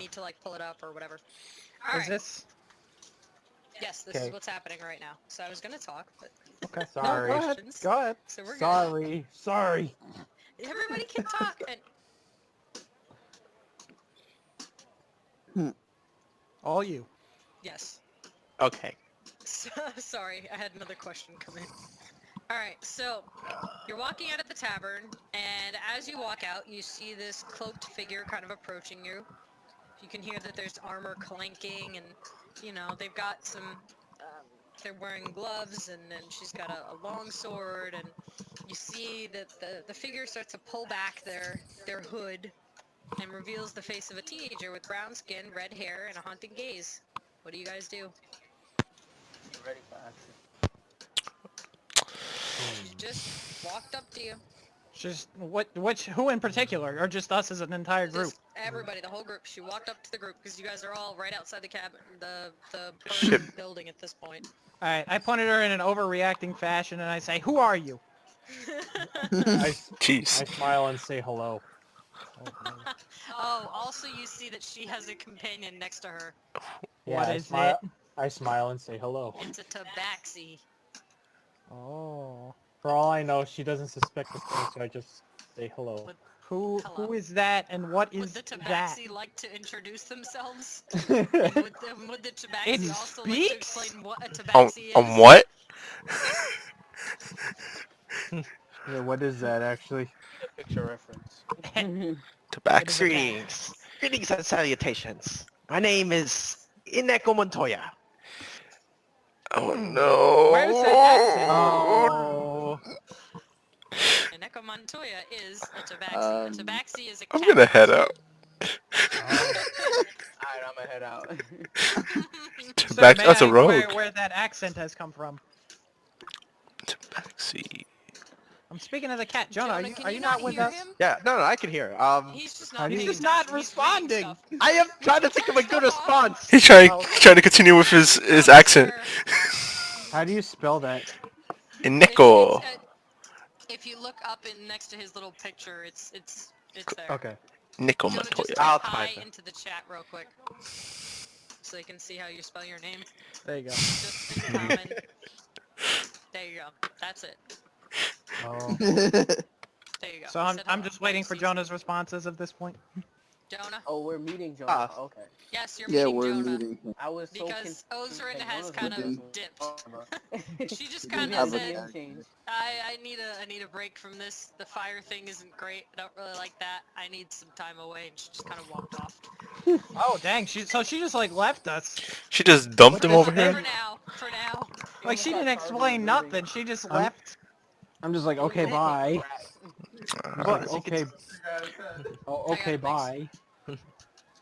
need to, like, pull it up or whatever. Is Alright. this? Yes, this is what's happening right now. So I was gonna talk, but... Okay. Sorry. No, go ahead. So we're Sorry. Sorry. good. Everybody can talk, and... All you. Yes. Okay. So, sorry, I had another question come in. Alright, so, you're walking out of the tavern, and as you walk out, you see this cloaked figure kind of approaching you. You can hear that there's armor clanking, and, you know, they've got some, they're wearing gloves, and then she's got a long sword, and you see that the figure starts to pull back their hood, and reveals the face of a teenager with brown skin, red hair, and a haunting gaze. What do you guys do? Ready for action. She just walked up to you. Just who in particular, or just us as an entire group? Just everybody, the whole group. She walked up to the group because you guys are all right outside the cabin, the burning building at this point. All right, I pointed her in an overreacting fashion, and I say, "Who are you?" Jeez. I smile and say hello. Oh, also you see that she has a companion next to her. What is it? it? I smile and say hello. It's a tabaxi. Oh. For all I know, she doesn't suspect the thing, so I just say hello. Who Hello. is that, and what is Would the that? tabaxi like to introduce themselves? And would the tabaxi It also like to speaks? explain what a tabaxi is? What? Yeah, what is that actually? Picture reference. Tabaxi. Greetings and salutations. My name is Ineko Montoya. Oh no. Where's that accent? Oh. And Neko Montoya is a tabaxi. A tabaxi is a cat. I'm gonna head out. Alright, I'm gonna head out. Sir, Tabaxi. may That's I a rogue. inquire where that accent has come from? Tabaxi. I'm speaking as a cat. Jonah, Jonah, can are you not with hear us? him? Yeah, no, I can hear. He's just How not. do you- paying He's not attention. He's responding. reading stuff. I am trying to think of a good response. He's trying to continue with his accent. How do you spell that? Ineko. If you look up in next to his little picture, it's there. Okay. Nico Jonah, just Montoya. type I'll hi type it. into the chat real quick, so you can see how you spell your name. There you go. Just in common. There you go. That's it. Oh. There you go. So I I'm said I'm hello. just waiting Now for you see- Jonah's responses at this point. Jonah. Oh, we're meeting Jonah. Okay. Yes, you're Yeah, meeting we're Jonah. meeting him. I was so Because Ozarin Hey, has Jonah's kind looking- of dipped. She just We kind have of a said, guy. changed. I need a break from this. The fire thing isn't great. I don't really like that. I need some time away, and she just kind of walked off. Oh dang, she just like left us. She just dumped him over For here. now. For now. Like she didn't explain nothing. She just I'm- left. I'm just like, okay, bye. Well, Like, okay. Oh, okay, bye. Pretty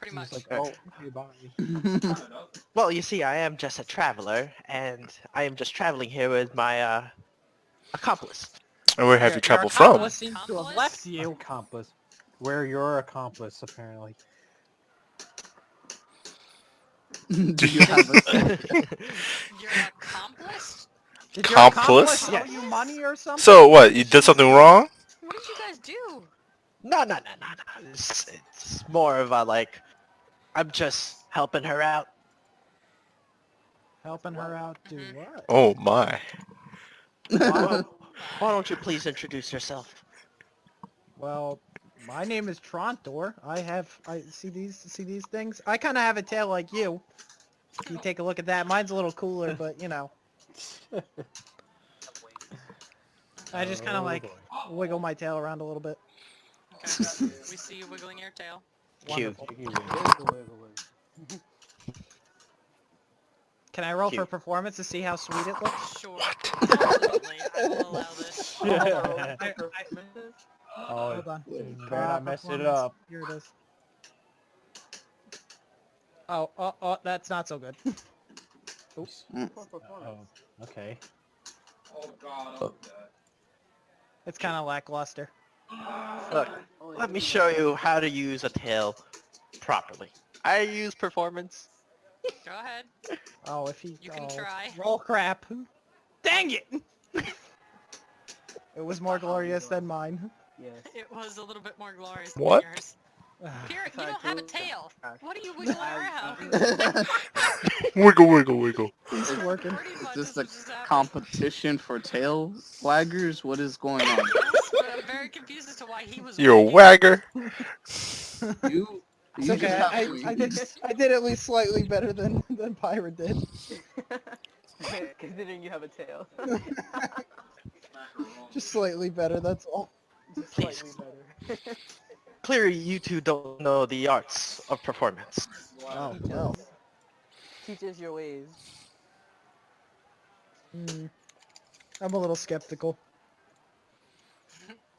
I'm much. just like, oh, okay, bye. Well, you see, I am just a traveler, and I am just traveling here with my accomplice. And where have you Your traveled from? accomplice seems to have left you. Accomplice. Where your accomplice, apparently. Do you have a... You're accomplished? Did your Accomplice? accomplice owe you money or something? So what? You did something wrong? What did you guys do? No. It's more of a, like, I'm just helping her out. Helping her out do Mhm. what? Oh my. Why don't you please introduce yourself? Well, my name is Trontor. I see these things. I kind of have a tail like you. You take a look at that. Mine's a little cooler, but you know. I just kind of like wiggle my tail around a little bit. Okay. We see you wiggling your tail. Cute. Can I roll for Cute. performance to see how sweet it looks? Sure. Absolutely. I will allow this. Oh, Hold on. you better not mess it Performance. up. Here it is. Oh, that's not so good. Oops. Oh, okay. It's kind of lackluster. Look, let me show you how to use a tail properly. I use performance. Go ahead. Oh, if he... You can oh, try. Roll crap. Dang it! It was more glorious than mine. Yes. It was a little bit more glorious What? than yours. Pierre, you I don't have a told- tail. Trash. What are you wiggling around? Wiggle, wiggle, wiggle. He's working. Pretty Is much this that's a what just happened. competition for tail waggers? What is going on? Yes, but I'm very confused as to why he was You're a wigging. wagger. You It's you okay. just have I to. did at least slightly better than Pyra did. Considering you have a tail. Just slightly better. That's all. Just Please. slightly better. Clearly, you two don't know the arts of performance. Oh Teach well. us. Teach us your ways. I'm a little skeptical.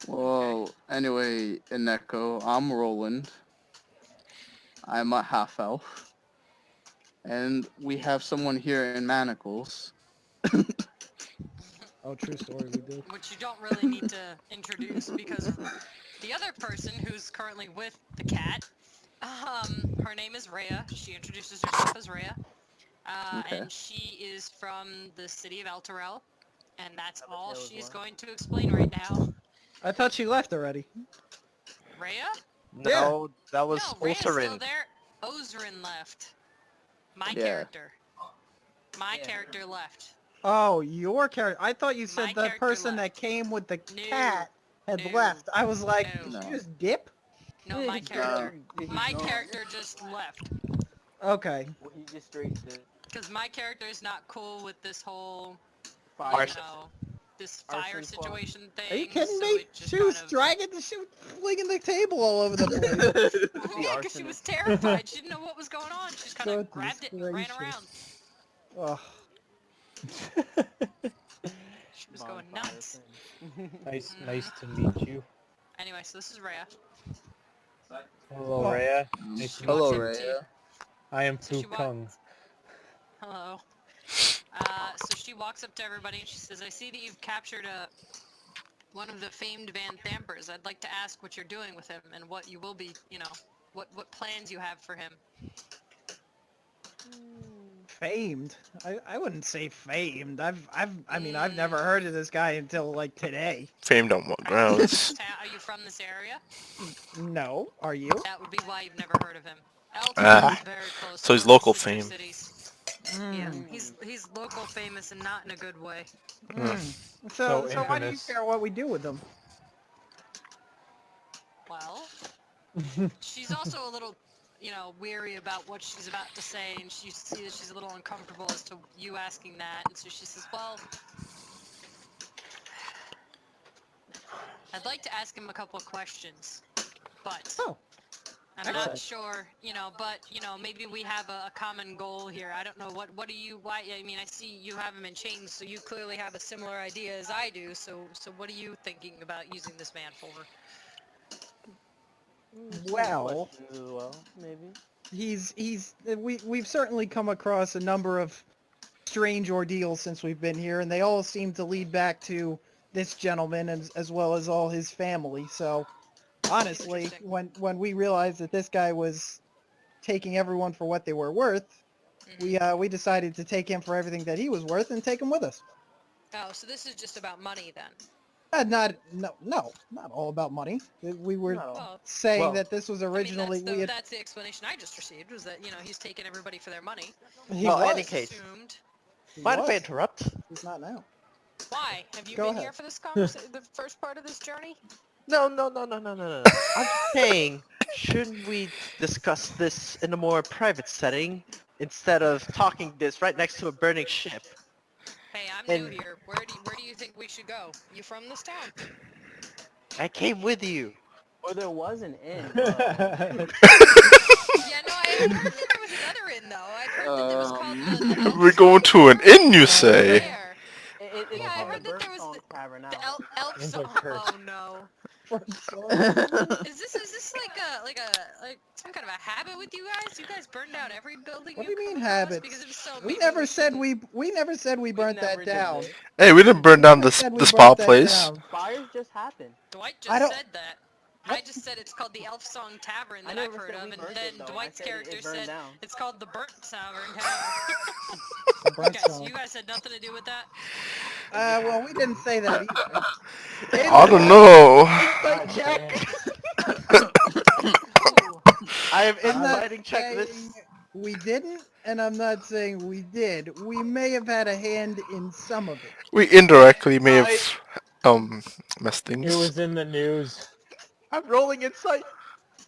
Well, anyway, Ineko, I'm Roland. I'm a half elf, and we have someone here in manacles. Oh, true story. We did. Which you don't really need to introduce because the other person who's currently with the cat, her name is Rhea. She introduces herself as Rhea. Okay. And she is from the city of Elturel. And that's Have a all tail as she's well. going to explain right now. I thought she left already. Rhea? No, that was No, Rhea's still Ulcerin. there. Ozrin left. My Yeah. character. My Yeah. character left. Oh, your character. I thought you My said the character person left. that came with the No. cat had No. left. I was like, No. did No. she just dip? No, my Did character. he My go? character just left. Okay. Well, he just straight to Because my character is not cool with this whole, fire. you Arson. know, this fire Arson squad. situation thing. Are you kidding so me? it just She was kind of... dragging she was flinging the table all over the place. The Yeah, because she was arsonist. terrified. She didn't know what was going on. She just kind of Goodness grabbed it and ran gracious. around. Ugh. She was going Bonfire nuts. thing. Nice to meet you. Anyway, so this is Rhea. Hello, Oh. Rhea. Nice to meet Hello, you. Rhea. I am So she Fu Kung. Hello. So she walks up to everybody and she says, I see that you've captured one of the famed Van Thampers. I'd like to ask what you're doing with him and what you will be, you know, what plans you have for him. Famed. I wouldn't say famed. I mean I've never heard of this guy until like today. Famed on what grounds? Are you from this area? No, are you? That would be why you've never heard of him. Ah, Elton is very close. so to he's one of the local sister fame. cities. Yeah, he's local famous and not in a good way. So So why do you infamous. care what we do with them? Well, she's also a little, you know, weary about what she's about to say, and she sees that she's a little uncomfortable as to you asking that, and so she says, well, I'd like to ask him a couple of questions, but Oh. I'm not Excellent. sure, you know, but, you know, maybe we have a common goal here. I don't know, what do you, why, I mean, I see you have him in chains, so you clearly have a similar idea as I do, so what are you thinking about using this man for? Well, Questions as well, maybe. we've certainly come across a number of strange ordeals since we've been here, and they all seem to lead back to this gentleman as well as all his family. So honestly, Interesting. when we realized that this guy was taking everyone for what they were worth, we decided to take him for everything that he was worth and take him with us. Oh, so this is just about money then? Not all about money. We were Not all. Well, saying Well, that this was originally I mean, that's the explanation I just received, was that, you know, he's taking everybody for their money. he Well, was. any case. Assumed. He Mind if I was. interrupt? He's not now. Why? Have you Go been ahead. here for this conversation, the first part of this journey? No. I'm saying, shouldn't we discuss this in a more private setting instead of talking this right next to a burning ship? Hey, I'm new And- here. Where do you think we should go? You from this town? I came with you. Or there was an inn. Yeah, no, I had heard that there was another inn, though. I'd heard that it was called the Elf We're going Song to an Tavern. inn, you say? Where? It's Yeah, I called heard the that there was Birdsong Tavern now. The Elf Inns Song. are cursed. Oh no. What Is this like some kind of a habit with you guys? You guys burned down every building. What do you you mean come across? habits? Because if so, We maybe never said shouldn't- we never said we burnt never that did down. this. Hey, we didn't burn down Never this said we the burnt spa that place. down. Fires just happen. Dwight I just don't- said that. I just said it's called the Elf Song Tavern I that I've never heard said of, we and burnt then it, though. I Dwight's said it character burned said down. it's called the Burnt Tavern now. The burnt Okay, so song. you guys had nothing to do with that? Well, we didn't say that either. I don't know. Like Jack. I am I'm not inviting check this. saying we didn't, and I'm not saying we did. We may have had a hand in some of it. We indirectly may I- have messed It things. was in the news. I'm rolling insight.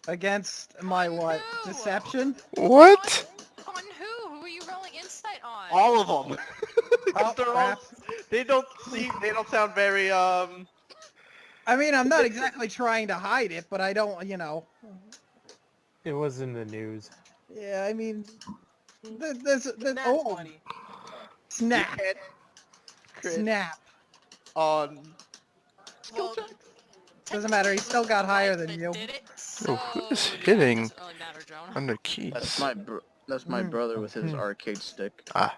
Against my On what? who? Deception? What? On who? Who are you rolling insight on? All of them. Oh, They're all. crap. They don't seem. They don't sound very. I mean, I'm not exactly trying to hide it, but I don't, you know. It was in the news. Yeah, I mean, there's Nat oh, 20. You snap, can't crit snap. on skill Well, checks. Doesn't matter, he still got higher than that you. Did it, Yo, who is so, yeah, hitting it doesn't really matter, Joan. under That's keys? my brother with his Hmm. arcade stick. Ah.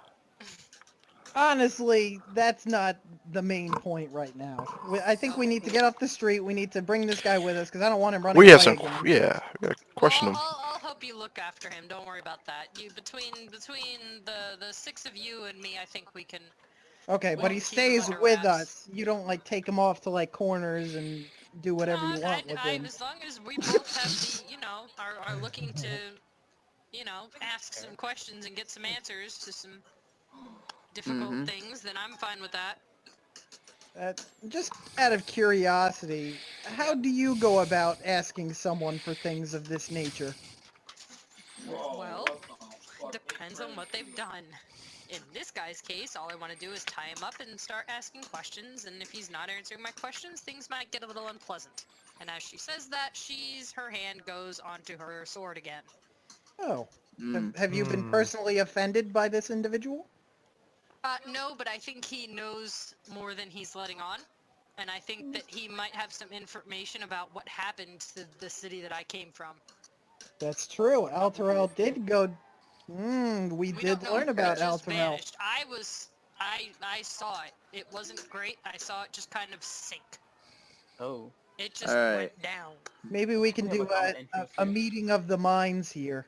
Honestly, that's not the main point right now. I think we need to get off the street. We need to bring this guy with us because I don't want him running We away have some. again. Yeah, we gotta question well, him. I'll help you look after him. Don't worry about that. You between the six of you and me, I think we can. Okay, but he Keep him stays under with wraps. us. You don't like take him off to like corners and do whatever you want with him. As long as we both have the, are looking to, ask some questions and get some answers to some difficult Mhm. things, then I'm fine with that. Just out of curiosity, how do you go about asking someone for things of this nature? Well, depends on what they've done. In this guy's case, all I want to do is tie him up and start asking questions, and if he's not answering my questions, things might get a little unpleasant. And as she says that, her hand goes onto her sword again. Oh, Mm. have you been Hmm. personally offended by this individual? No, but I think he knows more than he's letting on. And I think that he might have some information about what happened to the city that I came from. That's true. Alterel did go. We did don't know. learn about It just Alterel. vanished. I saw it. It wasn't great. I saw it just kind of sink. Oh. It just Alright. went down. Maybe we can We have do a common a interest a here. meeting of the minds here.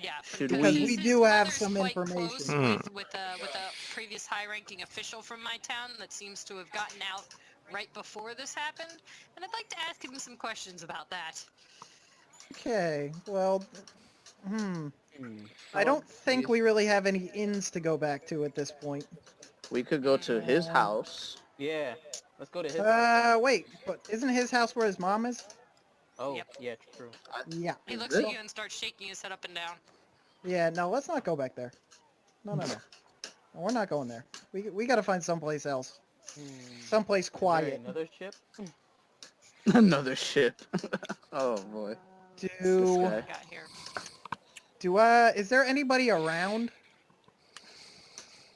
Yeah, Should Because we- we his do have mother's some quite close information. with a previous high-ranking official from my town that seems to have gotten out right before this happened, and I'd like to ask him some questions about that. Okay, well, Hmm. I don't think we- we really have any inns to go back to at this point. We could go to his Uh, house. Yeah. Let's go to his house. Wait, but isn't his house where his mom is? Oh, Yep. yeah, true. Yeah. He Is looks it? at you and starts shaking his head up and down. Yeah, no, let's not go back there. No. No, we're not going there. We gotta find someplace else. Someplace Is there quiet. another ship? Another ship. Oh boy. Do This What guy. I got here. is there anybody around?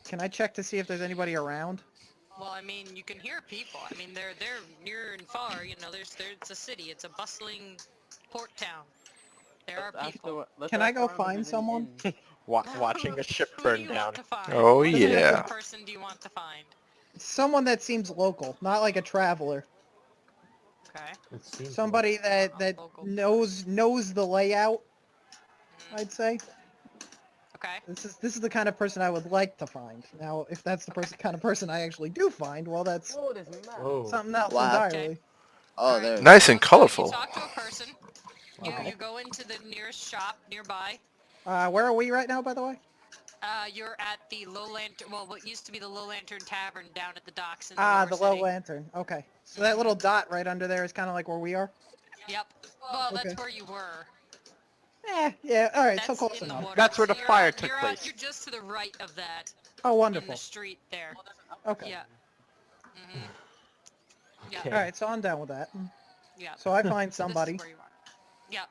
Can I check to see if there's anybody around? Well, I mean, you can hear people. I mean, they're near and far. It's a city. It's a bustling port town. There are Let's ask people. let's Can I ask go around if find there's any someone? inns. Watching a ship Who do burn you down. want to find? Oh, What type yeah. of person do you want to find? Someone that seems local, not like a traveler. Okay. It seems Somebody that Local. knows the layout. I'd say Okay. this is the kind of person I would like to find. Now, if that's the kind of person I actually do find, well, that's Oh, there's map. Whoa. something else Wow. entirely. Oh, Alright. there. Nice and So colorful. You talk to a person. Okay. You go into the nearest shop nearby. Where are we right now, by the way? You're at the Low Lantern. Well, what used to be the Low Lantern Tavern down at the docks in Ah, Lower the low City. lantern. Okay. So that little dot right under there is kind of like where we are? Yep. Well, that's Okay. where you were. Yeah, alright, so That's close in the enough. water. That's where the You're fire on- took you're place. You're just to the right of that. Oh, In wonderful. the street there. Okay. Yeah. Mhm. Yeah. Okay. Alright, so I'm down with that. Yeah. So I find This is somebody. where you are. Yep.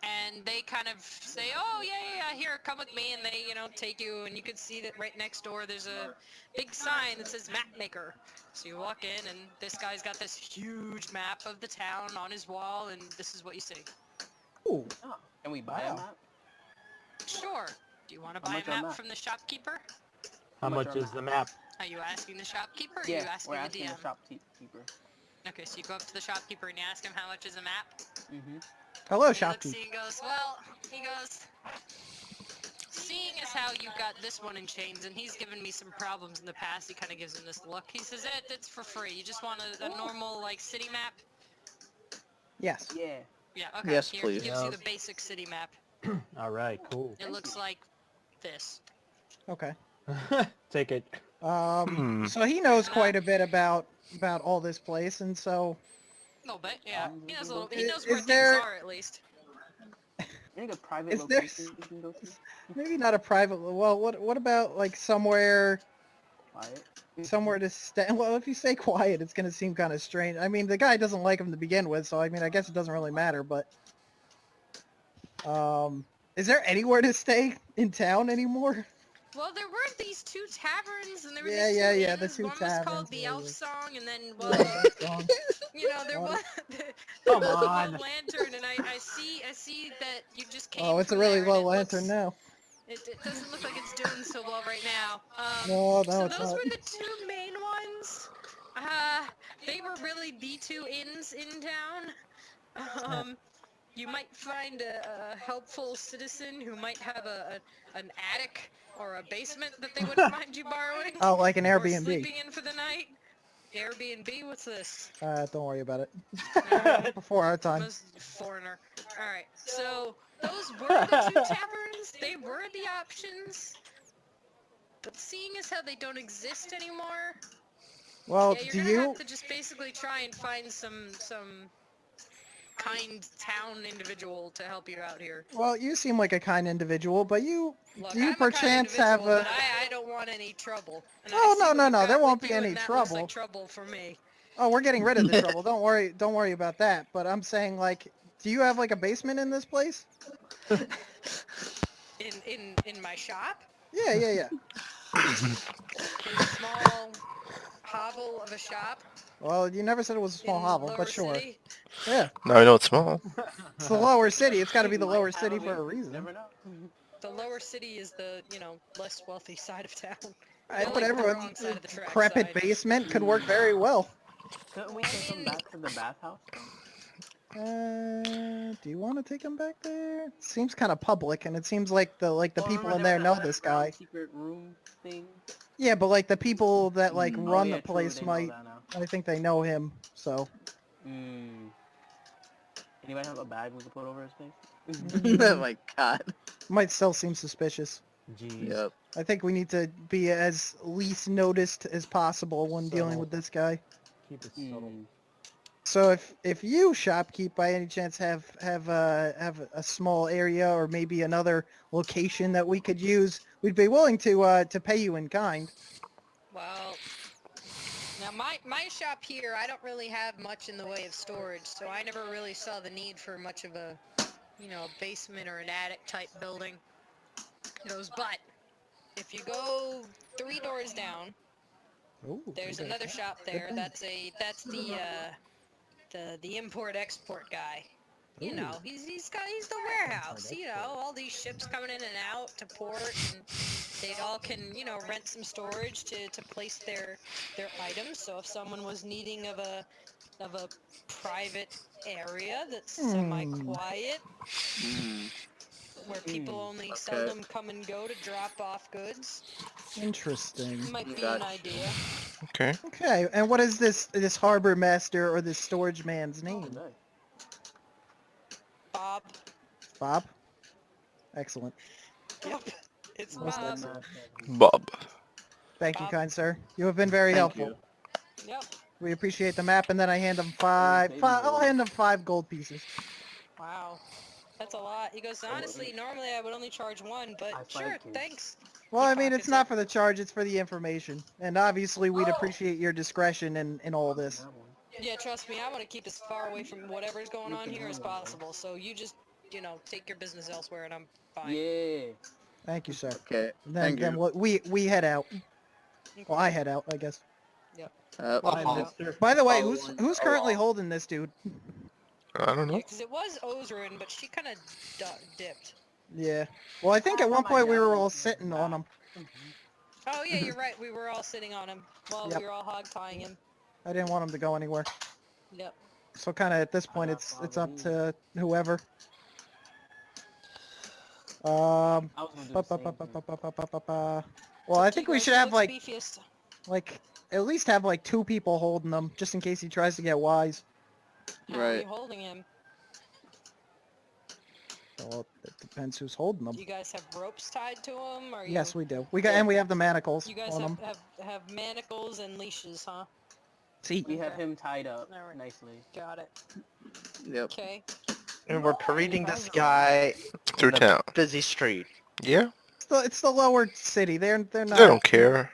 And they kind of say, oh, yeah, here, come with me, and they, take you, and you can see that right next door there's a big sign that says map maker. So you walk in, and this guy's got this huge map of the town on his wall, and this is what you see. Ooh. Oh, can we buy Wow. a map? Sure. Do you want to How buy much a are map map? from the shopkeeper? How much much are is the map? Are you asking the shopkeeper, or are you Yeah, asking we're the asking DM? the shopkeeper. Okay, so you go up to the shopkeeper and you ask him how much is a map. Mm-hmm. Hello, And he looks at shopkeeper. you and goes, seeing as how you've got this one in chains, and he's given me some problems in the past, he kind of gives him this look. He says, it's for free. You just want a normal, city map? Yes. Yeah. Yeah, okay. Yes, Here, please. he gives you Yeah. the basic city map. All right, cool. It looks like this. Okay. Take it. So he knows quite a bit about all this place, and so A little bit, yeah. He knows a little. He Is- knows where is things there- are at least. Any good private is there location you can go to? maybe not a private. Well, what about like somewhere Quiet. to stay? Well, if you stay quiet, it's gonna seem kind of strange. I mean, the guy doesn't like him to begin with, so I mean, I guess it doesn't really matter. But is there anywhere to stay in town anymore? Well, there were these two taverns, and there were Yeah, these yeah, two yeah, the inns. two One was called taverns, the yeah, Elf yeah. Song, and then, Yeah, well, that's wrong. you know, there What? was Come there was a on. low lantern, and I see that you just came. Oh, it's a from really there, and low it lantern looks- now. It doesn't look like it's doing so well right now. No, So it's those not. were the two main ones. They were really the two inns in town. You might find a helpful citizen who might have an attic or a basement that they wouldn't mind you borrowing. Oh, like an Or Airbnb. sleeping in for the night. Airbnb? What's this? Don't worry about it. Alright, Before our time. must foreigner. Alright, so those were the two taverns. They were the options. But seeing as how they don't exist anymore, Well, yeah, you're do gonna you? have to just basically try and find some kind town individual to help you out here. Well, you seem like a kind individual, but Look, do you I'm perchance a kind have individual, a? but I don't want any trouble. And I Oh, see no, what no, you've no, got there won't with be you, any and that looks trouble. like trouble for me. Oh, we're getting rid of the trouble. Don't worry about that. But I'm saying, like, do you have like a basement in this place? In my shop, Yeah. in a small hovel of a shop Well, you never said it was a small in hovel, Lower but sure. City. Yeah, Now I know it's small. it's the lower city. It's got to be the Might lower have city a for a basement, reason. Never know. The Lower City is the, less wealthy side of town. Right, More but like the everyone's wrong side of the track decrepit side. basement could work very well. Couldn't we take him back to the bathhouse? Do you want to take him back there? Seems kind of public, and it seems like the Oh, people remember in there there was know that this underground guy. secret room thing? Yeah, but like the people that like Mm. run Oh, yeah, the true, place they know might. that now. I think they know him. So. Anybody have a bag we could put over his face? Oh my god. Might still seem suspicious. Jeez. Yep. I think we need to be as least noticed as possible when dealing Subtle. with this guy. Keep it subtle. So if you shopkeep by any chance have a small area or maybe another location that we could use, we'd be willing to pay you in kind. Well, now my shop here, I don't really have much in the way of storage, so I never really saw the need for much of a, a basement or an attic type building. But if you go 3 doors down, Ooh, there's we got another that. shop Good there. thing. That's the import-export guy. Ooh. He's the warehouse. All these ships coming in and out to port, and they all can, rent some storage to place their items. So if someone was needing of a private area that's semi-quiet, where people only seldom come and go to drop off goods, Interesting. might be an Gotcha. idea. Okay. Okay, and what is this harbor master or this storage man's Oh, name? nice. Bob. Bob? Excellent. Yep. It's Most Bob. excellent. Bob. Thank you, Bob. kind sir. You have been very Thank helpful. you. Yep. We appreciate the map, and then I hand him I'll hand him 5 gold pieces. Wow. That's a lot. He goes, honestly, normally I would only charge 1, but I sure, like you. thanks. Well, He I mean, it's pockets not it. for the charge, it's for the information. And obviously, we'd Oh! appreciate your discretion in all this. That one. Yeah, trust me, I want to keep as far away from whatever's going on here as possible, so you just, take your business elsewhere and I'm fine. Yeah. Thank you, sir. Okay. Then, Thank you. we head out. Well, I head out, I guess. I'll Bye, follow- mister. By the way, Following who's currently along. holding this dude? I don't Yeah, know. because it was Ozrin, but she kind of dipped. Yeah. Well, I think at one point we were all sitting on him. Oh, yeah, you're right. We were all sitting on him while Yep. we were all hog-tying him. I didn't want him to go anywhere. Yep. So kind of at this point, it's up to whoever. I was gonna do the same thing. Well, I Up to think you we guys, should who have looks beefiest. like at least have like 2 people holding them, just in case he tries to get wise. How are you Right. holding him? Well, it depends who's holding them. Do you guys have ropes tied to them? Or Yes, you, we do. We have the manacles you guys on them. have manacles and leashes, huh? See, We have Okay. him tied up Alright. nicely. Got it. Yep. Okay. And we're parading this guy Through in a town. busy street. Yeah, it's the lower city. They're they not. don't care.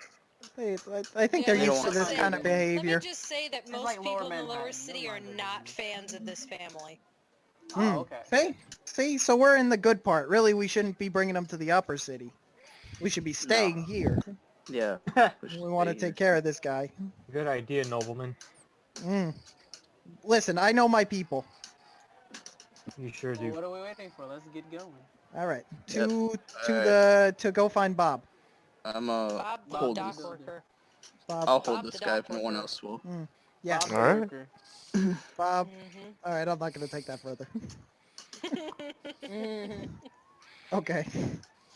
I think they're Yeah, They used don't to want this to kind of see them. Let me behavior. just say that It's most like people Lower in the lower Manhattan. city Never are mind, not Virginia. fans of this family. Hmm. Oh, okay. See, so we're in the good part. Really, we shouldn't be bringing them to the upper city. We should be staying here. Yeah. We should We want to stay here. take care of this guy. Good idea, nobleman. Listen, I know my people. You sure Well, do. what are we waiting for? Let's get going. All right, Yep. to go find Bob. I'm Bob the hold dock this. worker. Bob. I'll hold Bob this the guy dock if no one worker. else will. Yeah, Bob the Alright. worker. Bob. Mm-hmm. All right, I'm not gonna take that further. Mm-hmm. Okay.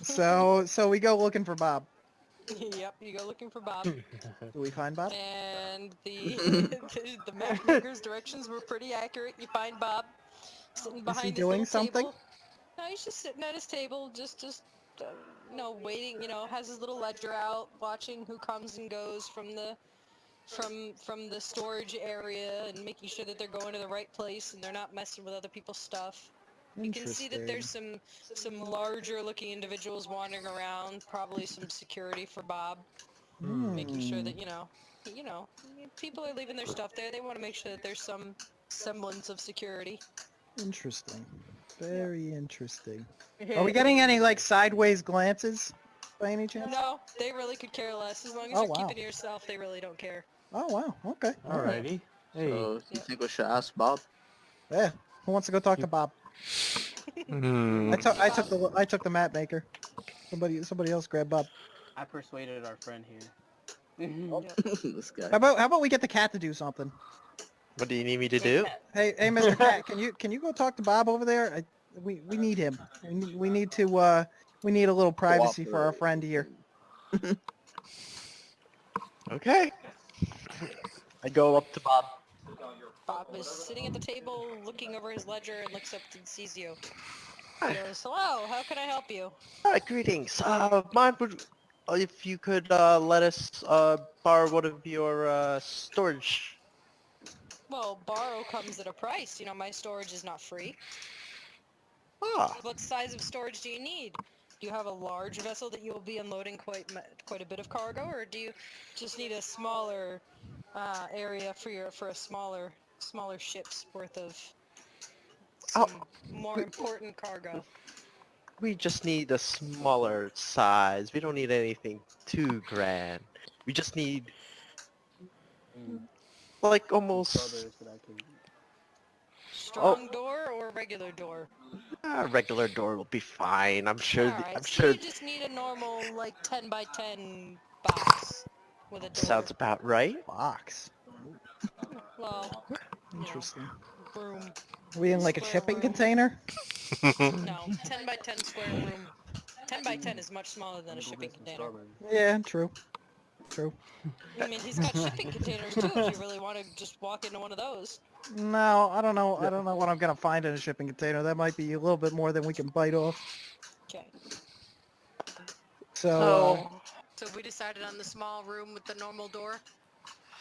So we go looking for Bob. Yep, you go looking for Bob. Do we find Bob? And the mapmaker's directions were pretty accurate. You find Bob sitting behind his doing little something? table. No, he's just sitting at his table, just waiting. Has his little ledger out, watching who comes and goes from the storage area, and making sure that they're going to the right place and they're not messing with other people's stuff. You can see that there's some larger looking individuals wandering around, probably some security for Bob, making sure that people are leaving their stuff there. They want to make sure that there's some semblance of security. Interesting. Very interesting. Are we getting any like sideways glances by any chance? No, they really could care less. As long as Oh, you're wow. keeping to yourself, they really don't care. Oh wow. Okay. All right. Alrighty. Hey, So you Yep. think we should ask Bob? Yeah. Who wants to go talk to Bob? Hmm. I took the map maker. Somebody else grab Bob. I persuaded our friend here. This guy. How about we get the cat to do something? What do you need me to do? Hey, Mr. Cat, can you go talk to Bob over there? We need him. We need a little privacy for our friend here. Okay. I go up to Bob. Bob is sitting at the table, looking over his ledger, and looks up and sees you. He goes, "Hello, how can I help you?" Hi, greetings. Mine would, if you could let us borrow one of your storage. Well, borrow comes at a price. My storage is not free. Ah, What size of storage do you need? Do you have a large vessel that you will be unloading quite a bit of cargo, or do you just need a smaller area for a smaller ship's worth of some more important cargo? we just need a smaller size. We don't need anything too grand. We just need like almost Brothers that I can... Strong door or regular door? a regular door will be fine. I'm sure. Alright, I'm so sure. you just need a normal, 10 by 10 box with a door. Sounds about right. Box. Well, Interesting. room. Are we in like a Square shipping room. container? No, 10 by 10 square room. 10 by 10 is much smaller than a shipping container. Yeah, true. True. I mean, he's got shipping containers too if you really want to just walk into one of those. No, I don't know. I don't know what I'm gonna find in a shipping container. That might be a little bit more than we can bite off. Okay. So, So we decided on the small room with the normal door?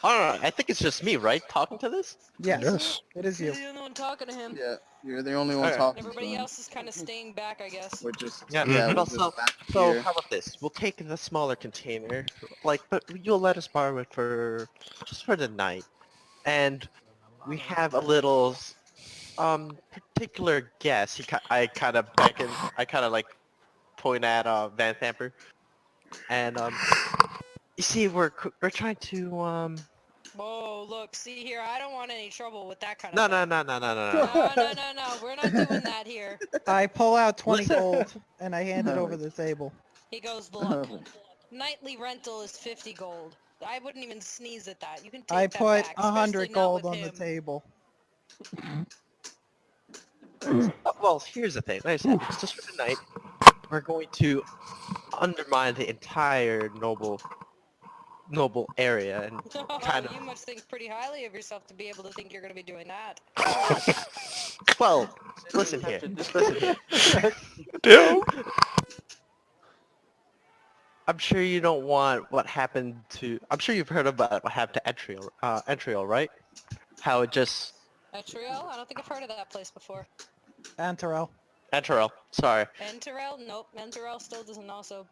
Alright, I think it's just me, right? Talking to this? yes, Yes. it is You're you. the only one talking to him. Yeah, you're the only one Alright. talking to Everybody him. else is kind of staying back, I guess. We're just Yeah, yeah, but we're just also, back so here. how about this? We'll take the smaller container, but you'll let us borrow it for just for the night, and we have a little particular guest. I kind of beckon. I kind of like point at Van Thamper, and you see, we're trying to Whoa, look, see here, I don't want any trouble with that kind No, of no, thing. no, no, no, no, no. No, we're not doing that here. I pull out 20 Listen. gold and I hand it over the table. He goes, look, nightly rental is 50 gold. I wouldn't even sneeze at that. You can take I that put back, 100 especially not gold with on the him. table. Well, here's the thing. Like I said, it's just for the night. We're going to undermine the entire noble noble area and kind of. You must think pretty highly of yourself to be able to think you're going to be doing that. Well, listen here. Listen here. Damn. I'm sure you don't want what happened to. I'm sure you've heard about what happened to Entriel, right? How it just. Etriel? I don't think I've heard of that place before. Antarel. Entriel, sorry. Enterel? Nope, Enterel still doesn't also.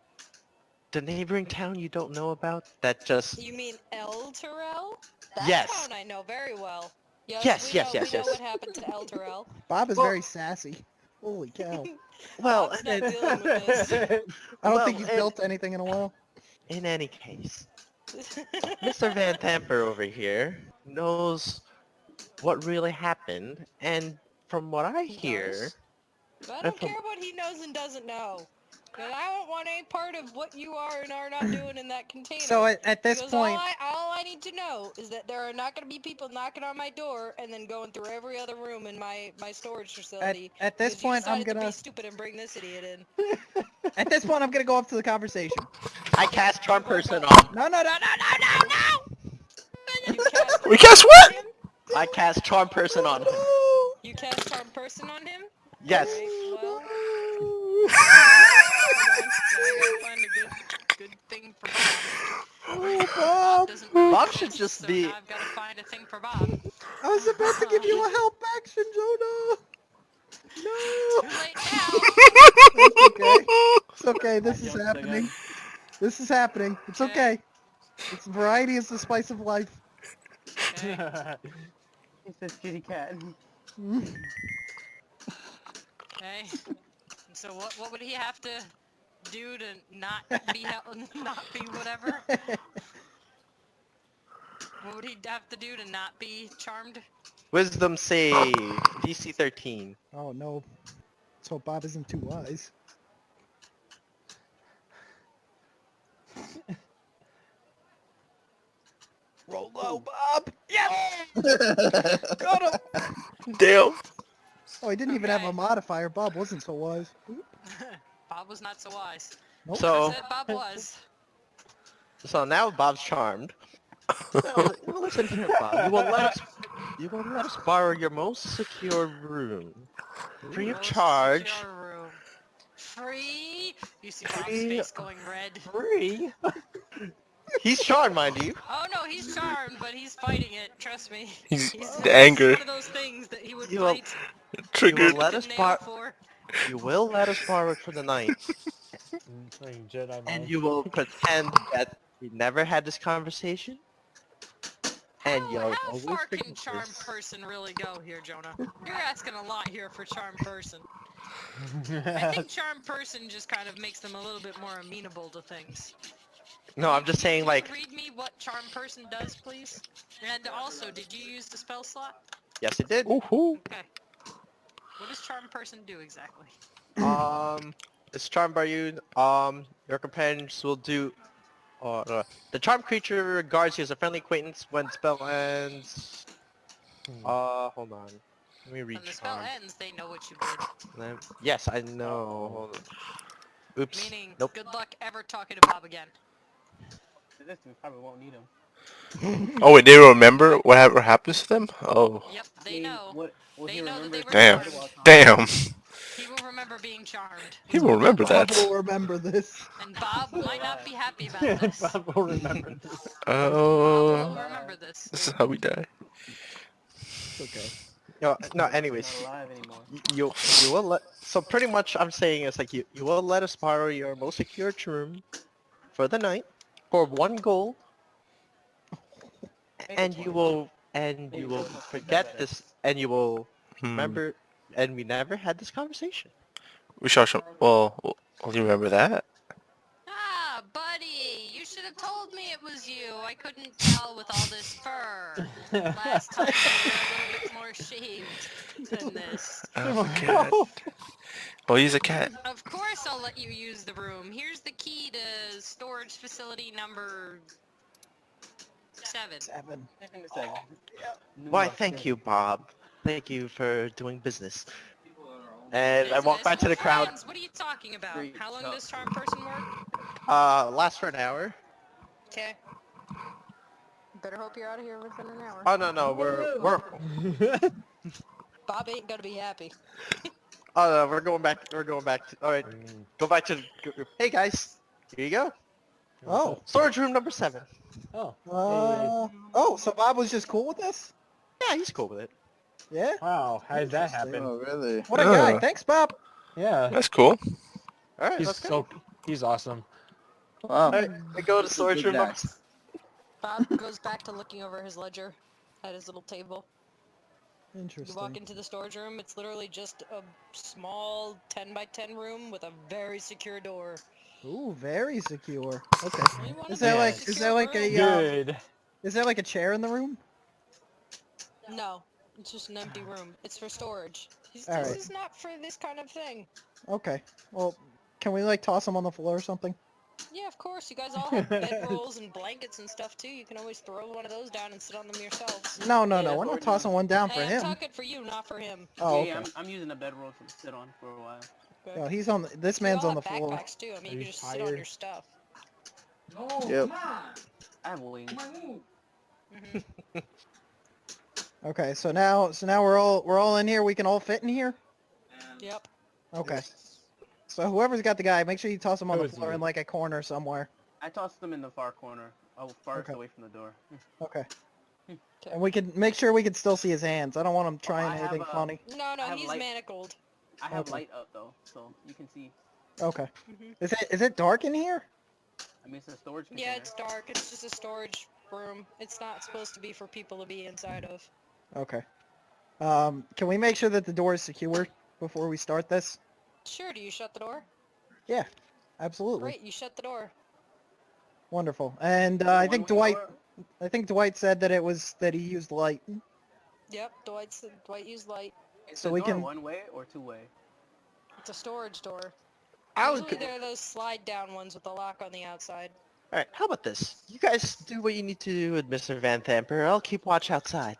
The neighboring town you don't know about? That just. You mean El Terrell? That Yes. town I know very well. Yes, we yes, know, yes, we know yes. what happened to El Terrell. Bob is Well- very sassy. Holy cow. Well, Bob's and not dealing with this. I don't Well, think he's and- built anything in a while. in any case, Mr. Van Tamper over here knows what really happened, and from what I hear, knows? I and don't from- care what he knows and doesn't know. And I don't want any part of what you are and are not doing in that container. So at this Because point, all I need to know is that there are not going to be people knocking on my door and then going through every other room in my storage facility. at this because you point, I'm decided to gonna be stupid and bring this idiot in. at this point I'm gonna go up to the conversation. I cast Charm You won't Person go. on. No, no, no, no, no, no, You cast We cast what? him? I cast Charm Person on him. no! You cast Charm Person on him? Yes. Alright, well, hold on. Now I gotta find a good thing for Bob. Oh, Bob Bob! doesn't really Bob exist, should just so be- now I've got to find a thing for Bob. I was about to give you a help action, Jonah. No. Too late now. It's okay. It's okay. This I is jumped the happening. gun. This is happening. It's okay. It's variety is the spice of life. Okay. He says kitty cat. Okay. So what would he have to do to not be not be whatever? What would he have to do to not be charmed? Wisdom save, DC 13. Oh no. Let's hope Bob isn't too wise. Roll low, Bob. Yes. Got him. Damn. Oh, he didn't even have Okay. a modifier. Bob wasn't so wise. Bob was not so wise. Nope. So, I said Bob was. so now Bob's charmed. Well, listen here, Bob. You will let us borrow your most secure room, free of Most charge. secure room. Free? You see Bob's Free- face going red. Free? He's charmed, mind you. Oh no, he's charmed, but he's fighting it. Trust me. He's He's the anger one of those things that he would You will- fight. triggered. let us to nail bar- for. You will let us borrow it for the night, Playing Jedi and mind. you will pretend that we never had this conversation. And you'll How always far forget can charm this. person really go here, Jonah? You're asking a lot here for charm person. I think charm person just kind of makes them a little bit more amenable to things. No, I'm just saying, Can like, you read me what charm person does, please? And also, did you use the spell slot? yes, it did. Ooh. Okay. What does charm person do exactly? It's charmed by you. Your companions will do. The charmed creature regards you as a friendly acquaintance when spell ends. Hold on. Let me read When the spell charm. ends, they know what you did. Yes, I know. Hold on. Oops. Meaning, Nope. good luck ever talking to Bob again. This we probably won't need him. Oh wait, they remember what happens to them? Oh, Yep, I they mean, know. What, will They he know that remember they if were he Damn. died while talking? damn. He will remember being charmed. He will remember Bob that. will remember this. And Bob might not be happy about this. Bob Bob will remember this. will Oh, remember this. this is how we die. It's okay. No. He's Anyways, not alive anymore. you will let. So pretty much, I'm saying is like you will let us borrow your most secure room for the night for 1 gold, and you will forget this, and you will remember, and we never had this conversation. We shall. Well, will you remember that? Ah, buddy, you should have told me it was you. I couldn't tell with all this fur. Last time you were a little bit more shaved than this. Oh, cat. Well, he's a cat. Of course I'll let you use the room. Here's the key to storage facility number 7. 7. In a second. Why, thank you, Bob. Thank you for doing business. And I walk Business? back to the What crowd. friends? What are you talking about? Great How long job. does charm person work? Lasts for an hour. Okay. better hope you're out of here within an hour. Oh no, we're Bob ain't gonna be happy. oh no, we're going back. We're going back to. All right, go back to. Hey guys, here you go. Oh. Storage room number 7. Oh. Oh, so Bob was just cool with this? Yeah, he's cool with it. Yeah? Wow. How did that Interesting. happen? Oh, really? What a guy. Oh. Thanks, Bob. Yeah. That's cool. All right, He's let's go. he's awesome. Wow. All right, we go to He's a storage good room guy. number. Bob goes back to looking over his ledger at his little table. You walk Interesting. into the storage room, it's literally just a small 10 by 10 room with a very secure door. Ooh, very secure. Okay. You want Is a there very like secure room? Good. is there like a chair in the room? No, it's just an empty room. It's for storage. This Alright. is not for this kind of thing. Okay. Well, can we like toss him on the floor or something? Yeah, of course. You guys all have bedrolls and blankets and stuff too. You can always throw one of those down and sit on them yourselves. No, Yeah, we're that's not what we're tossing one down for Hey, I'm him. talking for you, not for him. Oh, yeah, okay. I'm using a bedroll to sit on for a while. Okay. No, he's on. This You man's all on the have floor. backpacks too. I mean, Are you you can just sit on tired? your stuff. Yep. I have wings. Hmm Okay, so now we're all in here. We can all fit in here. Yep. Okay. So whoever's got the guy, make sure you toss him on the Cozy. floor in like a corner somewhere. I tossed them in the far corner. Oh, farthest Okay. away from the door. Okay. And we can make sure we can still see his hands. I don't want him trying I have anything a- funny. No, I no, have he's light- manacled. I have Okay. light up though, so you can see. Okay. Hmm Is it dark in here? I mean, it's a storage container. Yeah, it's dark. It's just a storage room. It's not supposed to be for people to be inside of. Okay. Can we make sure that the door is secure before we start this? Sure, do you shut the door? Absolutely. Great, you shut the door. Wonderful. And Is it I think one-way Dwight. door? I think Dwight said that he used light. Yep, Dwight used light. Is so the we door can- one way or two way? It's a storage door. I Usually would. there are those slide down ones with the lock on the outside. All right, how about this? You guys do what you need to do with Mr. Van Thamper. I'll keep watch outside.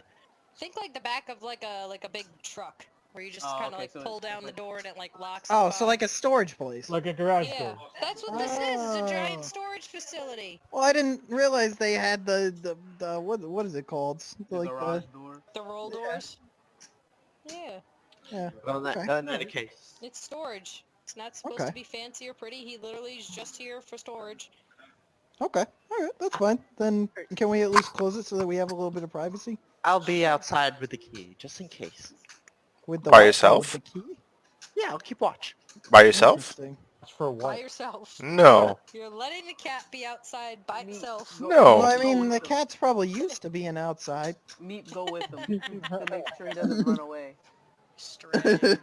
Think like the back of like a big truck, where you just Oh, kind of okay, like so pull it's down the like- door and it like locks. Oh, up so on. like a storage place. Like a garage Yeah, door. that's what this is. It's a Oh. giant storage facility. Well, I didn't realize they had the what is it called? The Like garage door. The roll Yeah. doors. Yeah, Well, in Okay. that case. it's storage. It's not supposed Okay. to be fancy or pretty. He literally is just here for storage. Okay. All right, that's fine. Then can we at least close it so that we have a little bit of privacy I'll be outside with the key, just in case. with the By what? Oh, yourself? the key. Yeah, I'll keep watch. By yourself? Interesting. That's for By what? yourself. No. You're letting the cat be outside by itself. Oh. Well, No. I Go mean, with the them. cat's probably used to being outside. Meep, go with him to make sure he doesn't run away. Stray.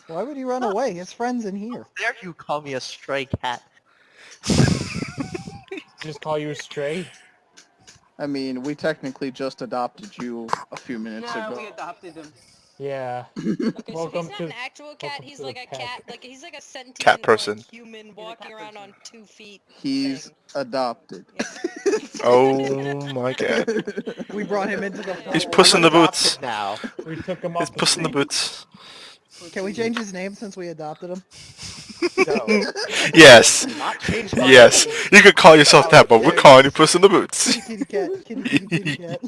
Why would he run away? His friend's in here. Dare you call me a stray cat? Just call you a stray? I mean, we technically just adopted you a few minutes Yeah, ago. we adopted him. Yeah. Okay, so Welcome he's to- not an actual cat. welcome He's to the like a cat. cat. Like he's like a sentient Cat person. like, human a walking cat around person. on 2 feet. He's thing. adopted. Oh my god. We brought him into the He's fold. Puss in the Adopted Boots. now. We took him He's off the Puss in the street. Boots. Can we change his name since we adopted him? No. Yes. Not change my Yes. name. You could call yourself that, but we're calling you Puss in the Boots. Kitty cat. Kitty cat.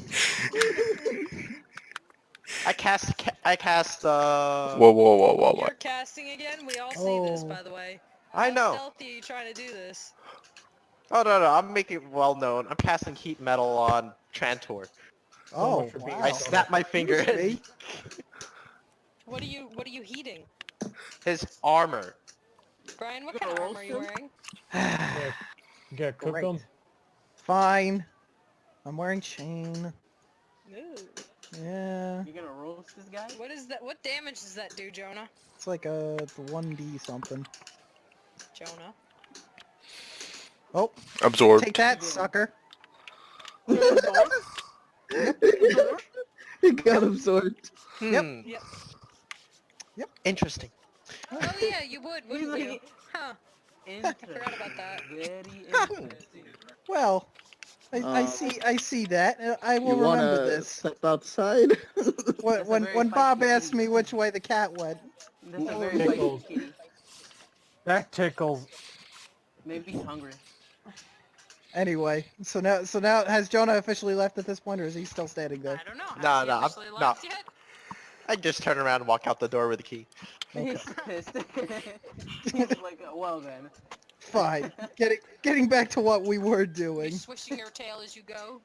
I cast Whoa, whoa, whoa, whoa, You're what? casting again? We all see this, Oh. by the way. I How know. stealthy are you trying to do this? Oh no, I'm making it well known. I'm casting heat metal on Trantor. Oh, much for being wow. I snap my finger Excuse me. What are you heating? his armor. Brian, what You kind of gonna armor are you roast wearing? You gotta cook Great. them? Fine. I'm wearing chain. Ooh. Yeah. You're gonna roast this guy? What is that? What damage does that do, Jonah? It's like it's 1d something. Jonah. Oh, Absorbed. take that, sucker. He got absorbed. Hmm. Yep. Interesting. Oh yeah, you would, wouldn't you? Huh. Interesting. forgot about that. Very interesting. Well, I see that. I will You wanna remember this. step outside? When That's a when, very when Bob feisty asked kitty. me which way the cat went. That's a Ooh, very tickles. feisty kitty. That tickles. Maybe he's hungry. Anyway, so now has Jonah officially left at this point, or is he still standing there? I don't know. No, Has he no, I'm- officially no. left yet? I just turn around and walk out the door with the key. Okay. He's pissed. He's like, well then. Fine. Getting back to what we were You're doing. swishing your tail as you go.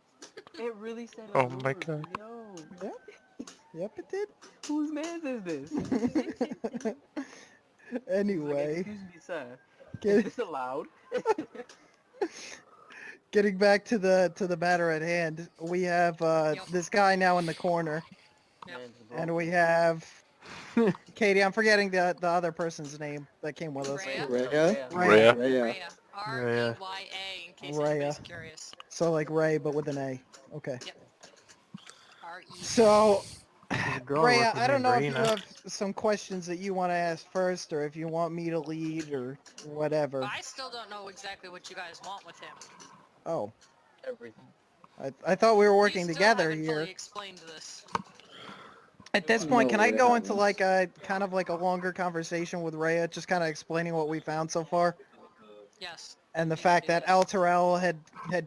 It really said Oh my allure. God. Yo, Yep, it did. whose man's is this? Anyway, Excuse me, sir. Is get, this allowed? getting back to the matter at hand, we have Yep. this guy now in the corner, Yep. Man's and broke. we have Katie. I'm forgetting the other person's name that came with us. Rhea? Rhea? Rhea. Rhea. R-E-Y-A, in case Rhea. anybody's curious. So like Ray, but with an A. Okay. R-E. So, There's a girl Rhea, working I don't know if you named Raina. have some questions that you want to ask first, or if you want me to lead, or whatever. I still don't know exactly what you guys want with him. Oh, Everything. I thought we were You working still together haven't here. fully explained this. At this point, No can I way go that into happens. like a kind of like a longer conversation with Rhea, just kind of explaining what we found so far, Yes. and the You fact can do that Al Terrell had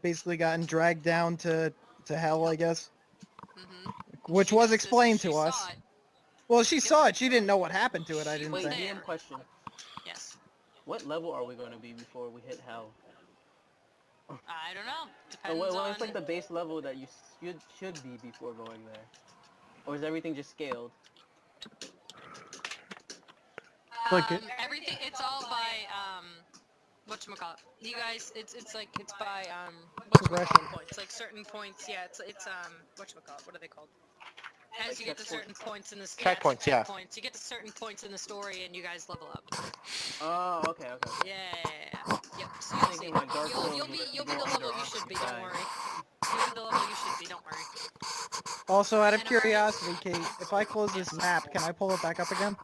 basically gotten dragged down to hell, I guess, Mm-hmm. which was explained to us. Saw it. Well, she saw it. She didn't know what happened to it. I She didn't was think. there. DM question. Yes. What level are we going to be before we hit hell? I don't know. Or Depends what on... is like the base level that you should be before going there? Or is everything just scaled? Like it- everything, it's all by, whatchamacallit. You guys, it's like, it's by, Progression. whatchamacallit points. Like certain points, yeah, it's whatchamacallit, what are they called? As you get to certain points in the Checkpoints, yeah. points. You get to certain points in the story and you guys level up. Oh, okay, okay. Yeah. Yep. So I'm you'll see. thinking like Dark Souls You'll was be you the go level under you Ark should and be. you Don't die. worry. You'll be the level you should be. Don't worry. Also, out of And, alright. curiosity, Kate, if I close this map, can I pull it back up again?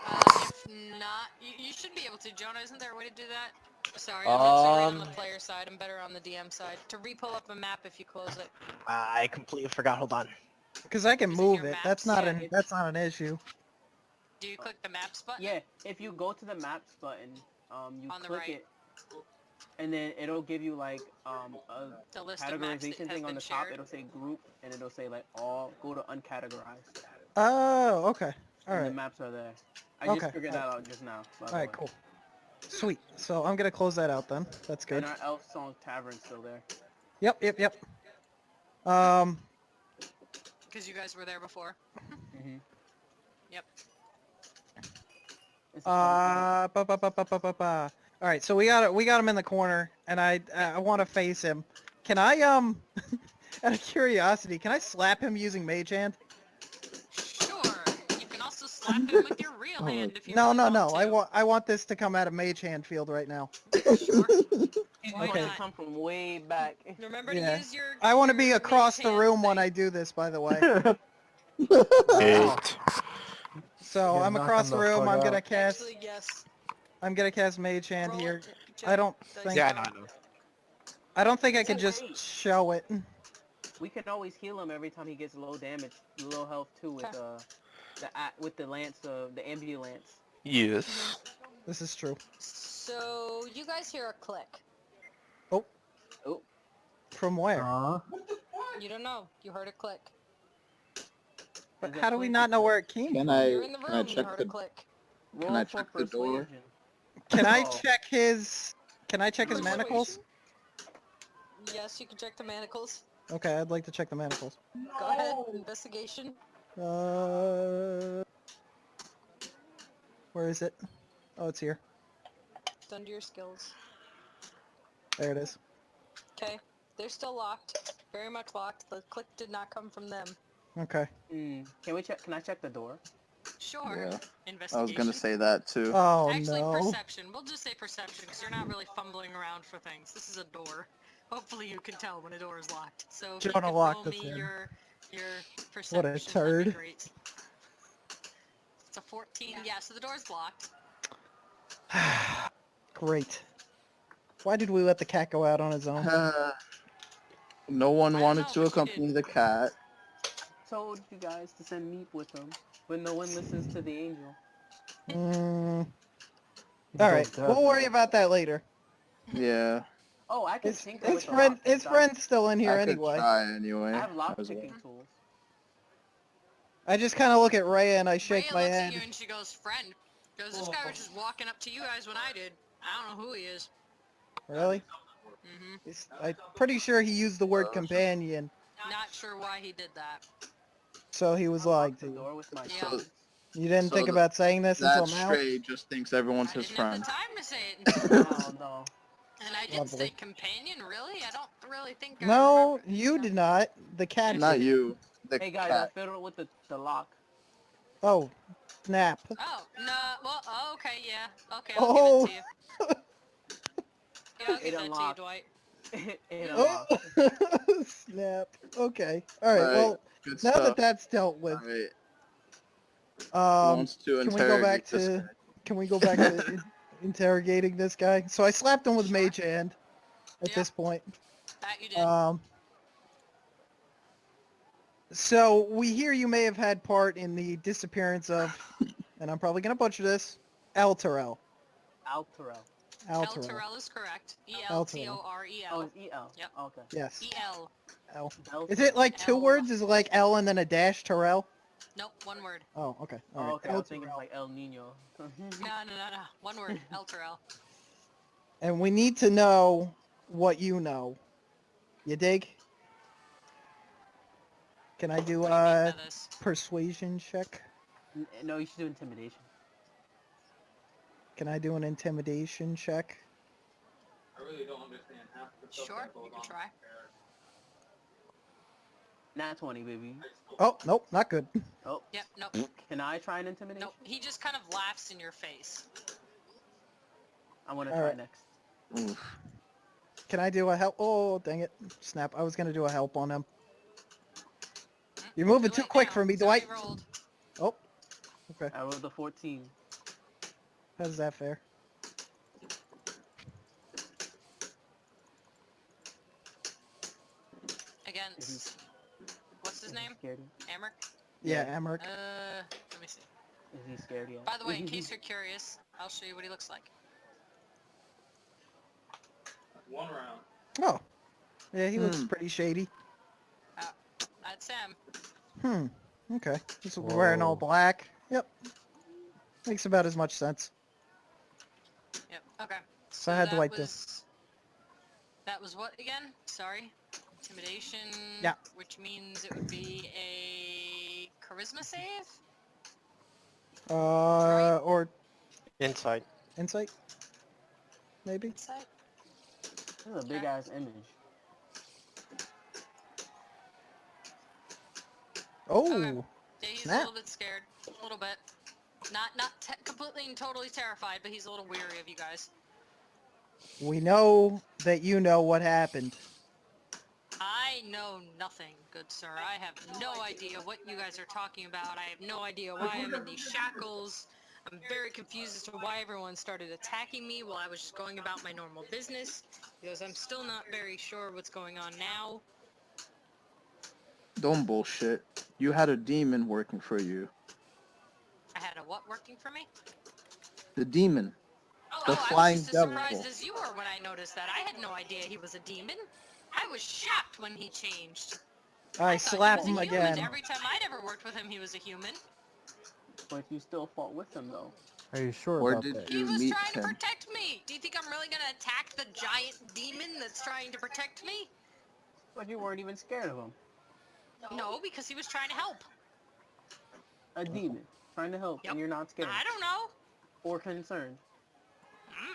If not, you should be able to. Jonah, isn't there a way to do that? Sorry, I'm not so great on the player side. I'm better on the DM side. To re-pull up a map if you close it. I completely forgot. Hold on. Because I can Is it move your it. maps? That's not Yeah, an it's- that's not an issue. Do you click the maps button? Yeah, if you go to the maps button, you On the click right. it, and then it'll give you like a The list of maps that categorization has thing on been the top. shared. It'll say group, and it'll say like all. Go to uncategorized, Oh, okay. All and the right. maps are there. I Okay, just figured that alright. out just now. By the All right, way. cool. Sweet. So I'm gonna close that out then. That's good. And our Elf Song Tavern's still there. Yep. Um. Because you guys were there before. Mm-hmm. Yep. Ba. All right. So we got him in the corner, and I want to face him. Can I out of curiosity, can I slap him using Mage Hand? Sure. You can also slap him with your real hand if you No, really no. want I want this to come out of Mage Hand field right now. to. Sure. He's Why going not? to come from way back. Remember Yeah. to use your... I want to your be across mage the hand room when thing. I do this, by the way. Eight. So Yeah, I'm knock across him the the room. fuck I'm gonna out. cast. Actually, yes. I'm gonna cast Mage Hand Roll here. it, I don't dice think. Yeah, roll. I know. I don't think I It's could just great. show it. We can always heal him every time he gets low damage, low health too with with the lance, the ambulance. Yes. This is true. So, you guys hear a click. Oh, From where? You don't know. You heard a click. But is it how do we click? not know where it came Can from? You're in the I room, you check heard the a click. roll I for check the door? persuasion. Can I Oh. check his? Can I check his Persuasion. manacles? Yes, you can check the manacles. Okay, I'd like to check the manacles. Go ahead, investigation. Where is it? Oh, it's here. It's under your skills. There it is. Okay, they're still locked. Very much locked. The click did not come from them. Okay. Can we check? Can I check the door? Sure. Yeah. Investigation. I was gonna say that too. Oh Actually, no. perception. We'll just say perception, because you're not really fumbling around for things. This is a door. Hopefully you can tell when a door is locked. So if you Jonah could locked roll us me in. your perception, that'd be turd. great. It's a 14. Yeah, so the door's locked. Great. Why did we let the cat go out on his own? No one I don't wanted know, to but you accompany did. the cat. Told you guys to send Meep with them, but no one listens to the angel. All right. We'll worry about that later. Yeah. Oh, I can His, tinker his with the friend, lock his picks. friend's still in here I could anyway. try anyway. I have lock as well. picking tools. I just kind of look at Rhea and I Rhea shake my looks head. at you and she goes, "Friend." Goes, "This guy was just walking up to you guys when I did. I don't know who he is." Really? Mm-hmm. I'm pretty sure he used the word companion, Not sure why he did that. so he was I lying locked to the you. door with my Yeah. keys. You didn't So think the- about saying this until That now? stray just thinks everyone's I his didn't have friend. the time to say it until now. Oh no. And I did Lovely. say companion, really? I don't really think I No, remember. you No. did not. The cat Not did. you. The Hey guys, cat. I fiddled with the lock. Oh, snap. Oh, no, well, oh, okay, yeah. Okay, I'll Oh. give it to you. Yeah, I'll It give that to you, unlocked. Dwight. It Oh, unlocked. snap. Okay. All right. Alright, Well, good now that stuff. that's dealt with, Alright, um, wants to can we go back interrogate this to guy. can we go back to interrogating this guy? So I slapped him with Mage Hand at Yep. this point. That you did. So we hear you may have had part in the disappearance of, and I'm probably gonna butcher this, Alterel. Alterel. El Alterel. Terrell is correct. El E-L-T-O-R-E-L. Oh, it's EL. Yep. Okay. Yes. E-L. L. Delta. Is it like two L. words? Is it like L and then a dash Terrell? Nope, one word. Oh, okay. Oh, All right. okay, I El was thinking Terrell. like El Nino. No. One word. El Terrell. And we need to know what you know. You dig? Can I do What do you mean a by this? persuasion check? No, you should do intimidation. Can I do an intimidation check? Sure, you can try. Nat 20, baby. Oh, nope, not good. Oh, Yep, nope. can I try an intimidation? Nope. He just kind of laughs in your face. I want to All try right. next. Oof. Can I do a help? Oh, dang it. Snap. I was going to do a help on him. You're moving too late quick now. for me, It's already Dwight. rolled. Oh, okay. I rolled a 14. How's that fair? Against... What's his name? Scared you? Amber? Yeah, Yeah. Emmerich. Let me see. Is he scared yet? By the way, in case you're curious, I'll show you what he looks like. Oh. Yeah, he looks pretty shady. That's him. Okay. He's wearing all Whoa. black. Yep. Makes about as much sense. Yep, okay. So I had that Dwight do. That was what again? Sorry. Intimidation. Yeah. Which means it would be a charisma save? Or Inside. insight? Maybe? Insight? This is a big ass image. Oh. Okay. Yeah, he's Snap. a little bit scared. A little bit. Not completely and totally terrified, but he's a little weary of you guys. We know that you know what happened. I know nothing, good sir. I have no idea what you guys are talking about. I have no idea why I'm in these shackles. I'm very confused as to why everyone started attacking me while I was just going about my normal business, because I'm still not very sure what's going on now. Don't bullshit. You had a demon working for you. I had a what working for me? The demon. The I flying was just devil. as surprised as you were when I noticed that. I had no idea he was a demon. I was shocked when he changed. I thought he slap was a him human. again. Every time I'd ever worked with him, he was a human. But you still fought with him though. Are you sure Where about did that? He you was meet trying to him? protect me. Do you think I'm really gonna attack the giant demon that's trying to protect me? But you weren't even scared of him. No, because he was trying to help. A demon trying to help, Yep. and you're not scared I don't know. or concerned.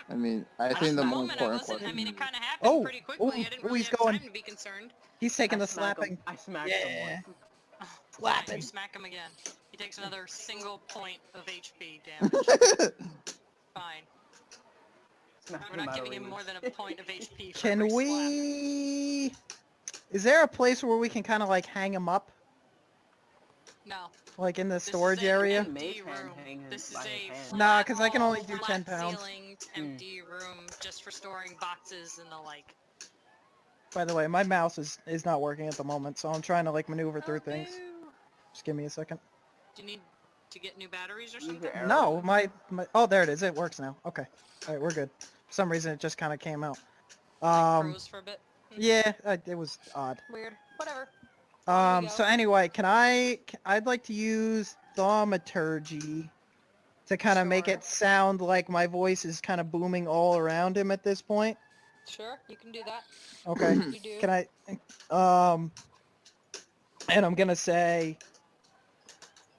I mean, I At think the the more moment, I important wasn't. I question mean, it is, kind of happened Oh, pretty quickly. I didn't really he's have going. time to be concerned. He's taking I the smack slapping. him. I smacked Yeah. him once. Slap You him. smack him again. He takes another single point of HP damage. Fine. Smack We're him not out giving of him more than a range. point of HP for Can every slap. we... Is there a place where we can kind of like hang him up? No. Like in the This is storage a area? empty Mage hand room. hanging This is by his a hand. flat Nah, 'cause I can only wall, do flat 10 pounds. ceilinged, empty room just for storing boxes and the like. By the way, my mouse is not working at the moment, so I'm trying to like maneuver through Oh, things. no. Just give me a second. Do you need to get new batteries or Use something? your arrow. No, my oh, there it is. It works now. Okay. All right, we're good. For some reason, it just kind of came out. Froze for a bit. Yeah, it was odd. Weird. Whatever. On we go. So anyway, I'd like to use thaumaturgy to kind of make Sure. it sound like my voice is kind of booming all around him at this point. Sure, you can do that. Okay. You do. Can I, and I'm gonna say,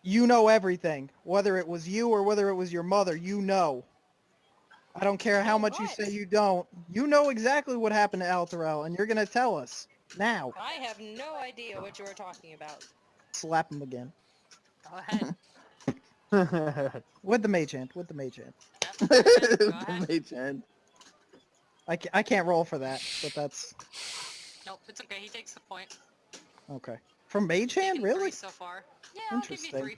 you know everything. Whether it was you or whether it was your mother, you know. I don't care how Oh, much you what? say you don't. You know exactly what happened to Alterel, and you're gonna tell us. Now. I have no idea what you were talking about. Slap him again. Go ahead. With the mage hand. With the mage hand. Yep, go ahead. Go ahead. The mage hand. I can't roll for that, but that's... Nope, it's okay. He takes the point. Okay. From mage hand? Taken Really? 3 so far. Yeah, I'll give you Interesting. 3.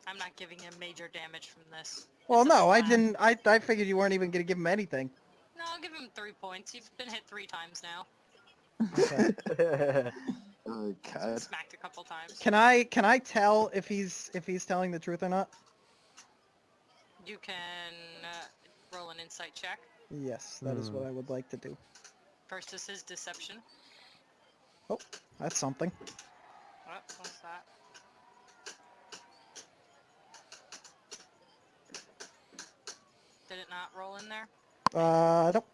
I'm not giving him major damage from this. Well, It's a no, I flat. didn't... I figured you weren't even gonna give him anything. No, I'll give him 3 points. You've been hit 3 times now. Okay. Oh god. Smacked a couple times. Can I tell if he's telling the truth or not? You can roll an insight check. Yes, that is what I would like to do. First is his deception. Oh, that's something. What's that? Did it not roll in there? Nope.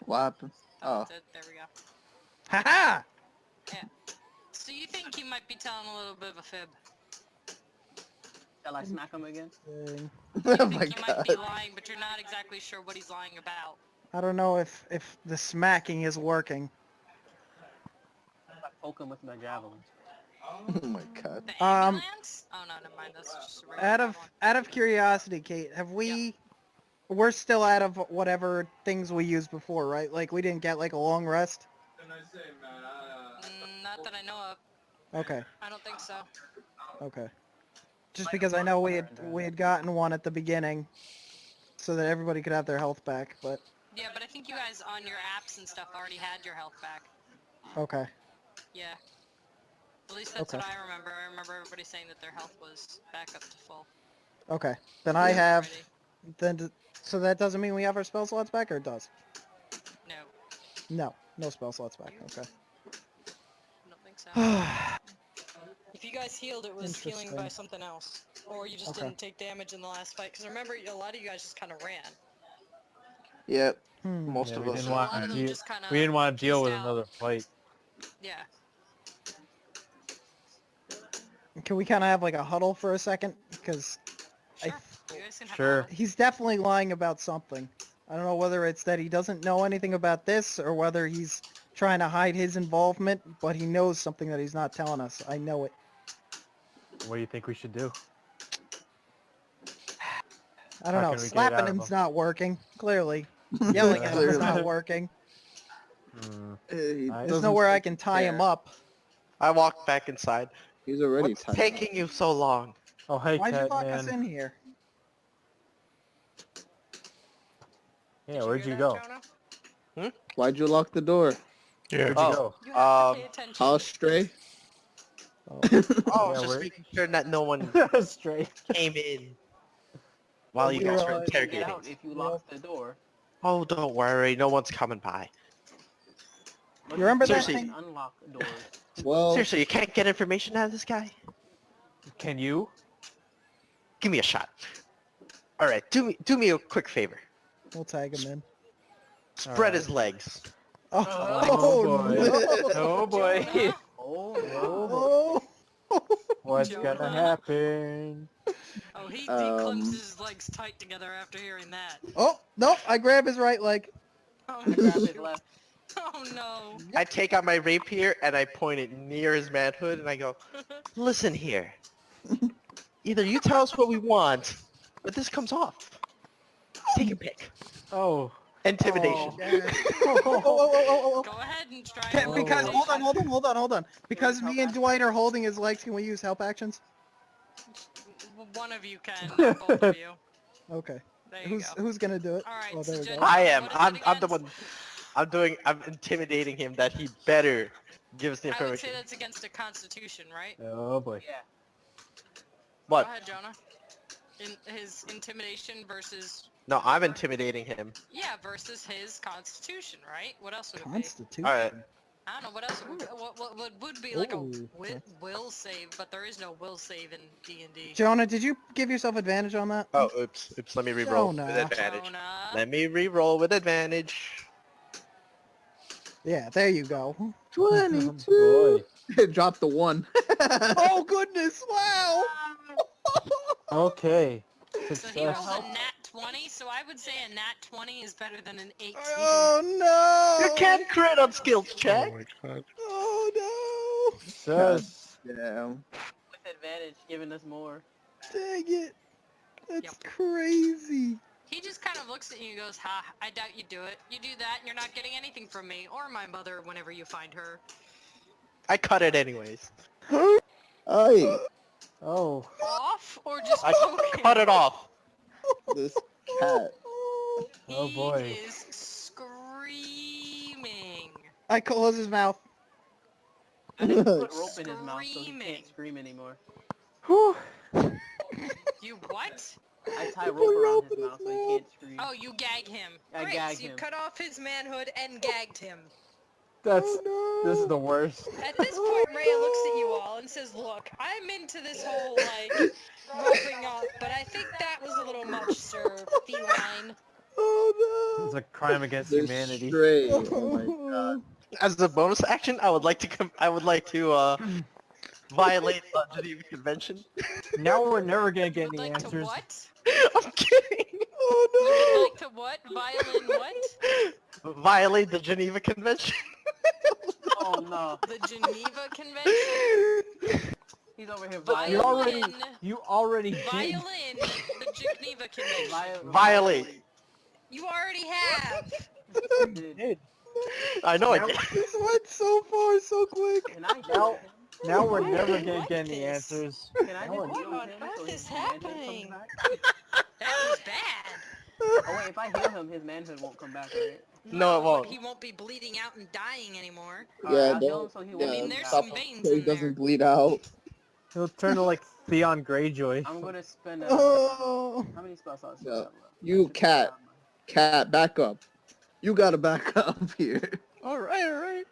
What happened? Oh, Oh. it did. There we go. Haha! So you think he might be telling a little bit of a fib? Shall I smack him again? Thing. Oh You my think he might be god. lying, but you're not exactly sure what he's lying about. I don't know if the smacking is working. I poke him with my javelin. Oh my god. The ambulance? Oh no, never mind. That's just a regular Out of javelin. curiosity, Kate, have we? We're still out of whatever things we used before, right? Like we didn't get like a long rest. Not that I know of. Okay. I don't think so. Okay. Just because I know we had gotten one at the beginning, so that everybody could have their health back. But Yeah, but I think you guys on your apps and stuff already had your health back. okay. Yeah. At least that's Okay. what I remember. I remember everybody saying that their health was back up to full. Okay. Then I have. already. Then so that doesn't mean we have our spell slots back, or it does? No, No. No spell slots back. Okay. I don't think so. If you guys healed, it was healing Interesting. by something else. Or you just Okay. didn't take damage in the last fight. Because remember, a lot of you guys just kind of ran. Yep. Hmm. Most Yeah, of we us. didn't A want lot of to them deal. just kind of We didn't want to deal with out. another fight. Yeah. Can we kind of have like a huddle for a second? Because Sure. You guys can have Sure. fun. he's definitely lying about something. I don't know whether it's that he doesn't know anything about this or whether he's trying to hide his involvement, but he knows something that he's not telling us. I know it. What do you think we should do? I don't How know. can we get Slapping out of him's him? not working. Clearly. Yelling at him is not working. Hmm. He There's There's doesn't nowhere I seem can to tie him care. up. I walked back inside. He's already What's tired. taking you so long? Oh, hey, Why'd you cat lock us man. in here? Yeah, Did where'd hear you that, go? Jonah? Why'd you lock the door? Yeah. Where'd you Oh. go? You have to pay Um, attention. House stray? Oh. Oh, Yeah, just where- making sure that no one Straight. came in while you We guys are- were You can get interrogating. out if you lock the door. Oh, don't worry, no one's coming by. But You remember that Seriously. You can unlock doors. Well, Seriously, you can't get information out of this guy? Can you? Give me a shot. All right, do me a quick favor. We'll tag him in. Spread Alright. his legs. Oh, Oh, boy. no! Oh boy. Jonah? Oh, Oh. What's Jonah. gonna happen? Oh, he Um, clenches his legs tight together after hearing that. Oh, no, I grab his right leg. Oh, I grab his shoot. left. Oh no. I take out my rapier and I point it near his manhood and I go, listen here. Either you tell us what we want, or this comes off. Take a pick. Oh. Intimidation. Oh. Go ahead and try. Can, and because intimidation. hold on. Because me and Dwight are holding his legs, can we use help actions? One of you can, not both of you. Okay. There you go. Who's gonna do it? All right, Oh, there we so go. Jen- I am. What is it I'm the against? one. I'm intimidating him that he better give us the I would information. say that's against a Constitution, right? Oh boy. Yeah. What? Go ahead, Jonah. His intimidation versus No, I'm intimidating him. Yeah, versus his constitution, right? What else would it be? Constitution. Alright. I don't know, what else would, what would be like a Ooh, will save, but there is no will save in D&D. Jonah, did you give yourself advantage on that? Oh, oops. Oops, let me re-roll with Jonah. advantage. Jonah. Let me re-roll with advantage. Yeah, there you go. 22. Drop the 1. Oh goodness! Wow. Okay. So he rolled Success. a nat 20, so I would say a nat 20 is better than an 18. Oh no! You can't crit on skills check. Oh my god. Oh no! Success. Damn. With advantage, giving us more. Dang it! That's Yep. crazy. He just kind of looks at you and goes, ha, I doubt you do it. You do that and you're not getting anything from me, or my mother whenever you find her. I cut it anyways. Aye. Oh. Off, or just I poke him? cut it off. This cat. Oh, boy. He is screaming. I close his mouth. I didn't put rope in his mouth so he Screaming. can't scream anymore. Whew. You what? I tie You rope put around rope his in his mouth so he mouth. can't scream. Oh, you gag him. I Great, gagged so you him. cut off his manhood and gagged him. That's Oh no! this is the worst. At this point, Rhea looks at you all and says, look, I'm into this whole, like, roughing up, but I think that was a little much, sir, feline. Oh It's a crime against This humanity. stray. no! Oh my god. As a bonus action, I would like to violate the Geneva Convention. Now we're never gonna get Would any like to answers. what? I'm kidding. You would Oh like to what? Violin what? Violate the Geneva Convention. Oh no. The Geneva Convention? He's over here You violating. already, Violin. you already did. Violin. The Geneva Convention. Violate. You already have. You Dude, did. I know I Now- did. no! This went so far so quick. can I Now- heal him? Now we're Why never do you gonna like get any this? answers. Can I Now just we're- heal What on him earth so is his manhood happening? comes back? That was bad. Oh wait, if I heal him, his manhood won't come back, right? No, it won't. But he won't be bleeding out and dying anymore. Alright, Yeah, I'll heal him so he I won't mean, come there's back. some veins So he in there. doesn't bleed out. He'll turn to like Theon Greyjoy. I'm gonna spend Oh. how many spell slots? do Yeah. I have left? You I should cat. put Cat, back up. You gotta back up here. All right, all right.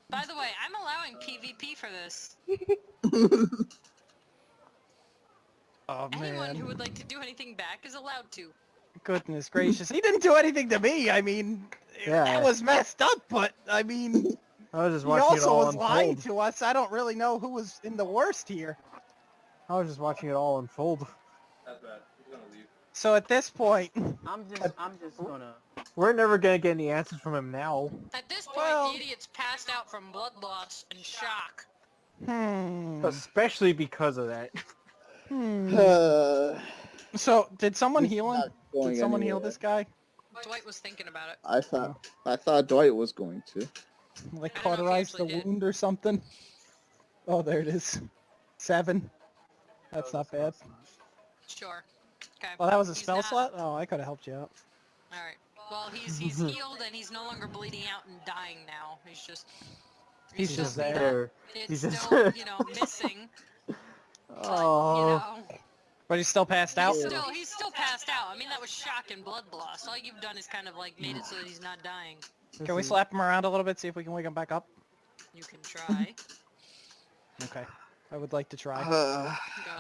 By the way, I'm allowing PvP for this. Oh Anyone man. who would like to do anything back is allowed to. Goodness gracious. He didn't do anything to me. I mean, Yeah. that was messed up, but I mean, I was just he watching it also all was lying unfold. to us. I don't really know who was in the worst here. I was just watching it all unfold. So at this point, I'm just gonna. We're never gonna get any answers from him now. At this point, Well- the idiot's passed out from blood loss and shock. Especially because of that. So did someone This is heal him? not going Did someone heal anywhere. this guy? Dwight was thinking about it. I thought Dwight was going to. Like I don't know if he cauterize the actually did. wound or something? Oh, there it is. 7. That's not bad. Sure. Okay. Well, that was a He's spell not- slot? Oh, I could have helped you out. Alright. Well, he's healed and he's no longer bleeding out and dying now. He's just... He's He's just just beat up. there. It's He's just- still, you know, missing. But, Oh. you know, But he's still passed out? he's still passed out. I mean, that was shock and blood loss. All you've done is kind of like made it so that he's not dying. Can we slap him around a little bit, see if we can wake him back up? You can try. Okay. I would like to try.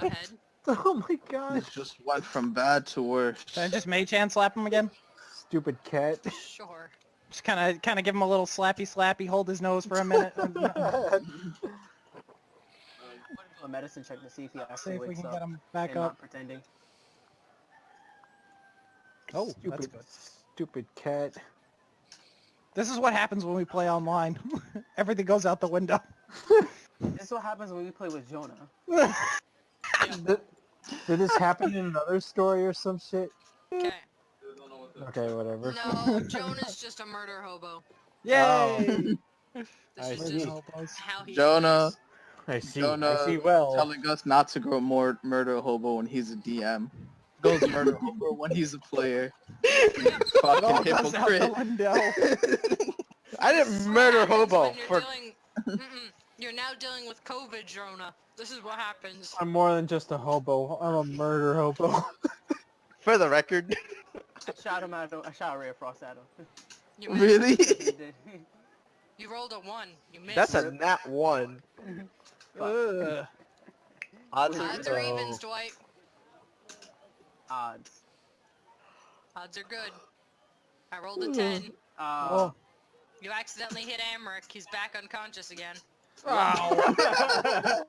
Go ahead. Oh my gosh. This just went from bad to worse. Can I just mage hand slap him again? Stupid cat. Sure. Just kind of give him a little slappy, hold his nose for a minute. I'm gonna do a medicine check to see if he See actually if we wakes can up get him back and up. not pretending. Oh, Stupid, that's good. stupid cat. This is what happens when we play online. Everything goes out the window. This is what happens when we play with Jonah. Did, did this happen in another story or some shit? Okay. Okay, whatever. No, Jonah's just a murder hobo. Yay! This I is see. just how he Jonah. plays. I see. Jonah I see well. telling us not to go more murder hobo when he's a DM. Goes murder hobo when he's a player. It all Fucking goes out the hypocrite. window. I didn't This is what murder happens hobo when you're for. dealing- You're now dealing with COVID, Jonah. This is what happens. I'm more than just a hobo. I'm a murder hobo. For the record. I shot a ray of frost at him. You missed. Really? He did. You rolled a 1. You missed. That's a nat 1. Ugh. Odds Odds or evens, Dwight? Odds. Odds are good. I rolled a 10. Oh. You accidentally hit Amric. He's back unconscious again. Oh.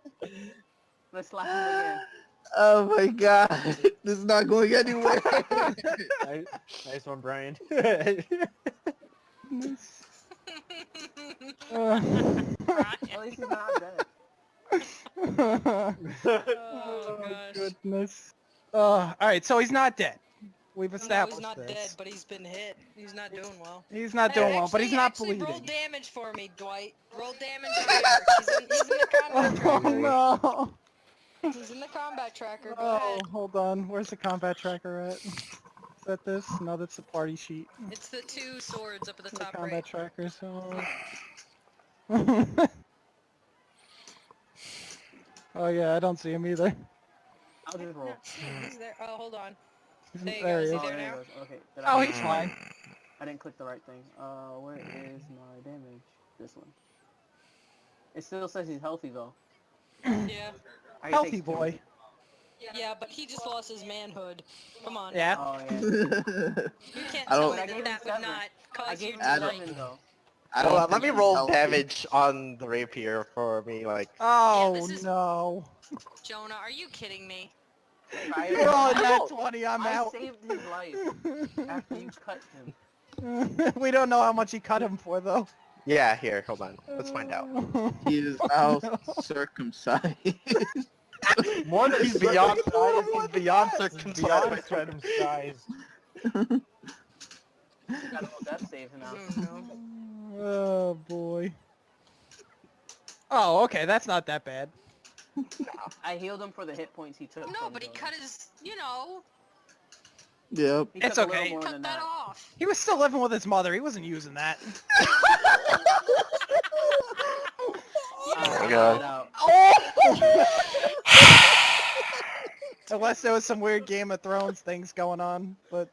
Let's slap him again. Oh my god. This is not going anywhere. Nice one, Brian. Uh, At least he's not dead. Oh, oh gosh. goodness. Alright, so he's not dead. We've No, established he's not this. dead, but he's been hit. He's not doing well. He's not Hey, doing well, but he's not actually, bleeding. roll damage for me, Dwight. Roll damage on Eric. He's in the combat Oh tracker. no! He's in the combat tracker. Go Oh, ahead. hold on. Where's the combat tracker at? Is that this? No, that's the party sheet. It's the 2 swords up at the The top combat right. tracker, so... Oh yeah, I don't see him either. I'll just roll. He's there. Oh, hold on. He's- There you there go. he Is is. he there there now? he goes. Okay. Did Oh, I he's fine. I didn't click the right thing. Where is my damage? This one. It still says he's healthy though. Yeah. I Healthy take two. boy. Yeah, but he just lost his manhood. Come on. Yeah. Oh yeah. You can't I tell don't- me I gave him that would 7. not I cause gave you him to I don't- 7 though. I Hold don't on, let think me he's roll healthy. damage on the rapier for me, like... Oh this is- no. Jonah, are you kidding me? You're on that No, 20, I'm I out. saved his life after you cut him. We don't know how much he cut him for, though. Yeah, here, hold on. Let's find out. He is now circumcised. More than He's beyond circumcised, he's beyond he's circumcised. beyond circumcised. Got a whole death save now. Oh no. Oh boy. Oh, okay, that's not that bad. I healed him for the hit points he took. No, from but he the- cut his, you know, Yep. He It's took a little okay. more cut than that that. off. He was still living with his mother. He wasn't using that. Oh my I God. cut it out. Unless there was some weird Game of Thrones things going on, but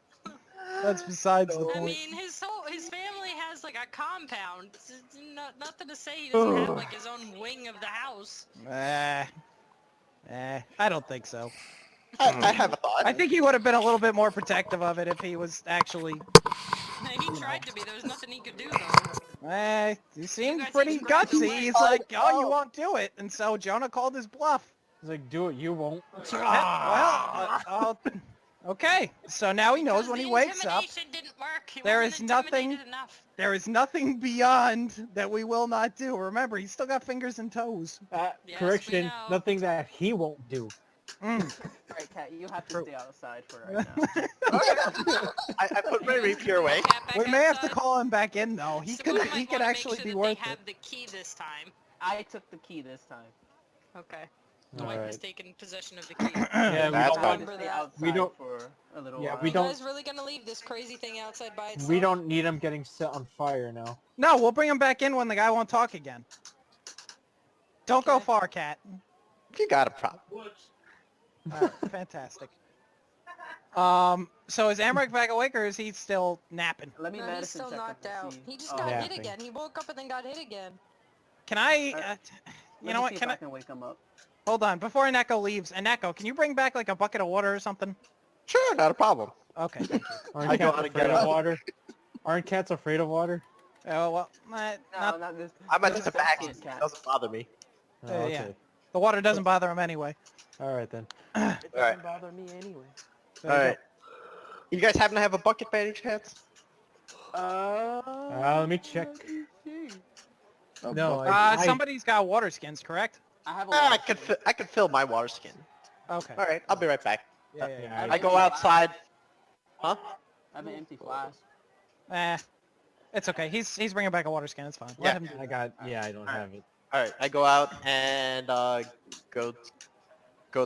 that's besides the I point. mean, his family has like a compound. Nothing to say he doesn't have like his own wing of the house. I don't think so. I have a thought. I think he would have been a little bit more protective of it if he was actually... He tried to be. There was nothing he could do though. He seemed guys pretty need to grab the gutsy. way. He's like, oh, you won't do it. And so Jonah called his bluff. He's like, do it, you won't. Well, okay. So now he knows Because when the he wakes up, intimidation didn't work. He there wasn't is nothing- intimidated enough. there is nothing beyond that we will not do. Remember, he's still got fingers and toes. Yes, we Correction, know. nothing that he won't do. Alright, Kat, you have to True. stay outside for right now. I put my rapier away. Cat back We may have to outside. call him back in, though. He Someone could. might He could wanna make actually sure be that worth they have it. the key this time. I took the key this time. Okay. Dwight Alright. has taken possession of the key. Yeah, we That's don't fine. want, To Remember stay that. outside We don't- for a little yeah, while. we You don't- guys really gonna leave this crazy thing outside by itself? we don't need him getting set on fire now. No, we'll bring him back in when the guy won't talk again. Don't go Okay. far, Cat. You got a problem. Alright, fantastic. So is Amric back awake or is he still napping? Let me No, he's medicine still check him knocked to out. see- He just Oh, got yeah. hit again. He woke up and then got hit again. Can I? Let You me know what? see Can if I? I can wake him up. Hold on. Before Aneko leaves, Aneko, can you bring back like a bucket of water or something? Sure, not a problem. Okay, thank you. Aren't I go cats out and afraid get of up. water? Aren't cats afraid of water? Oh well, No, not, not this. I'm at this the is back. sensitive, It Kat. doesn't bother me. Oh, Yeah, yeah. okay. the water doesn't bother him anyway. Alright then. It doesn't Alright. bother me anyway. There you Alright. You guys happen to have a bucket by any chance? Let me check. A No, bucket. Somebody's got water skins, correct? I have a Ah, lot of I could fill my water skin. Okay. Alright, I'll be right back. Yeah, yeah, yeah. I go outside. Huh? I have an empty flask. It's okay. He's bringing back a water skin. It's fine. Yeah. Let him do I that. got, yeah, I don't have it. Alright, I go out and go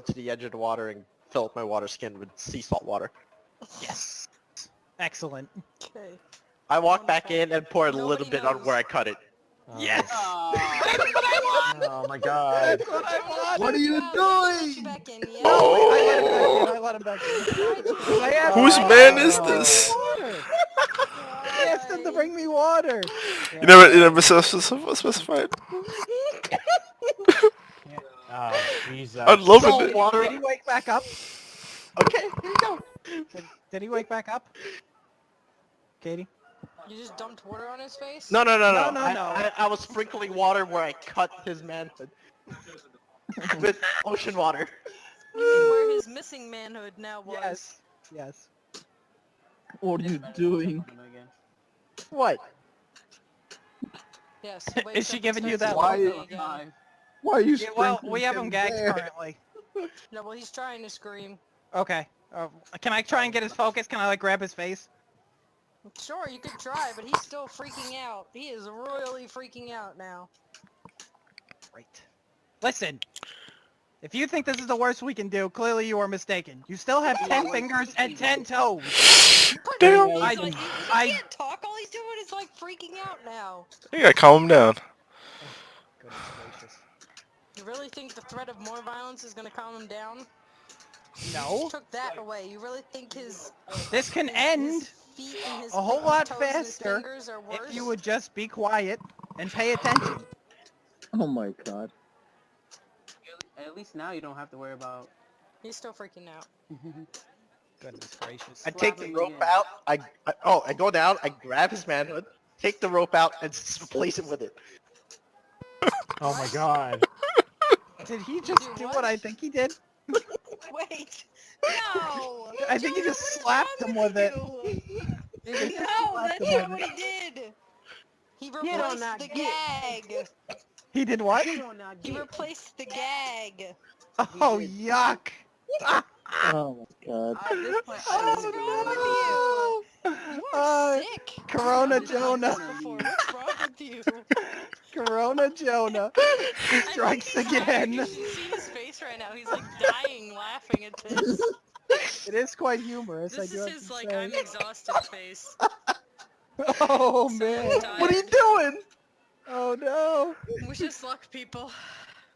to the edge of the water and fill up my water skin with sea salt water. Yes. Excellent. Okay. I walk back in and pour a Nobody little bit on knows. where I cut it. Yes! Oh my god. That's what I want! What are you doing? Back in, yeah. No, I let him back in. I asked Whose him- man is I this? Water. I asked him to bring me water. You never specified. Oh, Jesus. I'm loving Salt it. water. Did he wake back up? Okay, here you go. Did he wake back up? Katie? You just dumped water on his face? No. No. I was sprinkling water where I cut his manhood with ocean water. You mean where his missing manhood now was? Yes. What are you doing? What? Yes. Is she giving you that Why- Again. Why are you Yeah, well, sprinkling we have him him gagged there? currently. No, well, he's trying to scream. Okay. Can I try and get his focus? Can I, like, grab his face? Sure, you could try, but he's still freaking out. He is really freaking out now. Great. Listen. If you think this is the worst we can do, clearly you are mistaken. You still have 10 fingers and 10 toes. Damn. He's I- like, he I- can't talk. All he's doing is like freaking out now. You gotta calm him down. Goodness gracious. You really think the threat of more violence is gonna calm him down? No. You took that away. You really think his This can his end feet and his a whole lot toes and his faster fingers are worse? if you would just be quiet and pay attention. Oh my god. At least now you don't have to worry about. He's still freaking out. Goodness gracious. I take the Slapping rope again. out. I go down. I grab his manhood, take the rope out, and replace it with it. Oh my god. Did he just Do do what? what I think he did? Wait! No! I think he just slapped him with it. No, that's not what he did! He on replaced that, the get. gag! He did what? He replaced the gag! Oh, yuck. Oh my god. At this point, Oh, no. You are sick! Corona I'm just Jonah. Before. What's wrong with you? Corona Jonah strikes I think he's dying. again. You should see his face right now. He's like dying laughing at this. It is quite humorous, I This do is have his to like say. I'm exhausted face. Oh, So man. tired. What are you doing? Oh, no. Wish us luck, people.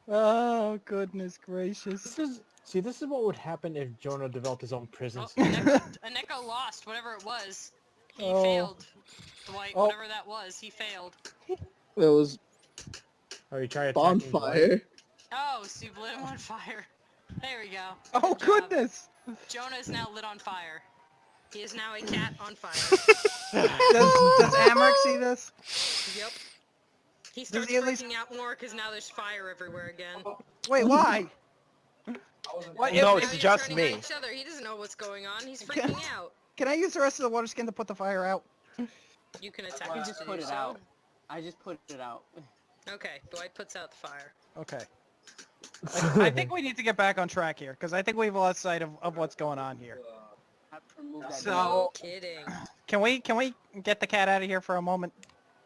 Oh, goodness gracious. This is what would happen if Jonah developed his own prison Oh, system. Aneko lost, whatever it was. He Oh. failed. Dwight, Oh. whatever that was, he failed. There was Or you try attacking Dwight. bonfire. Oh, so you lit him on fire. There we go. Oh, Good job. goodness. Jonah is now lit on fire. He is now a cat on fire. Does Amric see this? Yep. He starts he at least- freaking out more because now there's fire everywhere again. Wait, why? What, No, if- it's Now you're just turning on me. each other. He doesn't know what's going on. He's freaking out. Can I use the rest of the water skin to put the fire out? You can attack You us just to put do it so. out. I just put it out. Okay, Dwight puts out the fire. Okay. I think we need to get back on track here, because I think we've lost sight of what's going on here. I have to remove that So- No kidding. Can we get the cat out of here for a moment?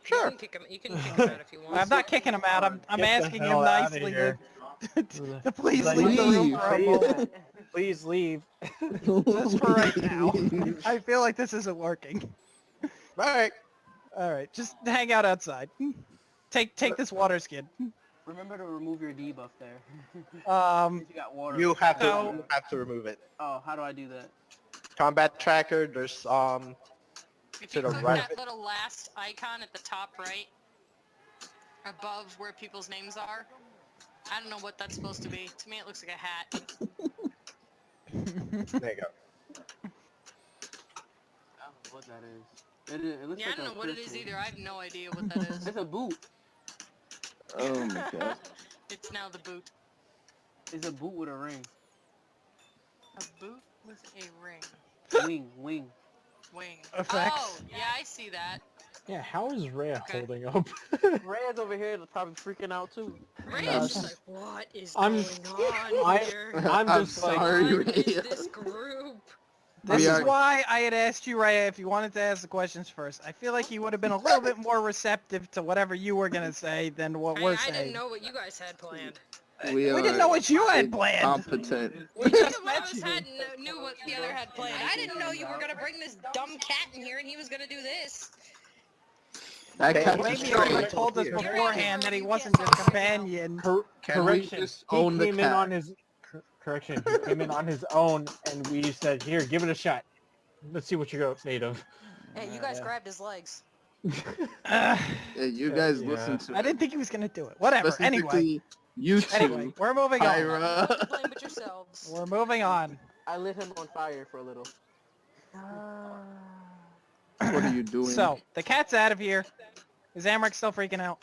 You can kick him out if you want. I'm not kicking him out. I'm Get the asking him hell outta nicely here. to please Like, leave the room leave. for a moment. Please leave. Just for right now. I feel like this isn't working. Alright. Alright, just hang out outside. Take this water skin. Remember to remove your debuff there. Um, You got water. You have So- to remove it. Oh, how do I do that? Combat tracker, there's If to you the click right. that little last icon at the top right, above where people's names are, I don't know what that's supposed to be. To me, it looks like a hat. There you go. I don't know what that is. It looks Yeah, I like don't a know what it is crystal. either. I have no idea what that is. It's a boot. Oh my god. It's now the boot. It's a boot with a ring. A boot with a ring. Wing. Wing. Effects. Oh, yeah, I see that. Yeah, how is Rhea Okay. holding up? Red's over here probably freaking out too. Ray Uh, is just like, what is I'm- going on here? I'm I'm just like, sorry, What is Rhea. this group? This We is are- why I had asked you, Raya, if you wanted to ask the questions first. I feel like you would have been a little bit more receptive to whatever you were going to say than what we're I saying. didn't know what you guys had planned. We didn't know what you had planned. Competent. We Neither just one met of us you. knew what the other had planned. I didn't know you were gonna bring this dumb cat in here and he was gonna do this. That Okay. cat Maybe is you already straight told us here. beforehand that he You wasn't can't your talk right now. companion. Can we Correction. just He own the came in cat? on his correction. He came in on his own, and we said, "Here, give it a shot. Let's see what you're made of." Hey, you guys Yeah. grabbed his legs. Uh, Hey, you guys Yeah. listen to I didn't think he was gonna do it. Whatever. Anyway. specifically you Anyway, two. we're moving on. No Pyra. one to blame but yourselves. We're moving on. I lit him on fire for a little. What are you doing? So, the cat's out of here. Is Amric still freaking out?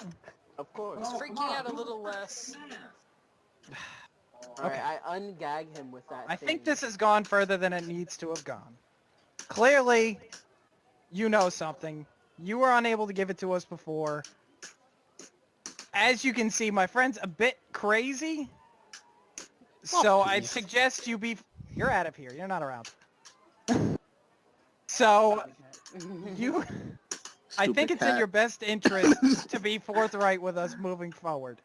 Of course. He's freaking out a little less. Alright, Okay. I ungag him with that I thing. think this has gone further than it needs to have gone. Clearly, you know something. You were unable to give it to us before. As you can see, my friend's a bit crazy. So I'd suggest you be... You're out of here. You're not around. So, you... I think it's in your best interest to be forthright with us moving forward.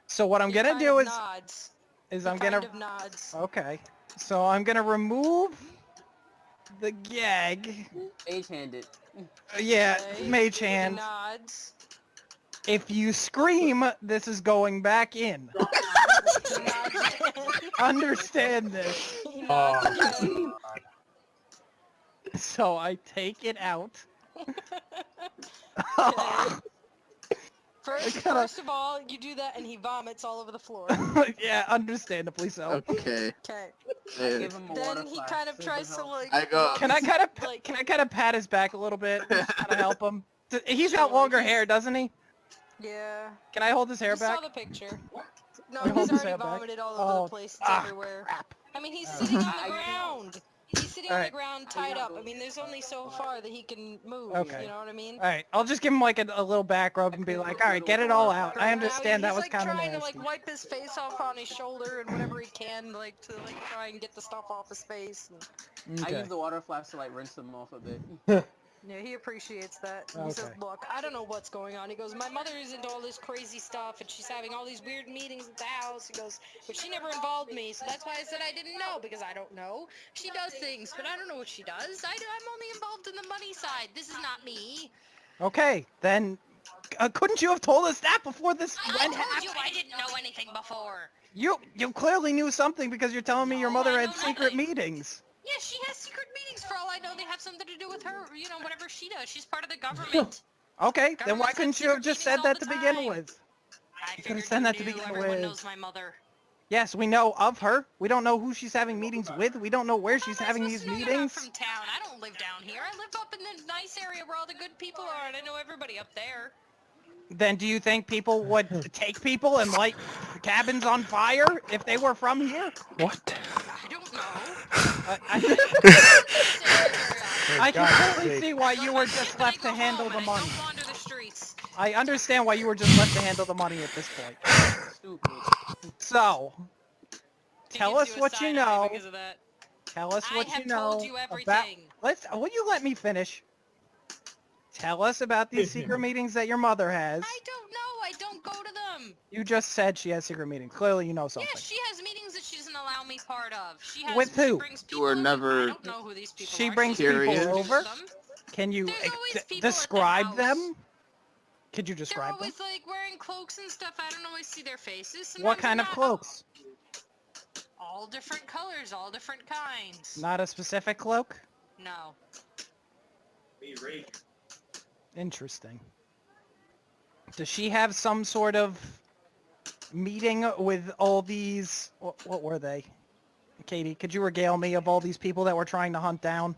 So what I'm He gonna kind do of is nods. I'm He gonna... kind of nods. Okay. So I'm gonna remove the gag. Mage-handed. Yeah, Okay. mage He hand. nods. If you scream, this is going back in. He nods again. Understand this. He nods again. So I take it out. Okay. kinda- First of all, you do that and he vomits all over the floor. Yeah, understandably so. Okay. Okay. Give him a Then water he flask. kind of This tries will to help. like. I go- Can I kind of like? can I kind of pat his back a little bit? Just kind of help him. He's got Sure, longer he's- hair, doesn't he? Yeah. Can I hold his hair You back? saw the picture. No, Can I hold he's his already hair back? vomited all over Oh, the place. It's ah, everywhere. crap. I mean, he's Alright. sitting on the ground. He's sitting on the Alright. ground, tied up. I mean, there's only so far that he can move. Okay. You know what I mean? All right, I'll just give him like a little back rub and be like, all right, get it all out. I Now understand that he's was like kind of trying nasty. to like wipe his face off on his shoulder and whatever he can, like to like try and get the stuff off his face. And, I Okay. use the water flask to like rinse him off a bit. yeah, he appreciates that. He says, Okay. "Look, I don't know what's going on." He goes, "My mother is into all this crazy stuff, and she's having all these weird meetings at the house." He goes, "But she never involved me, so that's why I said I didn't know because I don't know. She does things, but I don't know what she does. I'm only involved in the money side. This is not me." Okay, then couldn't you have told us that before this I went told happened? you I didn't know anything before. You clearly knew something because you're telling me your No, mother I had know secret nothing. meetings. Yeah, she has secret meetings. For all I know, they have something to do with her. You know, whatever she does. She's part of the government. Okay, then why Governments have couldn't you have secret just said meetings all that to the begin time. with? I could've figured said you that to knew. begin Everyone with. knows my mother. Yes, we know of her. We don't know who she's having meetings with. We don't know where she's How am I having supposed these to know you're not meetings. from town. I don't live down here. I live up in the nice area where all the good people are, and I know everybody up there. Then do you think people would take people and light cabins on fire if they were from here? What? I don't know. I can God's totally sake. see why you were just Then I left go to handle home the and money. I don't wander the streets. I understand why you were just left to handle the money at this point. Stupid. So, He tell gives us a what you side eye know. because of that. Tell us I what have you know told you about. everything. Will you let me finish? Tell us about these secret meetings that your mother has. I don't know. I don't go to them. You just said she has secret meetings. Clearly, you know something. Yeah, she has meetings that she doesn't allow me part of. She has. With She who? brings You people were over. never- I don't know who these people She are. brings She's people Curious. over. them. Can you There's always people at the describe house. them? Could you They're describe them? always like wearing cloaks and stuff. I don't always see their faces. What Sometimes kind I'm of not- cloaks? All different colors, all different kinds. Not a specific cloak? No. Interesting. Does she have some sort of meeting with all these... What were they? Katie, could you regale me of all these people that we're trying to hunt down?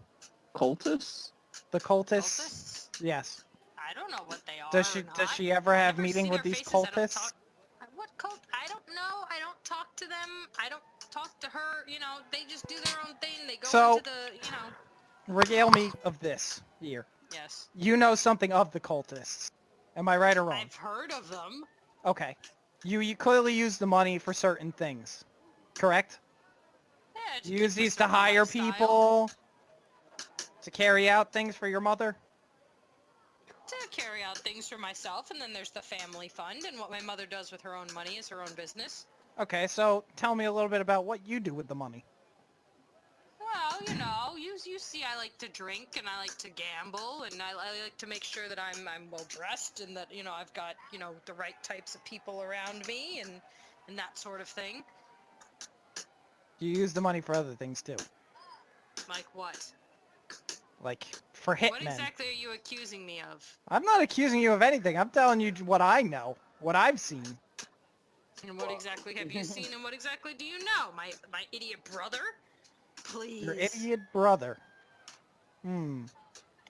Cultists? The cultists? Cultists? Yes. I don't know what they are. Does or does not. she ever I have never meeting see with their these faces. I don't cultists? talk- What cult? I don't know. I don't talk to them. I don't talk to her. You know, they just do their own thing. They go So- into the, you know. Regale me of this here. Yes. You know something of the cultists. Am I right or wrong? I've heard of them. Okay. You clearly use the money for certain things. Correct? Yeah. to You keep use a these to certain hire lifestyle. people to carry out things for your mother? To carry out things for myself, and then there's the family fund, and what my mother does with her own money is her own business. Okay, so tell me a little bit about what you do with the money. Well, you see, I like to drink and I like to gamble and I like to make sure that I'm well dressed and that I've got the right types of people around me and that sort of thing. You use the money for other things too, Like what? like for What hitmen. exactly are you accusing me of? I'm not accusing you of anything. I'm telling you what I know, what I've seen. And what exactly have you seen and what exactly do you know? My idiot brother? Please. Your idiot brother.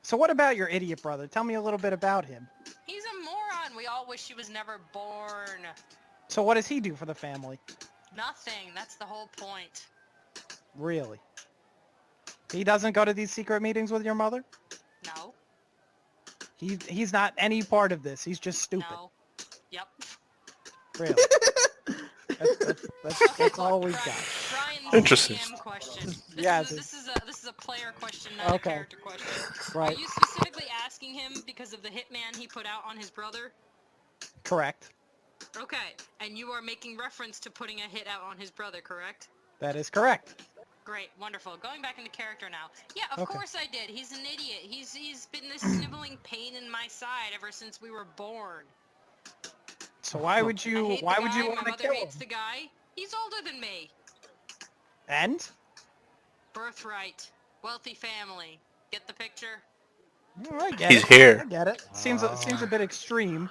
So what about your idiot brother? Tell me a little bit about him. He's a moron. We all wish he was never born. So what does he do for the family? Nothing. That's the whole point. Really? He doesn't go to these secret meetings with your mother? No. He's not any part of this. He's just stupid. No. Yep. Really? That's all we've got. Brian, this Interesting. is a DM question. This is a player question, not a character question. Right. Are you specifically asking him because of the hitman he put out on his brother? Correct. Okay, and you are making reference to putting a hit out on his brother, correct? That is correct. Great, wonderful. Going back into character now. Yeah, of Okay. course I did. He's an idiot. He's been this sniveling pain in my side ever since we were born. So why would you my want to mother kill hates him? the guy. He's older than me. And? Birthright. Wealthy family. Get the picture? Oh, I get He's it. here. I get it. Seems a bit extreme.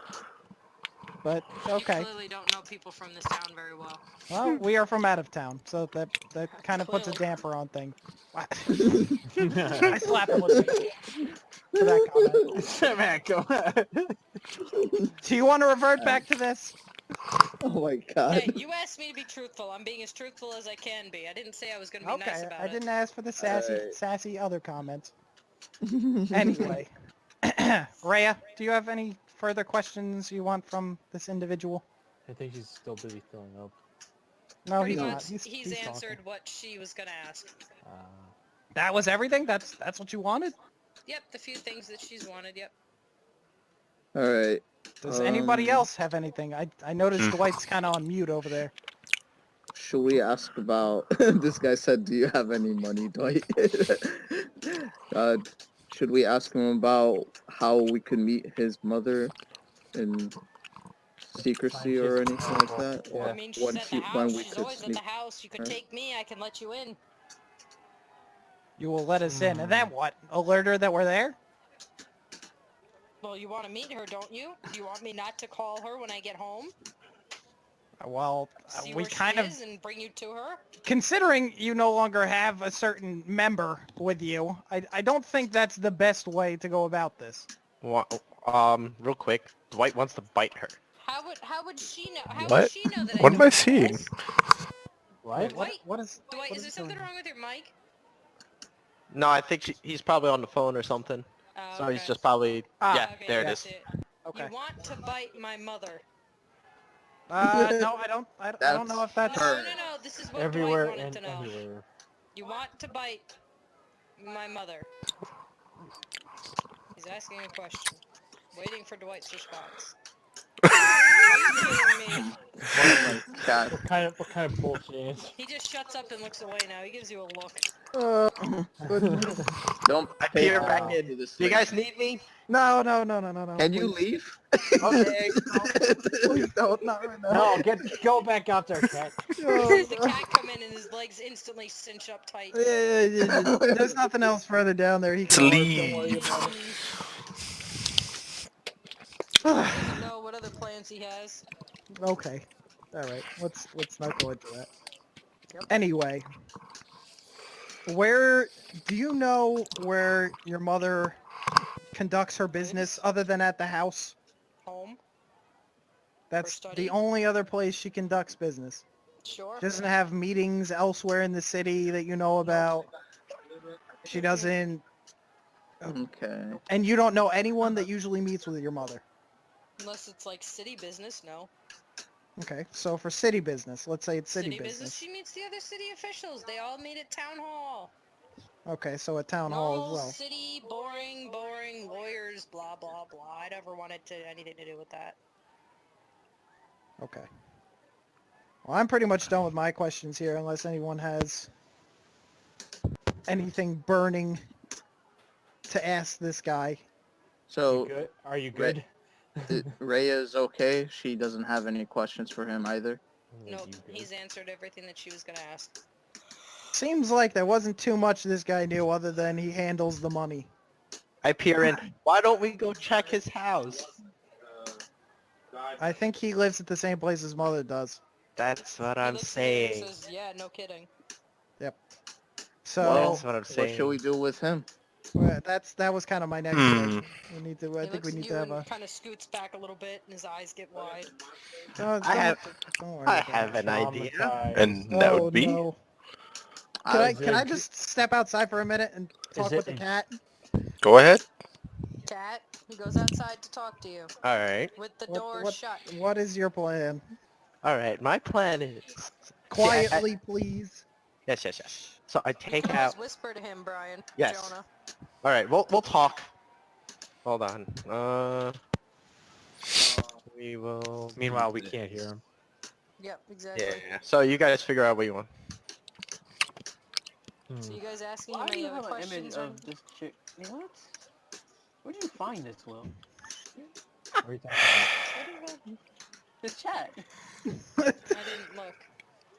But okay. You clearly don't know people from this town very well. Well, we are from out of town, so that kind of puts a Clearly. damper on things. I slap him with my hand for that comment. Do you want to revert back to this? Oh my god. Hey, you asked me to be truthful. I'm being as truthful as I can be. I didn't say I was going to be nice Okay, about I it. didn't ask for the Alright. sassy other comments. Anyway, Rhea, do you have any further questions you want from this individual? I think he's still busy filling up. No, Pretty he's much, not. he's talking. answered what she was going to ask. That was everything? That's what you wanted? Yep, the few things that she's wanted, yep. Alright. Does anybody else have anything? I noticed Dwight's kind of on mute over there. Should we ask about... this guy said, do you have any money, Dwight? Should we ask him about how we could meet his mother in secrecy or anything like that? Yeah. I mean, she's at the house. She's always at the house. You could take me. I can let you in. You will let us in. And then what? Alert her that we're there? Well, you want to meet her, don't you? Do you want me not to call her when I get home? Well, See we where kind she of... is and bring you to her? Considering you no longer have a certain member with you, I don't think that's the best way to go about this. Real quick, Dwight wants to bite her. How would she know? How would What? she know that What I am I don't seeing? this? What? What is... Dwight, what is there is something going- wrong with your mic? No, I think he's probably on the phone or something. Oh, So okay. he's just probably... yeah, Okay, there it that's is. Okay. You want to bite my mother? No, I don't know if that's... No. This is what Everywhere Dwight wanted and to know. anywhere. You want to bite my mother? He's asking a question. Waiting for Dwight's response. Are you kidding me? Oh my god. What kind of bullshit is? He just shuts up and looks away now. He gives you a look. Don't I pay peer back attention in. to this Do you thing. guys need me? No. Can you please. leave? Okay. Please don't, not right now. No, go back out there, cat. The cat come in and his legs instantly cinch up tight. Yeah. There's nothing else further down there. He To can leave. Don't worry about it. I don't even know what other plans he has. Okay. Alright, let's not go into that. Anyway. Do you know where your mother conducts her business other than at the house? Home? That's study? the only other place she conducts business. Sure. She doesn't have meetings elsewhere in the city that you know about. She doesn't... Okay. And you don't know anyone that usually meets with your mother. Unless it's like city business, no. Okay, so for city business, let's say it's city business. She meets the other city officials. They all meet at town hall. Okay, so at town hall Normal as well. city, boring, lawyers, blah, blah, blah. I never wanted anything to do with that. Okay. Well, I'm pretty much done with my questions here, unless anyone has anything burning to ask this guy. So Good? Are you Re- good? Rhea is okay. She doesn't have any questions for him either. Nope, You good? he's answered everything that she was gonna ask. Seems like there wasn't too much this guy knew other than he handles the money. I peer in. Why don't we go check his house? I think he lives at the same place his mother does. That's what He I'm looks at you and saying. says, "Yeah, no kidding." So That's what I'm What saying. should we do with him? that was kind of my next Hmm. thing. We need to. I He think we looks at need you to have and a. kind of scoots back a little bit, and his eyes get wide. Don't worry I about have it. an idea. Traumatized. And that Oh would be? no! Can I Is can it- I just step outside for a minute and talk it with the in- cat? Go ahead. Cat, he goes outside to talk to you All right. with the door shut. What is your plan? All right. My plan is. Quietly, please. Yes. So I You take can always out. whisper to him, Brian. Yes. Jonah. All right. We'll talk. Hold on. We will. Meanwhile, we can't hear him. Yep, exactly. Yeah. So you guys figure out what you want. So you guys asking Why him do any you other have an image questions? Or... of this chick? What? Where did you find this, Will? What are you talking about? This chat. I didn't look.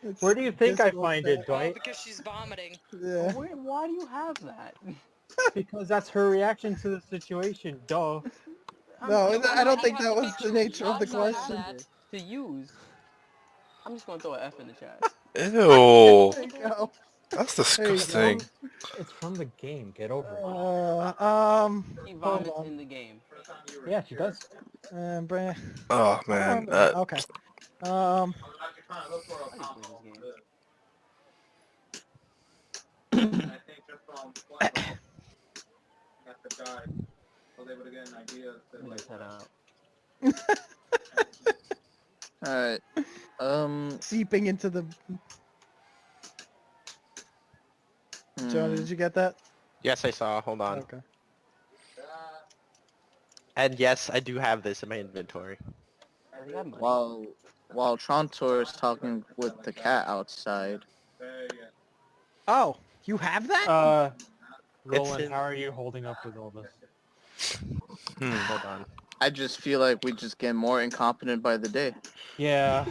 It's Where do you think I this find that- it, Oh, Dwight? because she's vomiting. Yeah. Why do you have that? Because that's her reaction to the situation. Duh. No, No, I don't he think has that the was the picture nature of the outside of question. that. To use. I'm just gonna throw an F in the chat. Ew. There you go. That's There you disgusting. It's from the game. Get over it. She Hold vomits on. in the game. Yeah, she does. Brand. Oh man. Okay. I just play this game. Let me just head out. All right. Seeping into the. Jonah, hmm. did you get that? Yes, I saw. Hold on. Okay. And yes, I do have this in my inventory. Does he have money? While Trontor is talking with the cat outside, Oh, you have that? Roland, in- how are you holding up with all this? Hold on. I just feel like we just get more incompetent by the day. Yeah,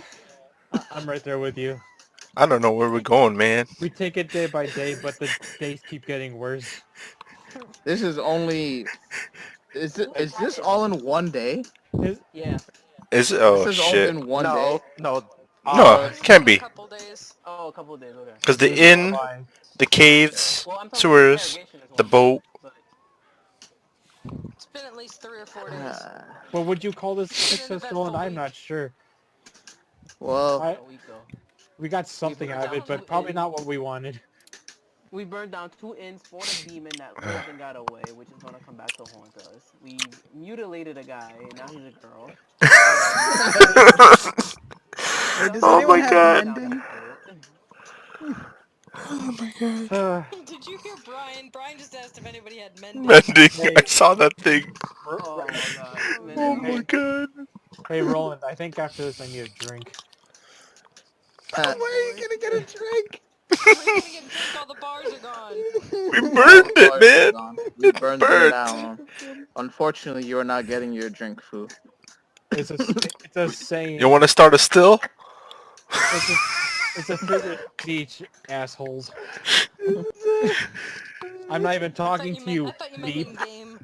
I'm right there with you. I don't know where we're going, man. We take it day by day, but the days keep getting worse. This is only. Is this all in one day? Yeah. Is it? This Oh is all shit. in one day. No. No, It's can't been a be. couple days. Oh, a couple of days. Okay. Because the There's inn, no lie. the caves, Well, I'm talking sewers, interrogation is the one boat. day, but It's been at least 3 or 4 days. But would you call this It's been an successful? And eventful I'm week. not sure. Well, I, a week though. we got something out of it, but probably not what we wanted. We burned down 2 inns for the demon that lived and got away, which is gonna come back to haunt us. We mutilated a guy, now he's a girl. Wait, does Oh anyone my have God. mending? Oh my god. Did you hear Brian? Brian just asked if anybody had mending. Mending. Hey. I saw that thing. Oh my god. Oh my god. Hey, Roland, I think after this I need a drink. Where are you gonna get a drink? We're gonna get a drink, all the bars are gone. We all burned the it, bars are man. gone. We It burned them burnt. down. Unfortunately, you are not getting your drink, Foo. It's a saying. You want to start a still? It's a figure of speech, assholes. I'm not even talking to you, I thought you meant Beep. in-game.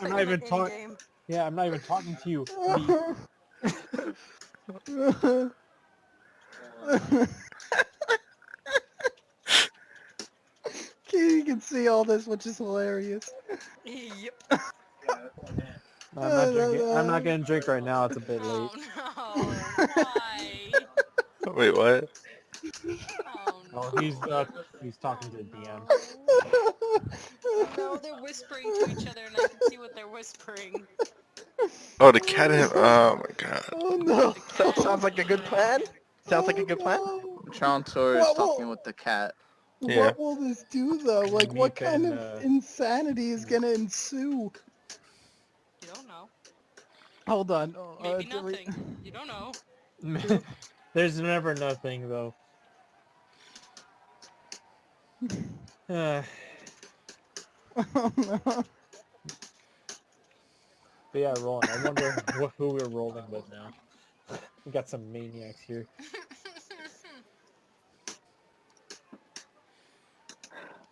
I'm not even talking. in-game. Yeah, I'm not even talking to you, Beep. You can see all this, which is hilarious. Yep. No, I'm not drinking. I'm not getting a drink right now. It's a bit late. Oh no, why? Wait, what? Oh no. Oh, he's talking to the DM. No, they're whispering to each other and I can see what they're whispering. Oh, the cat and him. Oh my god. Oh no. Sounds like a good plan. Sounds like a good plan. Trontor is talking with the cat. Yeah. What will this do though? Like, what Meep kind and, of insanity is gonna ensue? You don't know. Hold on. Maybe nothing. You don't know. There's never nothing though. But yeah, rolling. I wonder who we're rolling with now. We got some maniacs here.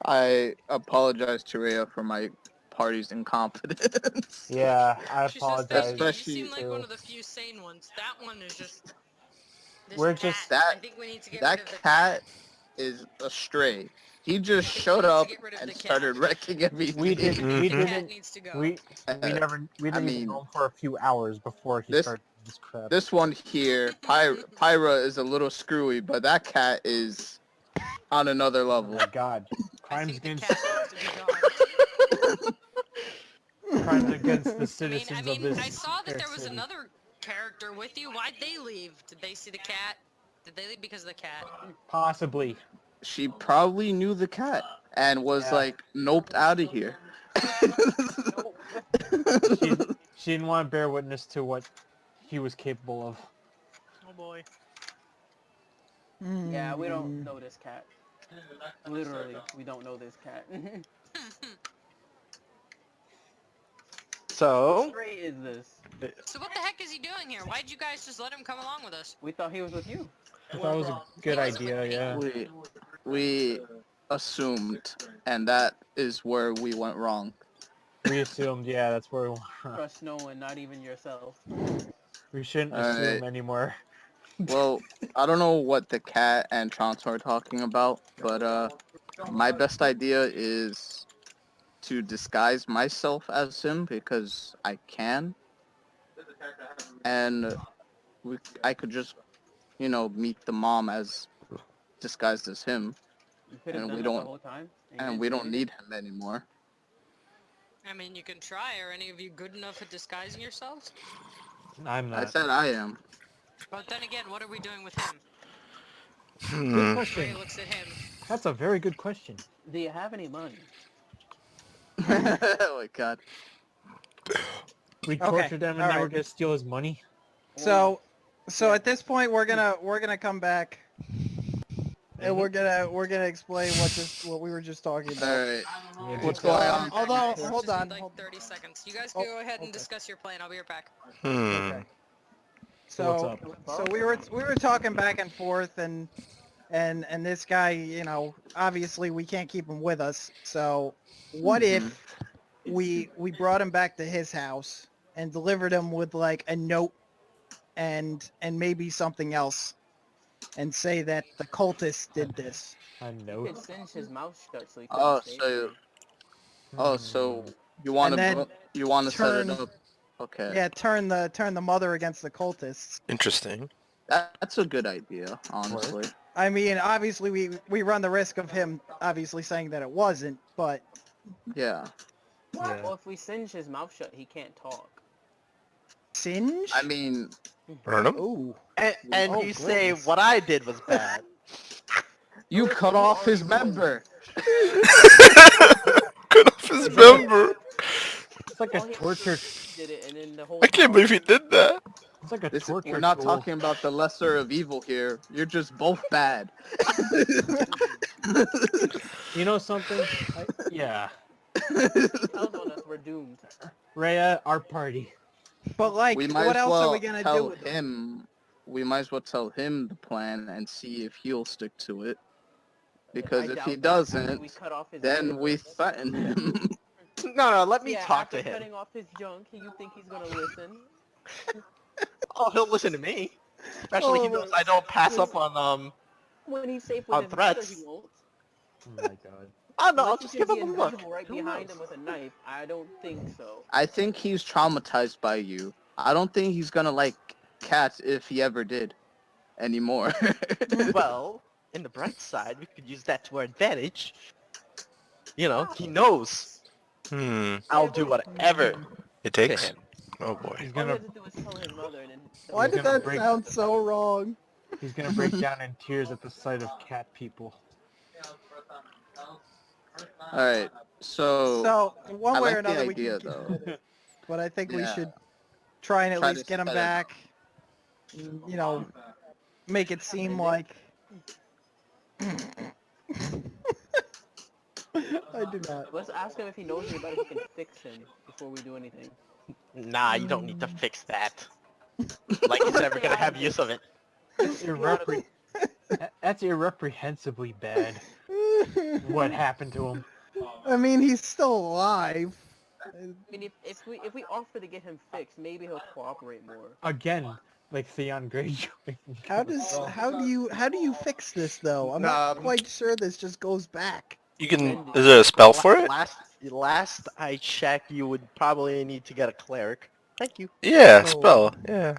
I apologize to Rhea for my party's incompetence. Yeah, I She's just thank you. You Especially seem like one too. of the few sane ones. That one is just this We're cat. just- That I think we need to get rid that of the cat is a stray. He just I think we showed need to up get rid of and the cat. started wrecking everything. We did. I think We the Mhm. cat didn't. needs to go. We didn't I even mean, know him for a few hours before he this- started this crap. this one here, Pyra is a little screwy, but that cat is on another Oh level. my god. I Crimes think the against cat needs to be gone. crimes against the I citizens mean, of this I saw that there was city. another character with you. Why'd they leave? Did they see the cat? Did they leave because of the cat? Possibly. She probably knew the cat and was Yeah. like, noped out of here. She didn't want to bear witness to what he was capable of. Oh boy. Yeah, we don't know this cat. Literally, we don't know this cat. So, What stray is this? So what the heck is he doing here? Why'd you guys just let him come along with us? We thought he was with you. I thought it was a good He wasn't with idea, me. yeah. we assumed, and that is where we went wrong. We assumed, yeah, that's where we Trust no one, not even yourself. We shouldn't Alright. assume anymore. Well, I don't know what the cat and Trance are talking about, but my best idea is to disguise myself as him because I can, and I could just, meet the mom as disguised as him, You could have And done we that the don't- whole time. and we don't need him anymore. I mean, you can try. Are any of you good enough at disguising yourselves? I'm I not. said I am. But then again, what are we doing with him? Good Ray question. looks at him. That's a very good question. Do you have any money? Oh my god. We Okay, tortured him and now alright. we're gonna steal his money? So Yeah. at this point we're gonna come back and we're gonna explain what we were just talking about. Alright. Yeah, What's just- going on? Although, Just hold need, on. like 30 seconds. You guys Oh, go ahead and okay. discuss your plan. I'll be right back. Okay. So what's So up? so we were talking back and forth and this guy, obviously we can't keep him with us. So what if we brought him back to his house and delivered him with like a note and maybe something else and say that the cultists did this. I You know. could cinch his mouth shut so he Oh, couldn't say so anything. so you want And then to set it turn- up? Okay. Yeah, turn the mother against the cultists. Interesting. That's a good idea, honestly. I mean, obviously we run the risk of him obviously saying that it wasn't, but Yeah. Yeah. Well, if we cinch his mouth shut, he can't talk. singe? I mean, Burn him? Ooh. and Oh, you say goodness. what I did was bad. you cut off his member. Cut off his member. It's like All a he had to do torture. was he did it, and then the whole I can't house- believe he did that. It's like a This, torture we're not tool. talking about the lesser of evil here. You're just both bad. You know something? Yeah. tells on us we're doomed. Rhea, our party. But like, we might what as else well are we gonna tell do with him? him. We might as well tell him the plan and see if he'll stick to it. Because I if doubt he that. After doesn't, we cut off his then member- we threaten him. No, let me yeah, talk after to him. cutting off his junk, you think he's gonna listen? Oh, he'll listen to me. Especially he knows I don't pass up on When he's safe with On his mother, threats. he won't. Oh my god. Oh no, I'll Unless just you give can him be a look. invisible right Who behind knows? him with a knife. I don't think so. I think he's traumatized by you. I don't think he's gonna like cats if he ever did anymore. Well, in the bright side, we could use that to our advantage. You know, he knows I'll do whatever It to takes? him. Oh boy. He's All he gonna has to do is tell his mother, and then Why He's did gonna that break- sound so wrong? he's gonna break down in tears at the sight of cat people. Alright, so So one I way like or the another we idea can though. but I think we Yeah. should try and at Try least to get him set it up. back. Make it seem like I do not. Let's ask him if he knows anybody who can fix him before we do anything. Nah, you don't need to fix that. Like he's ever gonna have use of it. That's irreprehensibly bad. What happened to him? I mean, he's still alive. I mean, if we offer to get him fixed, maybe he'll cooperate more. Again, like Theon Greyjoy. How do you fix this though? I'm not quite sure this just goes back. You can. Is there a spell for it? Last I checked, you would probably need to get a cleric. Thank you. Yeah, Oh. spell. Yeah.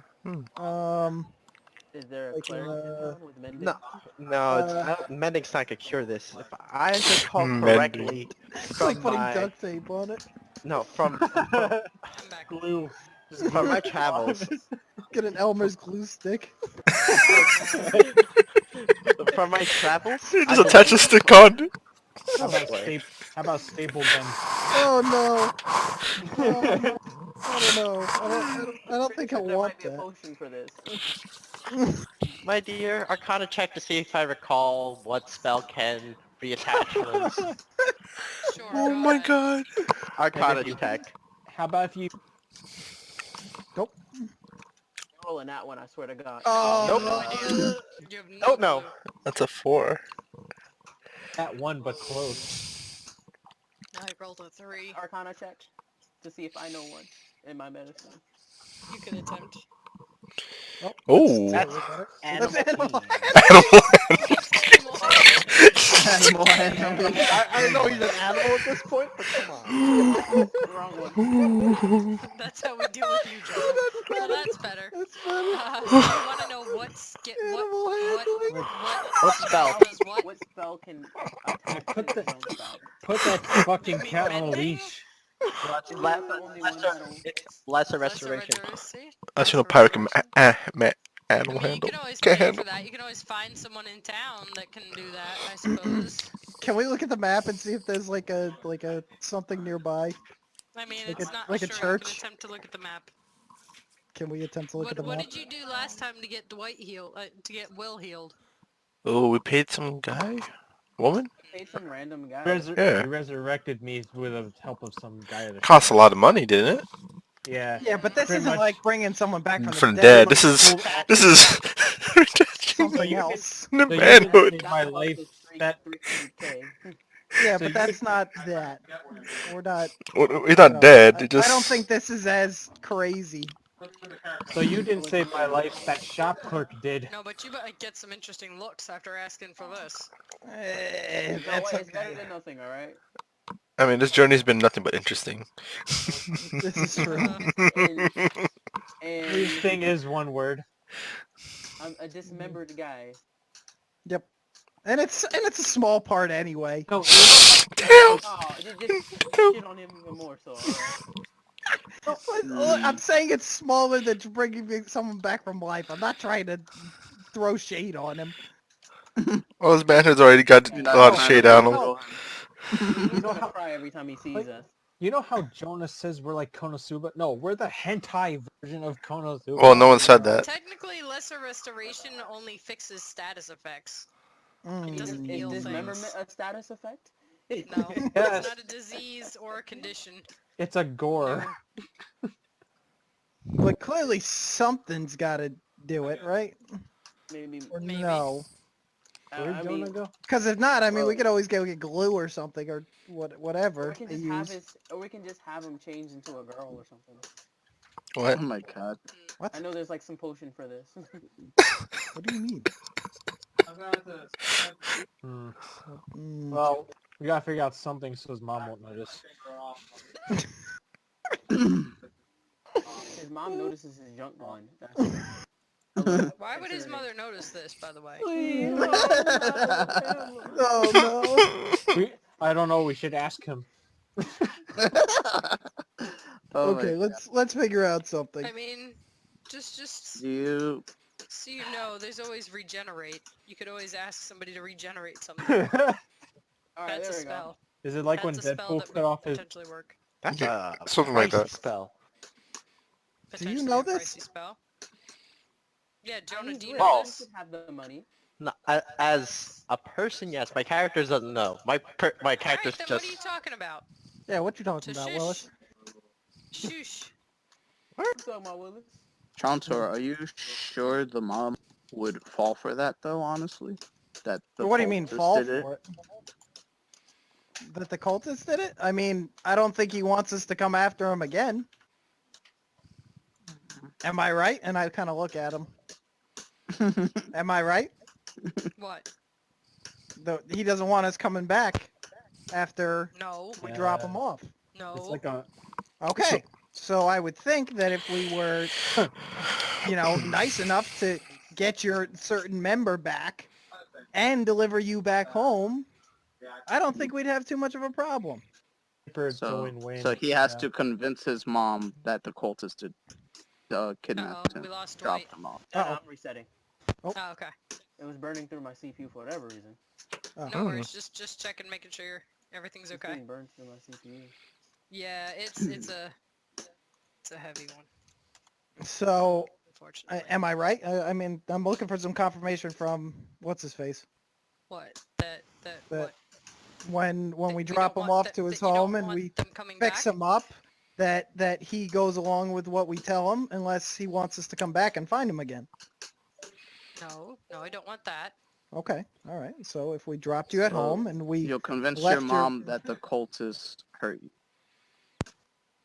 Is there a Like, cleric in town with mending? No, mending's not gonna cure this. If I recall Mending. correctly, It's from like putting my duct tape on it. no from I'm back. Glue. from my travels, Get an Elmer's glue stick. from my travels, Just attach a stick on. How about staple gun? Oh no. I don't know. I don't think I There want might be a that. potion for this. my dear, Arcana check to see if I recall what spell can reattach limbs. Sure. Oh go my ahead. god. Arcana check. How about if you? Rolling that one, I swear to God. Oh Nope. No idea. You have Nope, no. clue. That's a 4. That one, but close. I rolled a 3. Arcana check to see if I know one in my medicine. You can attempt. Oh. That's Animal animal. Animal Animal. I know he's an animal at this point, but come on. Wrong one. That's how we deal with you, Joe. Well, that's better. That's better. Do you want to know what Animal handling. What spell? does what? What spell can attack Put his the- own side? Put that fucking mean cat on a mending? leash. Lesser restoration. That's no pirate can animal I mean, you handle. can always Can't pay handle. for that. You can always find someone in town that can do that, I suppose. Can we look at the map and see if there's like a something nearby? I mean, Like it's a- not like a sure. You church? can attempt to look at the map. Can we attempt to look at the What map? did you do last time to get Dwight healed? To get Will healed? Oh, we paid some guy? Woman? Paid some random guy. Yeah. He resurrected me with the help of some guy at the Cost a shop. lot of money, didn't it? Yeah. Yeah, but this Pretty isn't much. like bringing someone back from From the dead. dead. This is something you can- else. the So you manhood. can- my life, that- 300K. Yeah, So but you- that's not that. We're not. He's not dead. I, It just. I don't think this is as crazy. So you didn't save my life. That shop clerk did. No, but you better get some interesting looks after asking for this. Eh, You know that's what? It's better okay. than nothing, alright? I mean, this journey's been nothing but interesting. This is true. And This thing is one word. I'm a dismembered guy. Yep. And it's a small part anyway. No, Damn! Oh, just shit on him even more, so alright. I'm saying it's smaller than bringing someone back from life. I'm not trying to throw shade on him. Well, his manhood's already got a lot of shade on him. He's gonna cry every time he sees us. you know how Jonas says we're like Konosuba? No, we're the hentai version of Konosuba. Well, no one said that. Technically, lesser restoration only fixes status effects. Mm. doesn't Is heal dismemberment things. a status effect? No, Yes. it's not a disease or a condition. It's a gore. But clearly something's got to do it, right? Maybe. Or Maybe. no? Where'd I Jonah mean, go? Because if not, I mean, we Well- could always go get glue or something or or whatever we can they just have use. or we can just have him change into a girl or something. What? Oh my god. What? I know there's like some potion for this. What do you mean? Hmm. Mm. Well, we gotta figure out something so his mom won't notice. His mom notices his junk gone. That's Why would his mother notice this, by the way? Oh no. I don't know. We should ask him. Oh Okay, my let's figure out something. I mean, just You. so you know, there's always regenerate. You could always ask somebody to regenerate something. Alright, That's a there we go. spell. Is it like That's when a spell Deadpool that cut would off his... potentially work. That's Yeah, a something like pricey that. spell. Do you Potentially know a this? pricey spell. Yeah, I Jonah, mean, do you really, know he this? should have the money. as a person, yes. My character doesn't know. My Alright, character's then just... what are you talking about? Yeah, what you talking To about, shush. Willis? Shush. What you talking about, Willis? Trontor, are you sure the mom would fall for that though? Honestly, that the What do you mean, cultist fall did it? for it? That the cultist did it? I mean, I don't think he wants us to come after him again. Am I right? And I kind of look at him. Am I right? What? He doesn't want us coming back after No. we drop him off. No. It's like a Okay. So I would think that if we were, nice enough to get your certain member back and deliver you back home, I don't think we'd have too much of a problem. it's a So, win-win. so he has Yeah. to convince his mom that the cultist did kidnap Uh-oh, him, we lost dropped Dwight. him off. Uh-oh. I'm resetting. Oh, okay. It was burning through my CPU for whatever reason. Oh. No worries. Just checking, making sure everything's It's okay. being burned through my CPU. Yeah, it's a heavy one, So, unfortunately. am I right? I mean, I'm looking for some confirmation from what's his face. What? That That what? when That we you drop don't him want off that- to his that you don't home and want we them coming fix back? him up, that he goes along with what we tell him unless he wants us to come back and find him again. No, I don't want that. Okay, all right. So if we dropped you at So, home and we You'll convince left your your- mom that the cultist hurt you.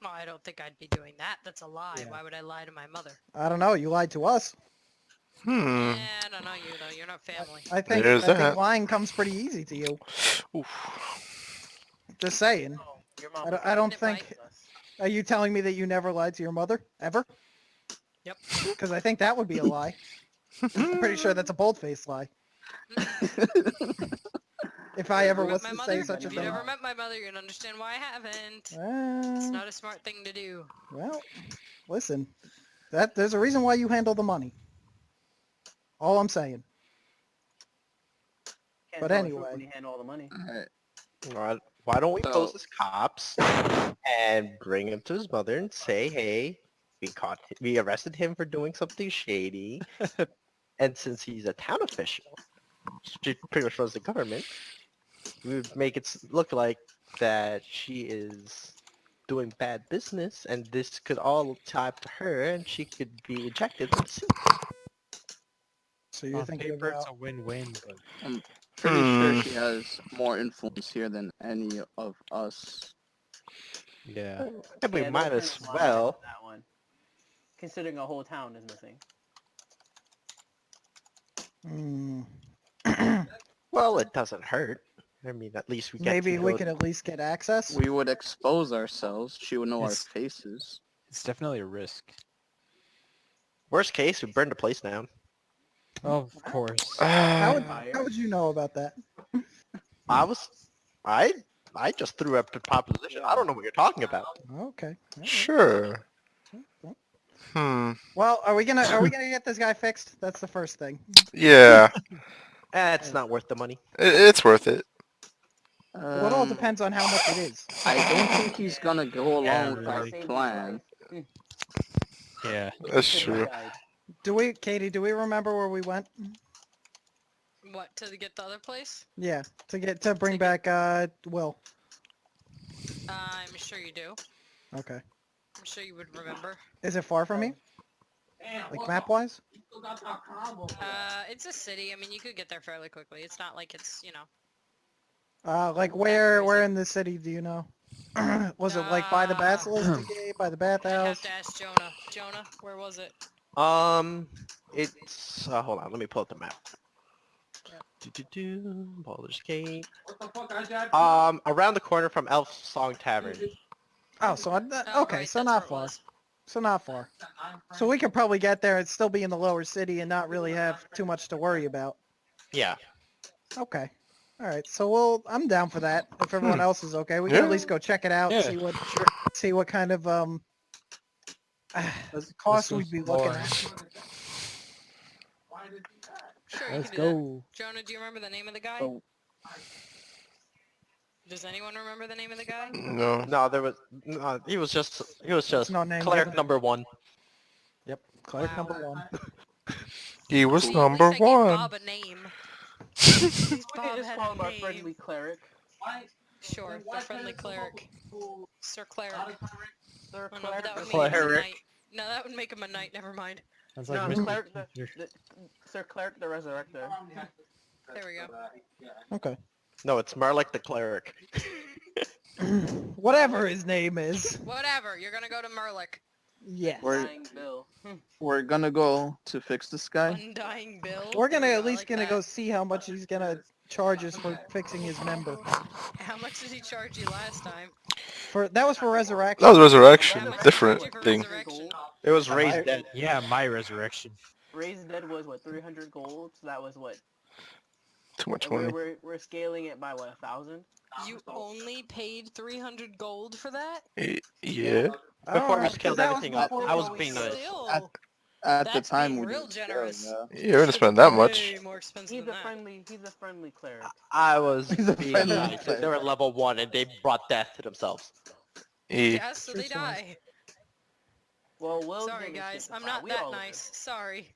No, I don't think I'd be doing that. That's a lie. Yeah. Why would I lie to my mother? I don't know, you lied to us. Hmm. Yeah, I don't know you though. You're not family. I think There's that. think lying comes pretty easy to you. Oof. Just saying. Oh, your mom. I don't It think. might. Are you telling me that you never lied to your mother ever? Yep. Because I think that would be a lie. I'm pretty sure that's a bold-faced lie. If I ever Met was my to mother? say such a If you thing. never met my mother, you'd understand why I haven't. It's Uh, not a smart thing to do. well, listen. There's a reason why you handle the money. All I'm saying. Can't But tell the truth anyway. when you hand all the money. Alright. Why don't we So- pose as cops and bring him to his mother and say, hey, we arrested him for doing something shady, and since he's a town official, she pretty much runs the government, we would make it look like that she is doing bad business, and this could all tie up to her, and she could be ejected from the city. So you're On thinking paper, it's about... a win-win, but I'm pretty sure Hmm. she has more influence here than any of us. yeah. And we Yeah, might don't as turn the line well. on that one. Considering a whole town is missing. Hmm. Well, it doesn't hurt. I mean, at least we get Maybe to we go could at least get access? We would expose ourselves. She would know our It's- faces. It's definitely a risk. Worst case, we burn the place down. Of course. How would, Uh, how would you know about that? I just threw up the proposition. I don't know what you're talking about. Okay. all right. sure. Hmm. Well, are we gonna get this guy fixed? That's the first thing. Yeah. It's not worth the money. It's worth it. Well, it all depends on how much it is. I don't think he's gonna go along Yeah, with our really. plan. Yeah. That's Should true. have died. Katie, do we remember where we went? What, to get the other place? Yeah, to bring back Will. I'm sure you do. Okay. I'm sure you would remember. Is it far from me? Like map-wise? It's a city. I mean, you could get there fairly quickly. It's not like it's, Like where in the city do you know? Was it like by the Basilisk Gate, by the I'd have bathhouse? to ask Jonah. Jonah, where was it? It's hold on. Let me pull up the map. Baldur's Gate. Around the corner from Elf Song Tavern. Oh, so Oh, okay, right, so that's not where it far. was. So not far. So we could probably get there and still be in the lower city and not really have too much to worry about. Yeah. Okay. All right. So I'm down for that. If everyone else is okay, we can Yeah. at least go check it out and Yeah. see what kind of cost we'd be looking at. Sure, you Let's can do that. go. Jonah, do you remember the name of the guy? So, Does anyone remember the name of the guy? No. No, there was. No, he was just no name cleric given. number 1. Yep. Cleric Wow. number 1. He was See, number at least I gave one. Bob a name. Please, We can Bob just had call a him our name. friendly cleric. Sure, the friendly cleric. Sir Cleric. Sir Oh no, but Cleric. that would the make him a friendly- Cleric. knight. No, that would make him a knight. Never mind. That's like No, Mr. Cleric the, Mr. the Sir Cleric the Resurrector. There we go. Okay. No, it's Marlik the cleric. Whatever his name is. Whatever. You're gonna go to Merlick. Yes. Dying Bill. We're gonna go to fix this guy. Undying Bill. We're gonna There you at go, I least like gonna that. go see how much he's gonna charge us for fixing his member. How much did he charge you last time? That was for resurrection. That was resurrection. How much Different did you charge you for thing. resurrection? It was Yeah, raised my- dead. Yeah, my resurrection. Raised Dead was what, 300 gold? So that was what? Too much We're, money. we're, we're scaling it by what, 1,000? You only paid 300 gold for that? Yeah. I don't Before we know, scaled 'cause that was everything up, before I we- was being nice. Still, At the that's time being we real didn't scale, generous. yeah. You wouldn't spend that much. Way more expensive He's than a that. friendly cleric. I was He's a being friendly nice. cleric. They were level 1 and they brought death to themselves. Yeah, so True they story. die. Well, Will Sorry did his guys, shit I'm to not we that all nice. Sorry.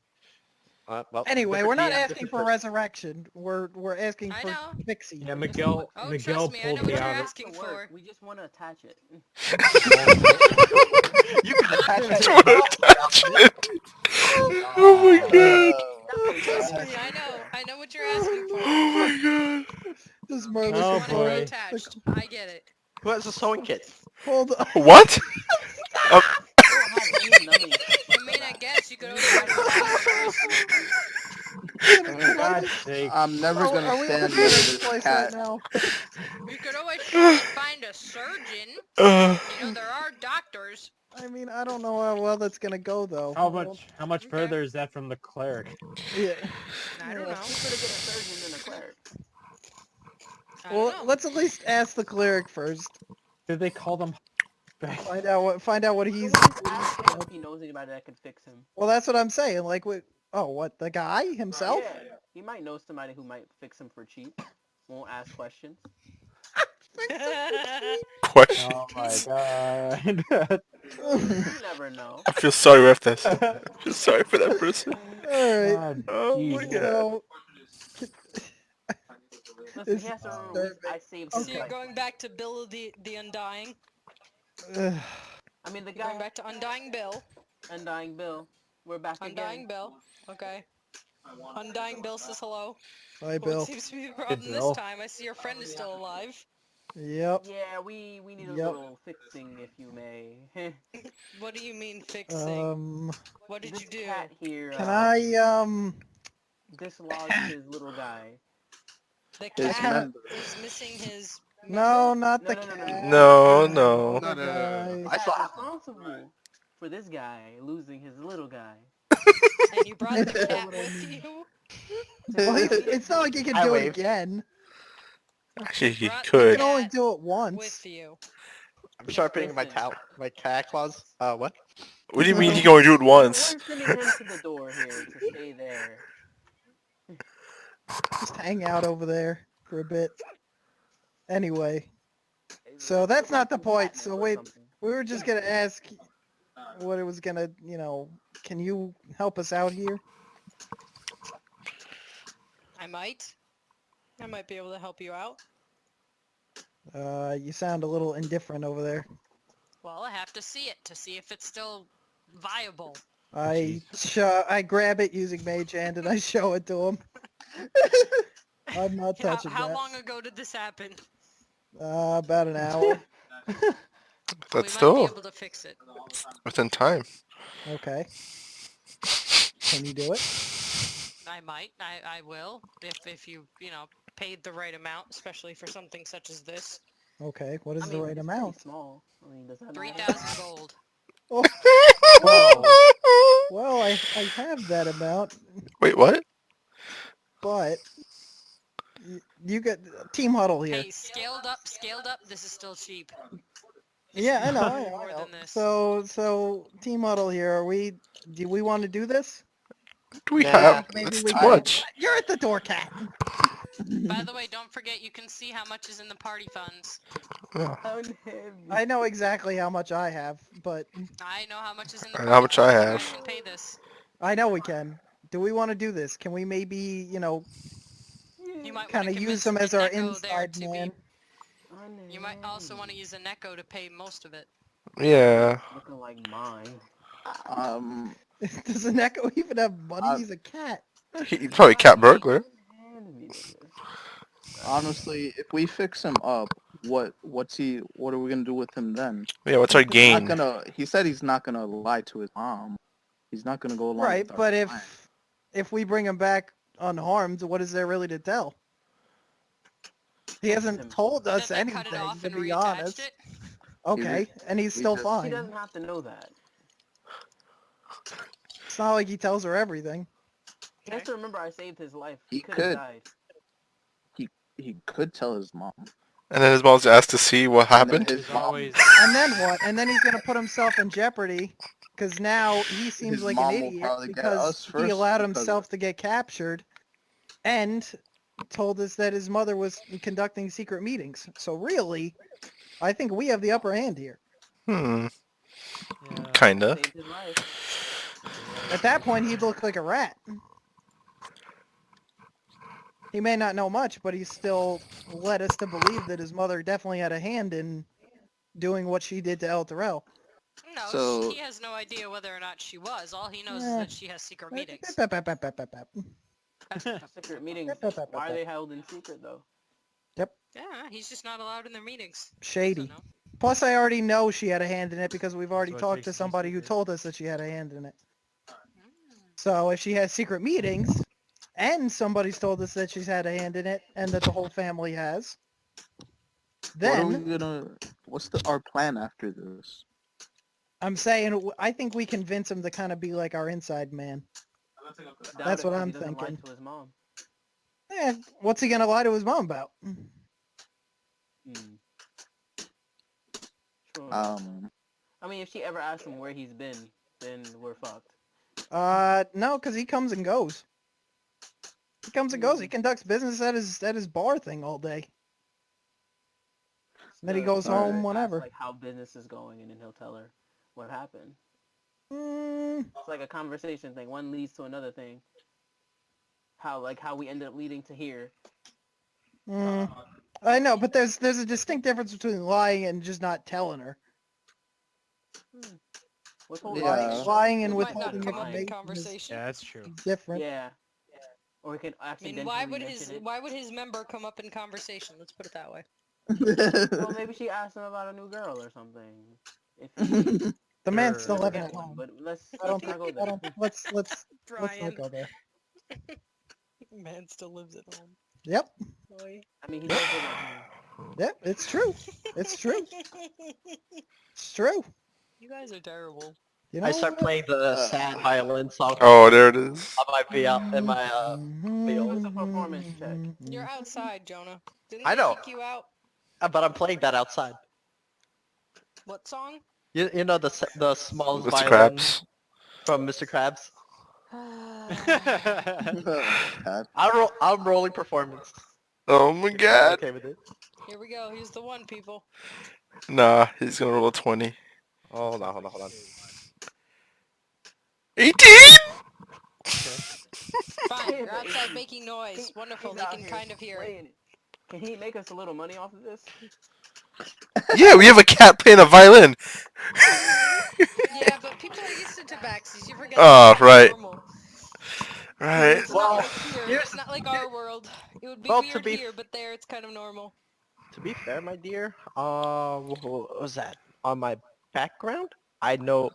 Well, Anyway, different we're not DM, asking different for person. resurrection. We're asking I for know. fixing. Yeah, Miguel. Oh, Miguel trust me, I pulled know what me you're out of. asking To work. for. We just want to attach it. You can attach Just that. wanna attach it. Oh my god. Trust me, I know what you're asking for. Oh my god. Does You Merlin just Oh, want it boy. attached. I get it. Who has a sewing kit? Hold on. What? I don't have any numbing systems I for mean, I that. guess you could always go to the doctors. Can I God's just- sake. I'm never Are gonna we at the stand near this this place right cat. now? You could always try and find a surgeon. Uh, You know, there are doctors. I mean, I don't know how well that's gonna go though. How much Okay. further is that from the cleric? Yeah. I don't know. Cheaper to get a surgeon than a cleric. I don't Well, know. let's at least ask the cleric first. Did they call them? Find out what he's. Well, we just ask him if he knows anybody that could fix him. Well, that's what I'm saying. Like, what the guy himself? Yeah, he might know somebody who might fix him for cheap. Won't ask questions. question. Oh my god. You never know. I feel sorry with this. I feel sorry for that person. All right. God, Oh my Jesus. god. So, Listen, It's he has to remember disturbing. I saved So his you're life. going back to Bill the Undying? ugh, I mean, the You're going guy, back to Undying Bill? Undying Bill. We're back Undying again. Bill. Okay. Undying Bill says hello. hi, What Bill. seems to be the problem this Bill. time? I see your friend is still alive. Yep. Yeah, we need a Yep. little fixing, if you may. What do you mean fixing? What did This you do? cat here Can I dislodged his little guy. The His cat member. is missing his No, member? not No, the no, no, no, cat. No, no. No, no, no, no. The I cat's saw. responsible for this guy losing his little guy. And you brought the That's cat what I with mean. you? Well, it's not like he can I do it waved. again. Actually, he Brought the He could. can only cat do it once. with you. I'm sharpening my Listen. my cat claws. What? What do you mean he can only do it once? We're sending him to the door here to stay there. Just hang out over there for a bit. Anyway, so that's not the point. So wait, we were just gonna ask what it was gonna, can you help us out here? I might. I might be able to help you out. You sound a little indifferent over there. Well, I have to see it to see if it's still viable. I grab it using Mage Hand and I show it to him. I'm not touching How that. long ago did this happen? About an hour. We That's might be still able to fix it. within time. Okay. Can you do it? I might. I will. If you, paid the right amount, especially for something such as this. Okay. What is I the mean, right it's amount? pretty small. I mean, does that matter? 3,000 gold. Well, I have that amount, Wait, what? but you get Team Huddle here. Hey, scaled up, this is still cheap. Yeah, I know. More I know. than this. So Team Huddle here. Do we want to do this? Do we Nah. have? Maybe That's we too can. much. You're at the door, cat. By the way, don't forget you can see how much is in the party funds. Yeah. Unheavy. I know exactly how much I have, but I know how much is in the I party know how much I funds. You have. guys can pay this. I know we can. Do we want to do this? Can we maybe, Yeah. You might kind want of to use convince him as our Neko there inside to man. be. You might also want to use a Neko to pay most of it. Yeah. Looking like mine. Does an Echo even have money? Uh, He's a cat. He's probably cat burglar. Hand me this. honestly, if we fix him up, what are we gonna do with him then? Yeah, what's our He's not gain? gonna. He said he's not gonna lie to his mom. He's not gonna go along Right, with our but plan. if we bring him back unharmed, what is there really to tell? He hasn't told That us they anything, cut it off to and be reattached honest. it. Okay, and he's we still just- He fine. doesn't have to know that. It's not like he tells her everything. He has to remember I saved his life. He He could have could. died. He could tell his mom. And then his mom's asked to see what And then happened. his There's mom, always And then what? And then he's gonna put himself in jeopardy, because now he seems his like an mom will idiot probably get because us he first allowed because- himself to get captured, and told us that his mother was conducting secret meetings. So really, I think we have the upper hand here. Hmm. yeah. Kinda. Saved his life. At that point, he'd look like a rat. He may not know much, but he still led us to believe that his mother definitely had a hand in doing what she did to El Terrell. No, So- he has no idea whether or not she was. All he knows is Eh. that she has secret meetings. Secret meetings. Why are they held in secret though? Yeah, he's just not allowed in their meetings. Shady. So no. Plus, I already know she had a hand in it because we've already what talked makes to it somebody who secret. told us that she had a hand in it. Mm. So if she has secret meetings, and somebody's told us that she's had a hand in it, and that the whole family has, What are we then gonna? What's our plan after this? I'm saying I think we convince him to kind of be like our inside man. Doubt That's it, what 'cause I'm he doesn't lie thinking. to his mom. What's he gonna lie to his mom about? Hmm. Sure. I mean, if she ever asks him where he's been, then we're fucked. No, because he comes and goes. He comes and goes. He conducts business at his bar thing all day. Then he goes Alright. home Ask, whenever. like how business is going, and then he'll tell her what happened. Mm, It's like a conversation thing. One leads to another thing. How we ended up leading to here. I know, but there's a distinct difference between lying and just not telling her. Withholding Yeah. information. Lying and It might not withholding come up in information conversation. Yeah, that's true. is different. Yeah. Or he could I accidentally mean, why would mention it. why would his member come up in conversation? Let's put it that way. Well, maybe she asked him about a new girl or something. If The man's Sure. still never living get at one, home. but let's I don't not go think. there. I don't. Let's Brian. not go there. Man still lives at home. Yep. Boy. I mean, he does live at home. Yep. It's true. It's true. It's true. You guys are terrible. You know. I start playing the sad violin song. Oh, there it is. I might be out in my What's a performance check? You're outside, Jonah. Didn't I they know. kick you out? but I'm playing that outside. What song? You know the small Mr. violin Krabs. from Mr. Krabs. God. I'm rolling performance. Oh my I'm god. okay with it. Here we go. Here's the one, people. Nah, he's gonna roll a 20. Oh, hold on. 18! Fine. You're outside making noise. Wonderful. He's They out can here kind of hear it. playing it. Can he make us a little money off of this? Yeah, we have a cat playing a violin. Yeah, but people are used to tabaxis. You forget Oh, that's right. normal. Right. It's Well, not like here. here's- It's not like our world. It would be Well, to weird be- here, but there it's kind of normal. To be fair, my dear, what was that? On my background, I know,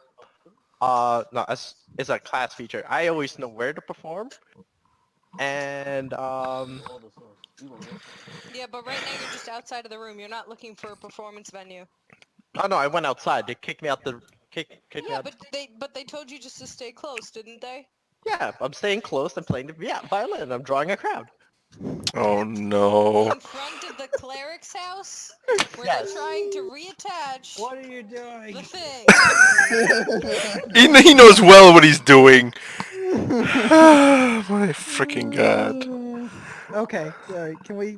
no, it's a class feature. I always know where to perform, and All the source. You won't get. Yeah, but right now you're just outside of the room. You're not looking for a performance venue. oh no, I went outside. They kicked me out the kick me Yeah, out. but they told you just to stay close, didn't they? Yeah, I'm staying close and playing the violin. I'm drawing a crowd. Oh no. In front of the cleric's house, where Yes. they're trying to reattach What are you doing? the thing. He knows well what he's doing. My freaking god. Okay. All right. Can we?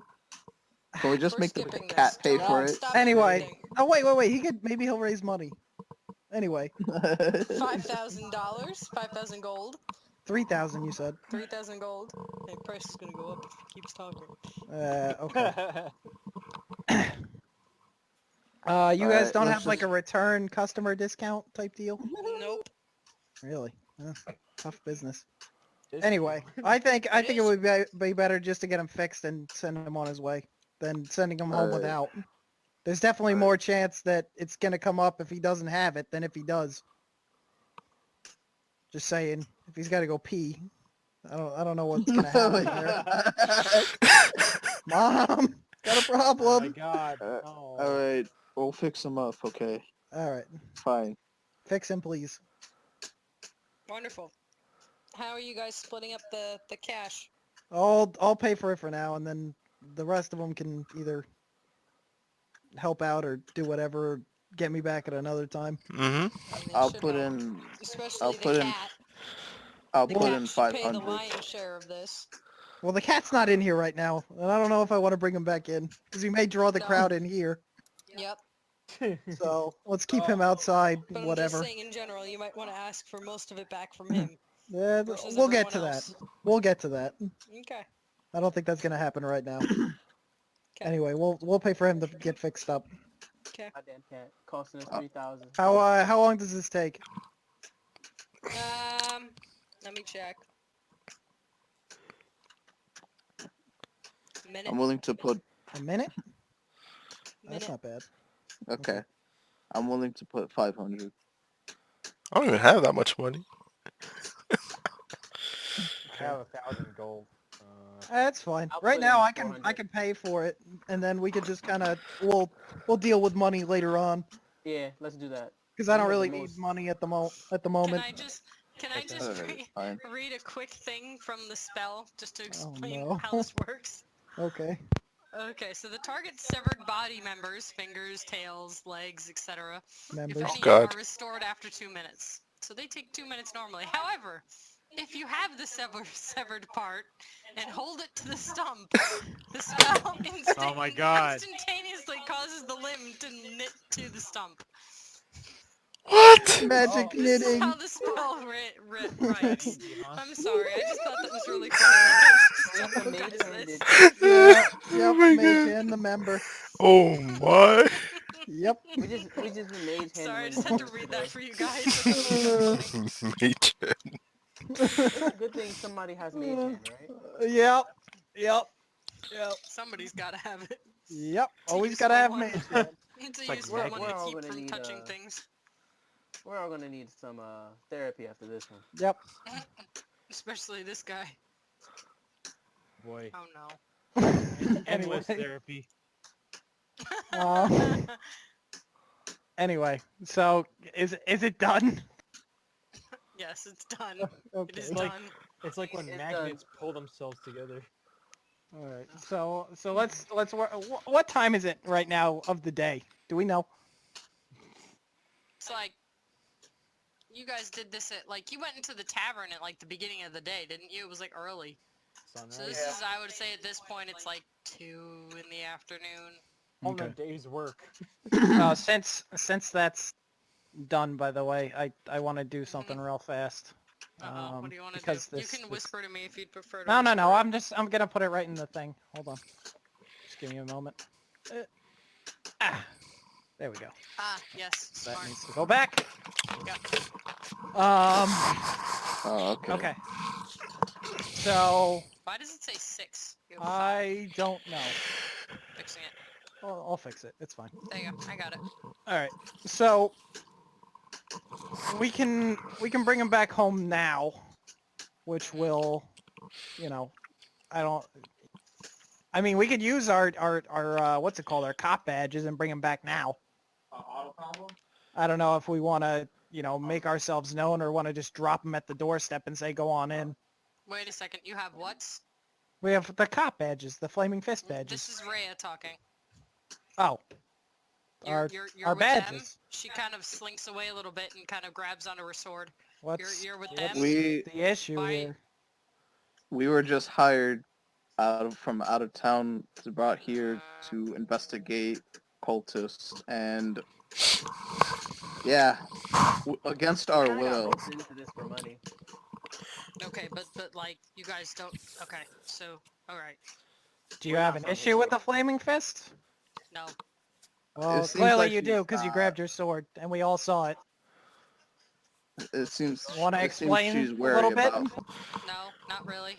Can we just We're make the skipping cat this. pay Jonah, for it? stop Anyway. screaming. Oh wait. Maybe he'll raise money. Anyway, $5,000, 5,000 gold. 3,000, you said. 3,000 gold. Hey, price is gonna go up if he keeps talking. Okay. You guys Alright, don't let's have like a just- return customer discount type deal? Nope. Really? Tough business. This- Anyway, I think it is. would be better just to get him fixed and send him on his way than sending him home Alright. without. There's definitely more chance that it's gonna come up if he doesn't have it than if he does. Just saying, if he's got to go pee, I don't know what's gonna happen there. Mom, got a Oh my problem. god. Uh, No. Alright, we'll fix him up, okay? All right, Fine. fix him, please. Wonderful. How are you guys splitting up the cash? I'll pay for it for now, and then the rest of them can either help out or do whatever, or get me back at another time. Mm-hmm. I mean, they I'll should put help. in Especially the put in- cat. I'll The put cat in should pay the 500. lion's share of this. Well, the cat's not in here right now, and I don't know if I want to bring him back in because he may draw the No. crowd in here. Yep. So let's keep him outside. But I'm Whatever. just saying in general, you might want to ask for most of it back from him. Yeah, versus we'll get everyone to else. that. We'll get to that. Okay. I don't think that's gonna happen right now. 'Kay. Anyway, we'll pay for him to get fixed up. Okay. Goddamn cat. Costing us 3,000. How long does this take? Let me check. Minute. I'm willing to put A minute? That's Minute. not bad. okay. I'm willing to put 500. I don't even have that much money. I have 1,000 gold. That's fine. I'll Right put now, in I can 400. pay for it, and then we could just kind of we'll deal with money later on Yeah, let's do that. because I We don't have the really need most- money at the Can moment. I just Alright, fine. read a quick thing from the spell just to explain no. how this works? Okay. Okay, so the target's severed body members, fingers, tails, legs, etc. If Members. any God. are restored after 2 minutes. So they take 2 minutes normally. However, if you have the severed part and hold it to the stump, the spell Oh my God. instantaneously causes the limb to knit to the stump. What? Magic This is knitting. how the spell writes. Easy, huh? I'm sorry, I just thought that was really funny. I was just We like, have "What the kind mage is hand this?" it. Yeah, Oh yep, my mage God. hand the member. Oh my. Yep. We just the mage hand. Sorry, I when just we had to first read play. that for you guys. I thought it was funny. Mate. It's a good thing somebody has mage hand, right? Yep. Yep. Somebody's gotta have it. Yep. It's a Always useful gotta have one. mage hand. It's a like useful we're- one we're to all keep gonna from need, touching things. We're all gonna need some therapy after this one. Yep. Especially this guy. Boy. Oh no. Endless Anyway. therapy. Anyway, so is it done? Yes, it's done. Okay. It is Like- done. It's like when It's magnets pull themselves together. All right. So let's what time is it right now of the day? Do we know? It's like you guys did this at like you went into the tavern at like the beginning of the day, didn't you? It was like early. Sunrise. So this is I would say at this point it's like 2 in the afternoon. On a Okay. day's work. Since that's done, by the way, I want to do something real fast. Uh-oh, what do you want to do? because You this- can this- whisper to me if you'd prefer to. No, whisper. I'm gonna put it right in the thing. Hold on. Just give me a moment. There we go. Ah, yes, That smart. needs to go back. Yeah. Oh, okay. Okay. So Why does it say 6? You have 5. I don't know. Fixing it. I'll fix it. It's fine. There you go. I got it. All right. So we can bring him back home now, which will, I mean, we could use our what's it called, our cop badges and bring him back now. I don't know if we want to, make ourselves known or want to just drop him at the doorstep and say, go on in. Wait a second. You have what? We have the cop badges, the flaming fist badges. This is Rhea talking. Oh. You're Our with them. badges. She kind of slinks away a little bit and kind of grabs onto her sword. What's You're with what's them. We the issue Why- here? we were just hired from out of town, brought here to investigate cultists, and yeah, against our Kinda got will. roped into this for money. Okay, but like you guys don't. Okay, so all right, Do you We're have not an from issue with Hawaii. the flaming fist? no. Well, seems clearly like you do, she's, because you grabbed your sword, and we all saw it. It seems. Want to It seems explain she's a little wary bit? about. No, not really.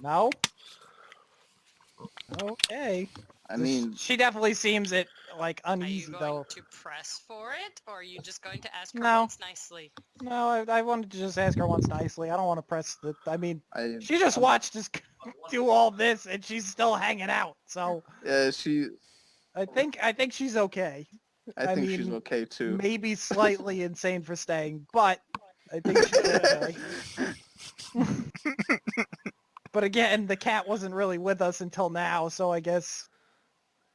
No? Okay. I mean, She definitely seems like Are you uneasy going though. to press for it, or are you just going to ask her No. once nicely? No, I wanted to just ask her once nicely. I don't want to press the. I mean, I. she just watched us do all this, and she's still hanging out. So Yeah, she. I think she's okay. I I think she's mean, okay too. maybe slightly insane for staying, but I think she's okay. But again, the cat wasn't really with us until now, so I guess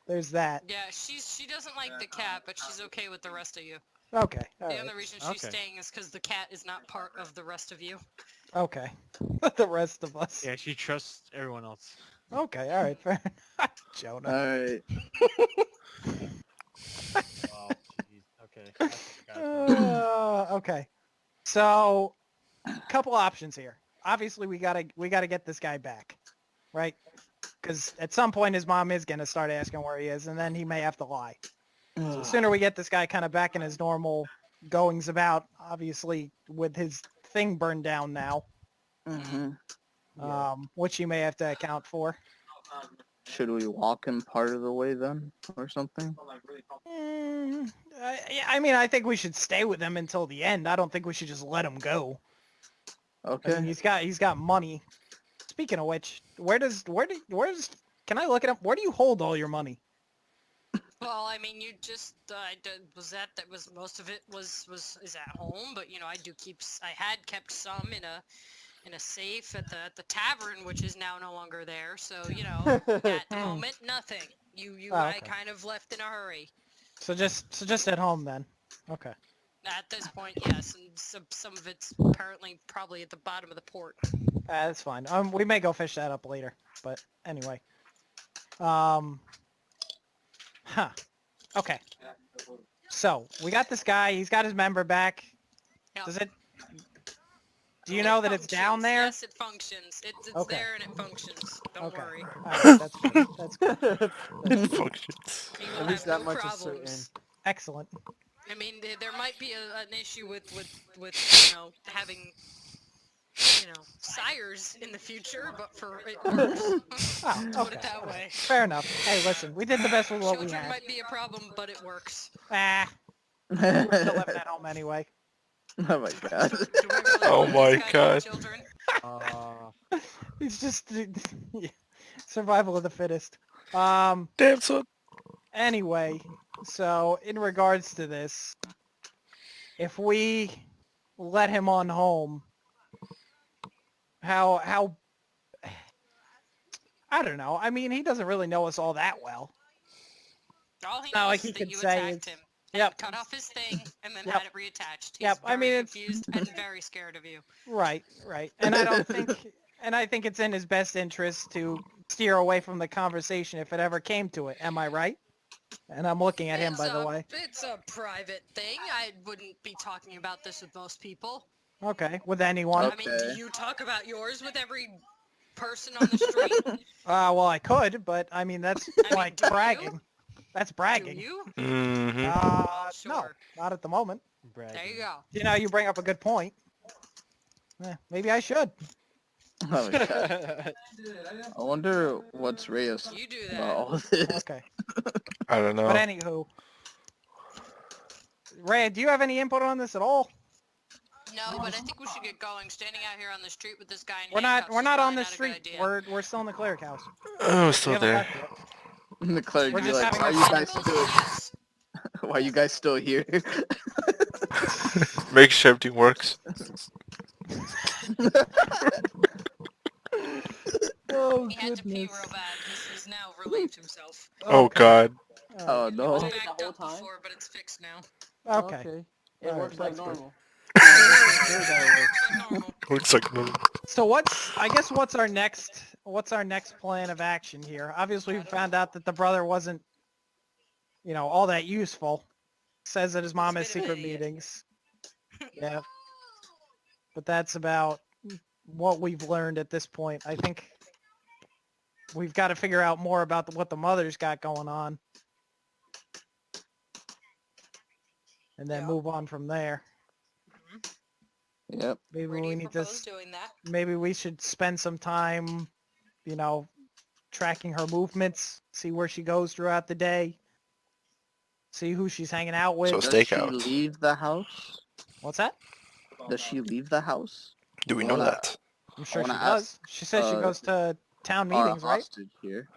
there's that. Yeah, she doesn't like the cat, but she's okay with the rest of you. Okay, all The right. only reason she's Okay. staying is because the cat is not part of the rest of you. Okay. The rest of us. Yeah, she trusts everyone else. Okay, all right, fair enough. Jonah. Alright. Oh, jeez. Okay. I forgot. Okay. So, couple options here. Obviously, we gotta get this guy back, right? Because at some point his mom is gonna start asking where he is, and then he may have to lie. So the sooner we get this guy kind of back in his normal goings about, obviously with his thing burned down now, Mhm. which he may have to account for. Should we walk him part of the way then, or something? Yeah, I mean, I think we should stay with him until the end. I don't think we should just let him go. I mean, Okay. he's got money. Speaking of which, where's can I look it up? Where do you hold all your money? Well, I mean, you just that was most of it is at home, but you know, I had kept some in a safe at the tavern, which is now no longer there. So you know, at the moment, nothing. Oh, I okay. kind of left in a hurry. So just at home then. Okay. At this point, yes, and some of it's apparently probably at the bottom of the port. That's fine. We may go fish that up later, but anyway. Okay. So we got this guy. He's got his member back. Yep. Does it? Do you know that it's down functions. there? Yes, it functions. It's Okay. there and it functions. Don't Okay. worry. All right, that's good. That's good. It functions. You At will least have that no much is certain. problems. Excellent. I mean, there might be an issue with you know, having, you know, sires in the future, but for it works. Oh, Put it okay. that way. Fair enough. Hey, listen, we did the best with what we Children had. might be a problem, but it works. Ah, we're still living at home anyway. Oh my god. Do we really Oh want my these guys to have God. children? It's just survival of the fittest. Damn son. Anyway, so in regards to this, if we let him on home, how I don't know. I mean, he doesn't really know us all that well. All he Not knows like is he that could you say attacked is- him. And Yep. cut off his thing and then Yep. had it reattached. He's Yep, I very mean, it's- confused and very scared of you. Right. And I don't think, and I think it's in his best interest to steer away from the conversation if it ever came to it. Am I right? And I'm looking at him, by the way. It's a private thing. I wouldn't be talking about this with most people. Okay, with anyone. I mean, do Okay. you talk about yours with every person on the street? Well, I could, but I mean, that's I mean, like do you? bragging. That's Do bragging. you? Mm-hmm. No, Sure. not at the moment. There you go. You know, you bring up a good point. Maybe I should. Oh my god. I wonder what's Reyes You do about that. all of this. Okay. I don't know. But anywho, Ray, do you have any input on this at all? No, but I think we should get going. Standing out here on the street with this guy in We're handcuffs not is on probably the not a good street. idea. We're still in the cleric house. Oh, We still haven't there. left yet. And the clerk We're be just like, having why a are you guys Tentacles? still Yes. why are you guys still here? Make sure everything works. Oh, He had to pee goodness. real bad. He's now relieved himself. Oh Okay. God. Oh It no. was Wait, the backed whole up time? before, but it's fixed now. Okay. It Alright, works like that's good. normal. Normal. Looks like no. So what's our next plan of action here? Obviously we found out that the brother wasn't, all that useful. Says that his mom has He's a bit of secret an idiot. meetings. Yeah. But that's about what we've learned at this point. I think we've got to figure out more about what the mother's got going on. And then Yeah. move on from there. Yep. Maybe Where do we you need to, propose doing that? maybe we should spend some time, you know, tracking her movements, see where she goes throughout the day, see who she's hanging out with. So Does she stakeout. leave the house? What's that? Does she leave the house? Do we I know wanna- that? I'm sure wanna she ask, does. She says she goes to town meetings, our right? hostage here.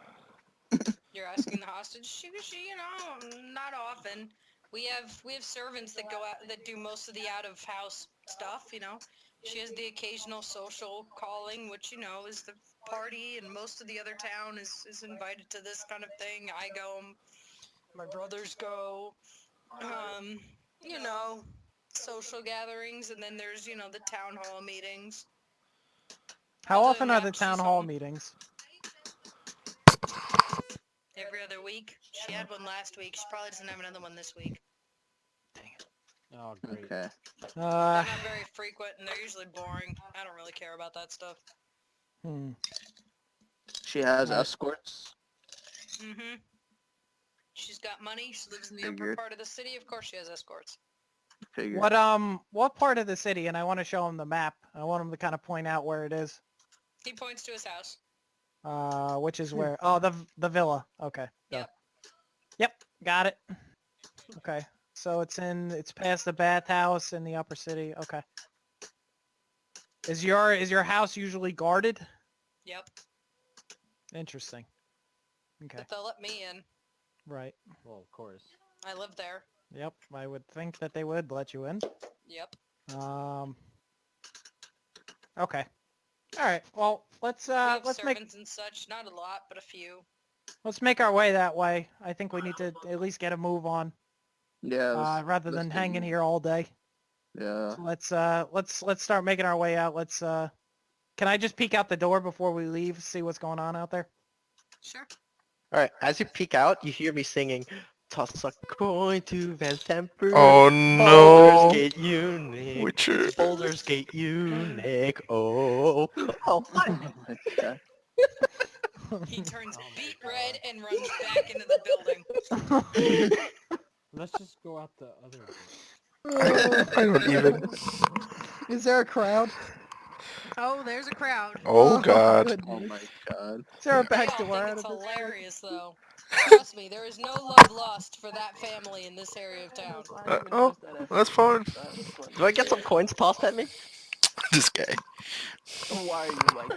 You're asking the hostage. She, you know, not often. We have servants that go out that do most of the out of house stuff. You know, she has the occasional social calling, which you know is the party, and most of the other town is invited to this kind of thing. I go, my brothers go. You know, social gatherings, and then there's you know the town hall meetings. How Other often than are that, the town she's hall home. meetings? Every other week. She had one last week. She probably doesn't have another one this week. Oh, great. Okay. They're not very frequent, and they're usually boring. I don't really care about that stuff. She has Alright. escorts. Mm-hmm. She's got money. She lives in the upper Figured. part of the city. Of course she has escorts. Figure. What part of the city? And I want to show him the map. I want him to kind of point out where it is. He points to his house. Which is where? Oh, the villa. Okay. Go. Yep. Yep. Got it. Okay. So it's past the bathhouse in the upper city. Okay. Is your house usually guarded? Yep. Interesting. Okay. But they'll let me in. Right. Well, of course. I live there. Yep. I would think that they would let you in. Yep. Okay. All right. Well, let's We have make servants and such. Not a lot, but a few. let's make our way that way. I think we need to at least get a move on, Yeah. rather let's than get hanging moving. here all day. Yeah. So let's start making our way out. Can I just peek out the door before we leave, see what's going on out there? Sure. Alright, as you peek out, you hear me singing, toss a coin to Van Temper. Oh Boulders no! Gate Unique. Witcher. Boulders Gate Unique. Oh. Oh. Oh my god. He turns Oh my beet God. red and runs back into the building. Let's just go out the other way. I don't even. Is there a crowd? Oh, there's a crowd. Oh god. goodness. Oh my god. Is there a They back all door think out it's of this place? hilarious, though. Trust me, there is no love lost for that family in this area of town. Oh, that's fun. Do I get some coins tossed at me? This guy. Why are you like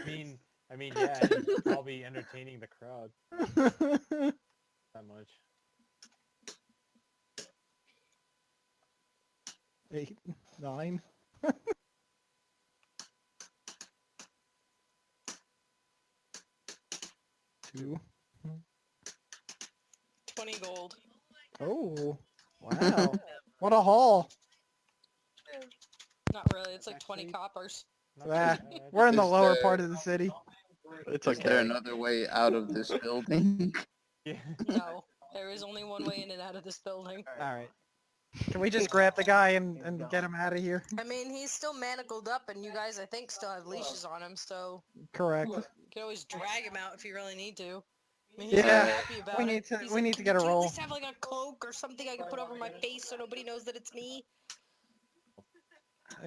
I mean, yeah, you'd probably entertaining the crowd that much. 8, 9. 2. 20 gold. Oh, wow. What a haul. Not really, it's like 20 Actually- coppers. Not Ah, bad. we're in the Is lower there- part of the city. It's Is there okay. another way out of this building? Yeah. No, there is only one way in and out of this building. All right. Can we just grab the guy and get him out of here? I mean, he's still manacled up, and you guys, I think, still have leashes on him, so Correct. you can always drag him out if you really need to. I mean, he's Yeah, not happy about we it. need to- He's we like, need to get a "Could you at roll." least have like a cloak or something I can put over my face so nobody knows that it's me?"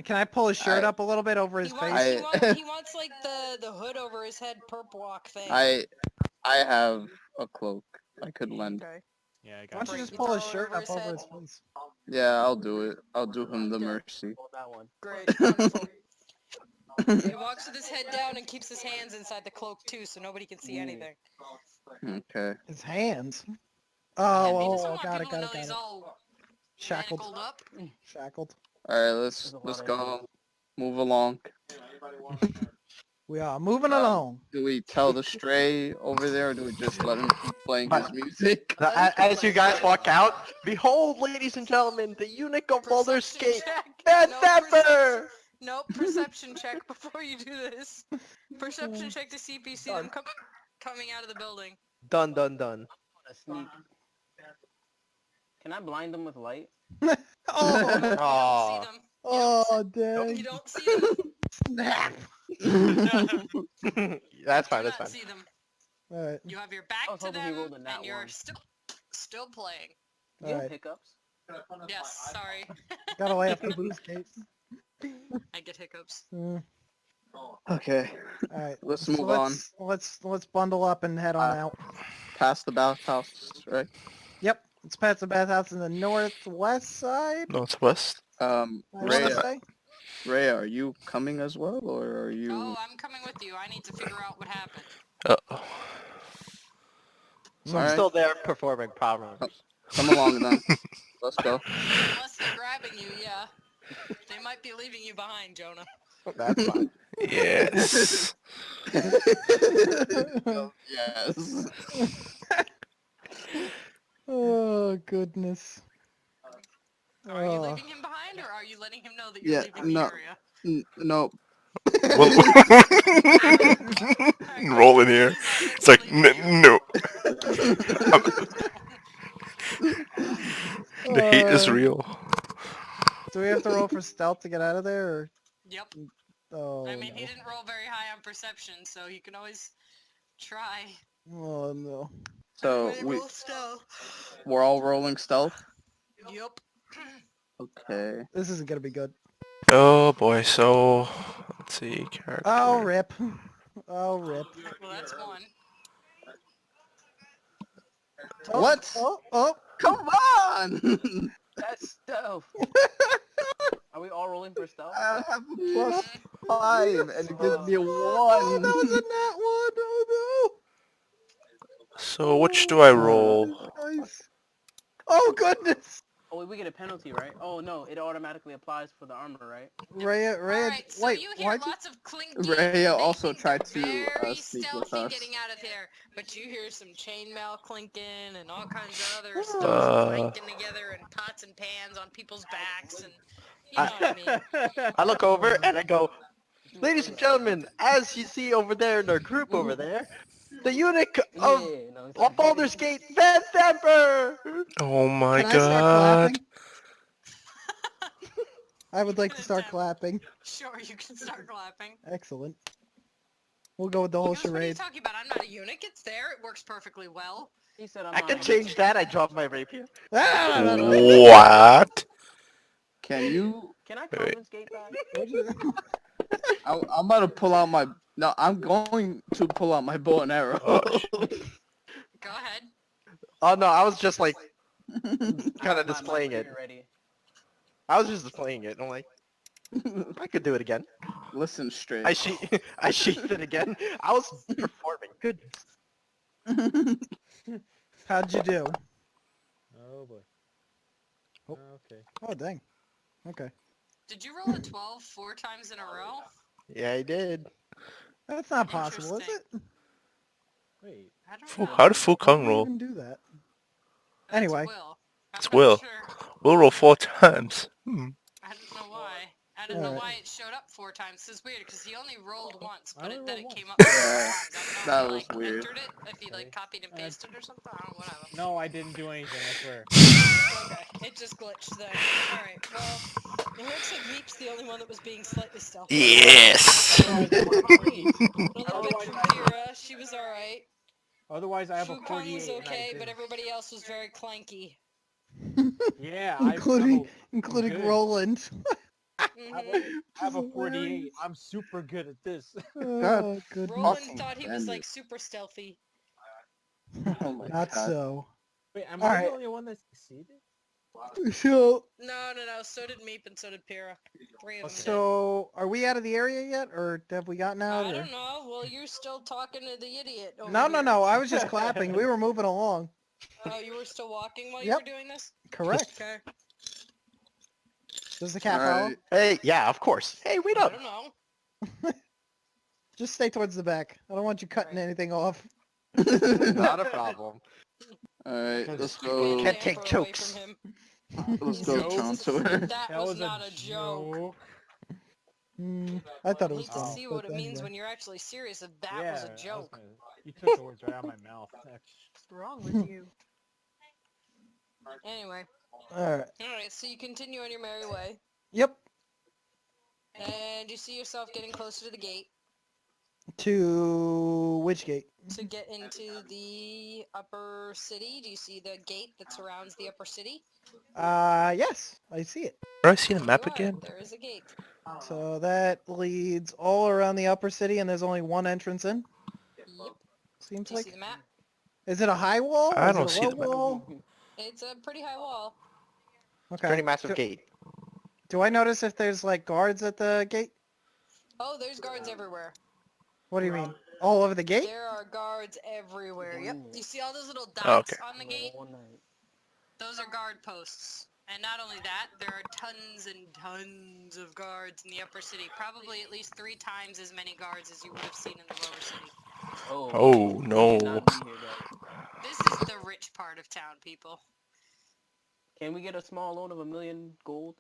Can I pull his shirt I- up a little bit over his He face? wants, he, I- wants, he wants like the hood over his head perp walk thing. I have a cloak I could lend. Okay. Yeah, I Why got don't you Great, just you pull throw his it shirt over up his over head? his face? Yeah, I'll do it. I'll do him the Okay. mercy. that one? Great, wonderful. He walks with his head down and keeps his hands inside the cloak too, so nobody can see anything. Okay. His hands. And Oh, he doesn't oh, want got it, people to got know it, he's got it. all Shackled. manacled up. Shackled. Alright, There's a lot let's of go. Move along. We are moving along. Do we tell the stray over there, or do we just let him keep playing his music? As you guys walk out, behold, ladies and gentlemen, the eunuch of Baldur's Perception Gate, check. Van No, Temper! Nope, perception check before you do this. Perception check to see if you see them coming out of the building. Done, done, done. A sneak. Can I blind them with light? Oh, You don't Aw. see them. oh, You dang. don't see them. Snap. That's Do fine. That's not fine. see them. All right. You have your I back was to hoping he them, rolled a nat and you're one. still playing. Do you have Alright. hiccups? Yes, sorry. Gotta laugh to lose, Kate. I get hiccups. Okay, All right. let's So move on. let's bundle up and head on out. Past the bathhouse, right? Yep. It's past the bathhouse in the northwest side. Northwest. I want to say. Ray, are you coming as well, or are you? Oh, I'm coming with you. I need to figure out what happened. Uh-oh. So I'm Alright. still there performing problems. Come along then. Let's go. Unless they're grabbing you, yeah. They might be leaving you behind, Jonah. That's fine. Yes. Yes. Oh goodness. Are you Oh. leaving him behind, or are you letting him know that you're Yeah, leaving the no. area? No. Well, rolling here. It's like, no. The heat is real. Do we have to roll for stealth to get out of there? Or... Yep. Oh I mean, no. he didn't roll very high on perception, so you can always try. Oh no. So Everybody roll stealth. we're all rolling stealth. Yup. Okay. This isn't gonna be good. Oh boy, so let's see, character. Oh rip. Oh rip. Well, that's one. Oh, What? Oh. Come on! That's stealth. Are we all rolling for stealth? I have a plus 5, and it gives me a 1. Oh, that was a nat one. Oh So which no. do I roll? Nice. Oh goodness. Oh, we get a penalty, right? Oh no, it automatically applies for the armor, right? Raya, Alright, so wait, you hear why'd you... lots of clinking. Raya They also think tried they're to very sneak with stealthy us. getting out of there, but you hear some chainmail clinking and all kinds of other stuff Uh. clanking together and pots and pans on people's backs and you know what I mean. I look over and I go, ladies and gentlemen, as you see over there in our group over there, the eunuch of Yeah, no, it's Baldur's Gate, Van Stamper! Oh my Can I start god. clapping? I would like to start clapping. Sure, you can start clapping. Excellent. We'll go with the whole He goes, what are you charade. talking about? I'm not a eunuch. It's there. It works perfectly well. He said I'm I not can a change that, I drop my rapier. What? Can you? Can I Wait. confiscate that? I'm about to pull out my. No, I'm going to pull out my bow and arrow. Oh, Go ahead. Oh no, I was just like, I kind have of my displaying it. rapier ready. I was just displaying it, and I'm like, I could do it again. Listen straight. I sheathed it again. I was performing. Goodness. How'd you do? Oh boy. Oh. Okay. Oh dang. Okay. Did you roll a 12 4 times in a row? Yeah, I did. That's not possible, is Interesting. it? Wait. I don't Fu- know. How did Fu How Kung did you roll? even do that? That's Anyway. Will. I'm It's not Will. Sure. We'll roll 4 times. I don't know why. I don't know Alright. why it showed up 4 times. This is weird because he only rolled once, I but only then rolled it came up once. 4 Yeah, times. I don't know that if he was like weird. entered it, if he like copied and pasted or something. I don't know, whatever. No, I didn't do anything, I swear. Okay, it just glitched then. Alright, well, it looks like Meep's the only one that was being slightly stealthy. Yes. A little bit from Kira, she was alright. Otherwise, I have a Fukong 48 was and I okay, but didn't. everybody else was very clanky. Yeah, Including good. Roland. Mhm. I have a Hilarious. 48. I'm super good at this. Oh goodness. Roland Fucking thought he was like bandit. super stealthy. Oh my Not god. so. Wait, am All I right. the only one that succeeded? So, No, so did Meep and so did Pyrrha. 3 of them so are we out of the area yet, or have we gotten did. out? I Or... don't know. Well, you're still talking to the idiot over No, here. I was just clapping. We were moving along. Oh, you were still walking while you Yep. were doing this? Correct. Okay. Does the cat Alright. Hey, yeah, of course. Hey, wait I up. don't know. follow? Just stay towards the back. I don't want you cutting anything off. Not a problem. Alright, Can't let's Keep go. the Can't take hamper away jokes. from him. Let's go, Jokes? Chancellor. That was not a joke. I thought it I was hate to funny. see what but it means anyway. when you're actually serious if that yeah, was a joke. You took the words right out of my mouth. What's wrong with you? Anyway. All right. Alright, so you continue on your merry way. Yep. And you see yourself getting closer to the gate To which gate? to get into the upper city. Do you see the gate that surrounds the upper city? Yes, I see it. Where do I see the There map you are. again? There is a gate. So that leads all around the upper city, and there's only one entrance in. Yep. Seems Do you see like. the map? Is it a high wall? I Is it don't a see low the map. wall? It's a pretty high wall. Okay. Pretty massive Do, gate. do I notice if there's like guards at the gate? Oh, there's guards everywhere. What do you mean? All over the gate? There are guards everywhere. Yep. You see all those little Oh, dots okay. on the gate? All night. Those are guard posts. And not only that, there are tons and tons of guards in the upper city. Probably at least 3 times as many guards as you would have seen in the lower city. Oh, Oh, we no. should not be here, guys. This is the rich part of town, people. Can we get a small loan of 1,000,000 gold?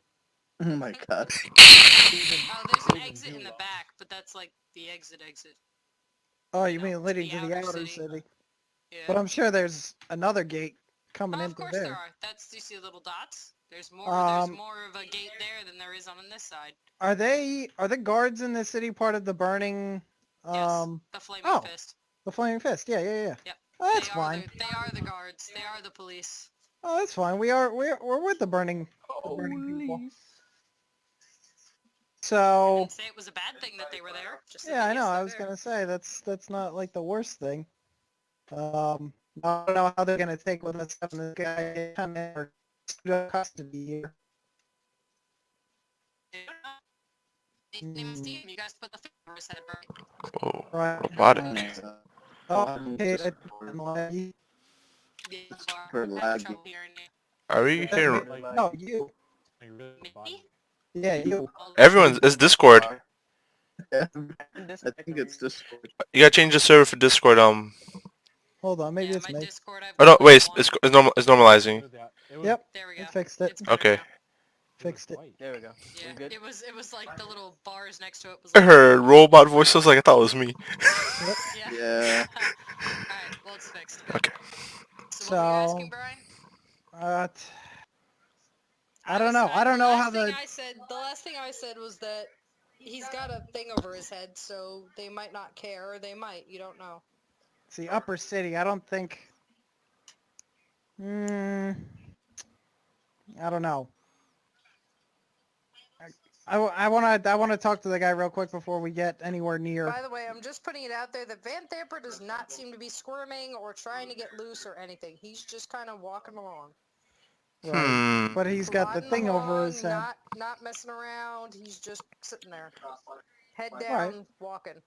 Oh my god. Oh, there's an exit in the back, but that's like the exit. Oh, You you know, mean to leading the to the outer outer city. city? Yeah. But I'm sure there's another gate coming Oh, of into course there there. are. Do you see the little dots? There's more Um, of a gate there than there is on this side. Are the guards in the city part of the burning? Yes. The Flaming Oh, Fist. the Flaming Fist. Yeah, yeah, yeah. Yep. Oh, that's fine. They are the guards. They are the police. Oh, that's fine. We're with the burning people. Holy. I So didn't say it was a bad thing that they were there. Just said yeah, that, I know. yes, I they're was there. gonna say that's not like the worst thing. I don't know how they're gonna take with us having this guy come in or custody here. They didn't even see him. You guys put the finger over his head, right? Whoa. Right. Robotic. Oh, okay. Yeah, Super I'm having laggy. trouble hearing you. Are we hearing? No, you. Like, really body. Me? Yeah, you. Everyone's. It's Discord. Yeah, And I think it's Discord. You gotta change the server for Discord. Hold on, maybe Yeah, it's my me. Discord, I've Oh got no, like wait. one. It's normalizing. It was, Yep, There we go. I fixed it. It's better Okay. now. Fixed it. white. There we go. Yeah, We good? it was like the little bars next to it was I like heard robot voice. I was like, I thought it was me. yeah. Yeah. Alright, well it's fixed. Okay. So what were you asking, So, Brian? I don't know. I don't know how the. The last thing I said was that he's got a thing over his head, so they might not care, or they might. You don't know. See, upper city. I don't think. I don't know. I want to talk to the guy real quick before we get anywhere near. By the way, I'm just putting it out there that Van Thamper does not seem to be squirming or trying to get loose or anything. He's just kind of walking along. Right. But he's got the Plodding thing over along, his head. not messing around. He's just sitting there, head down, Right. walking.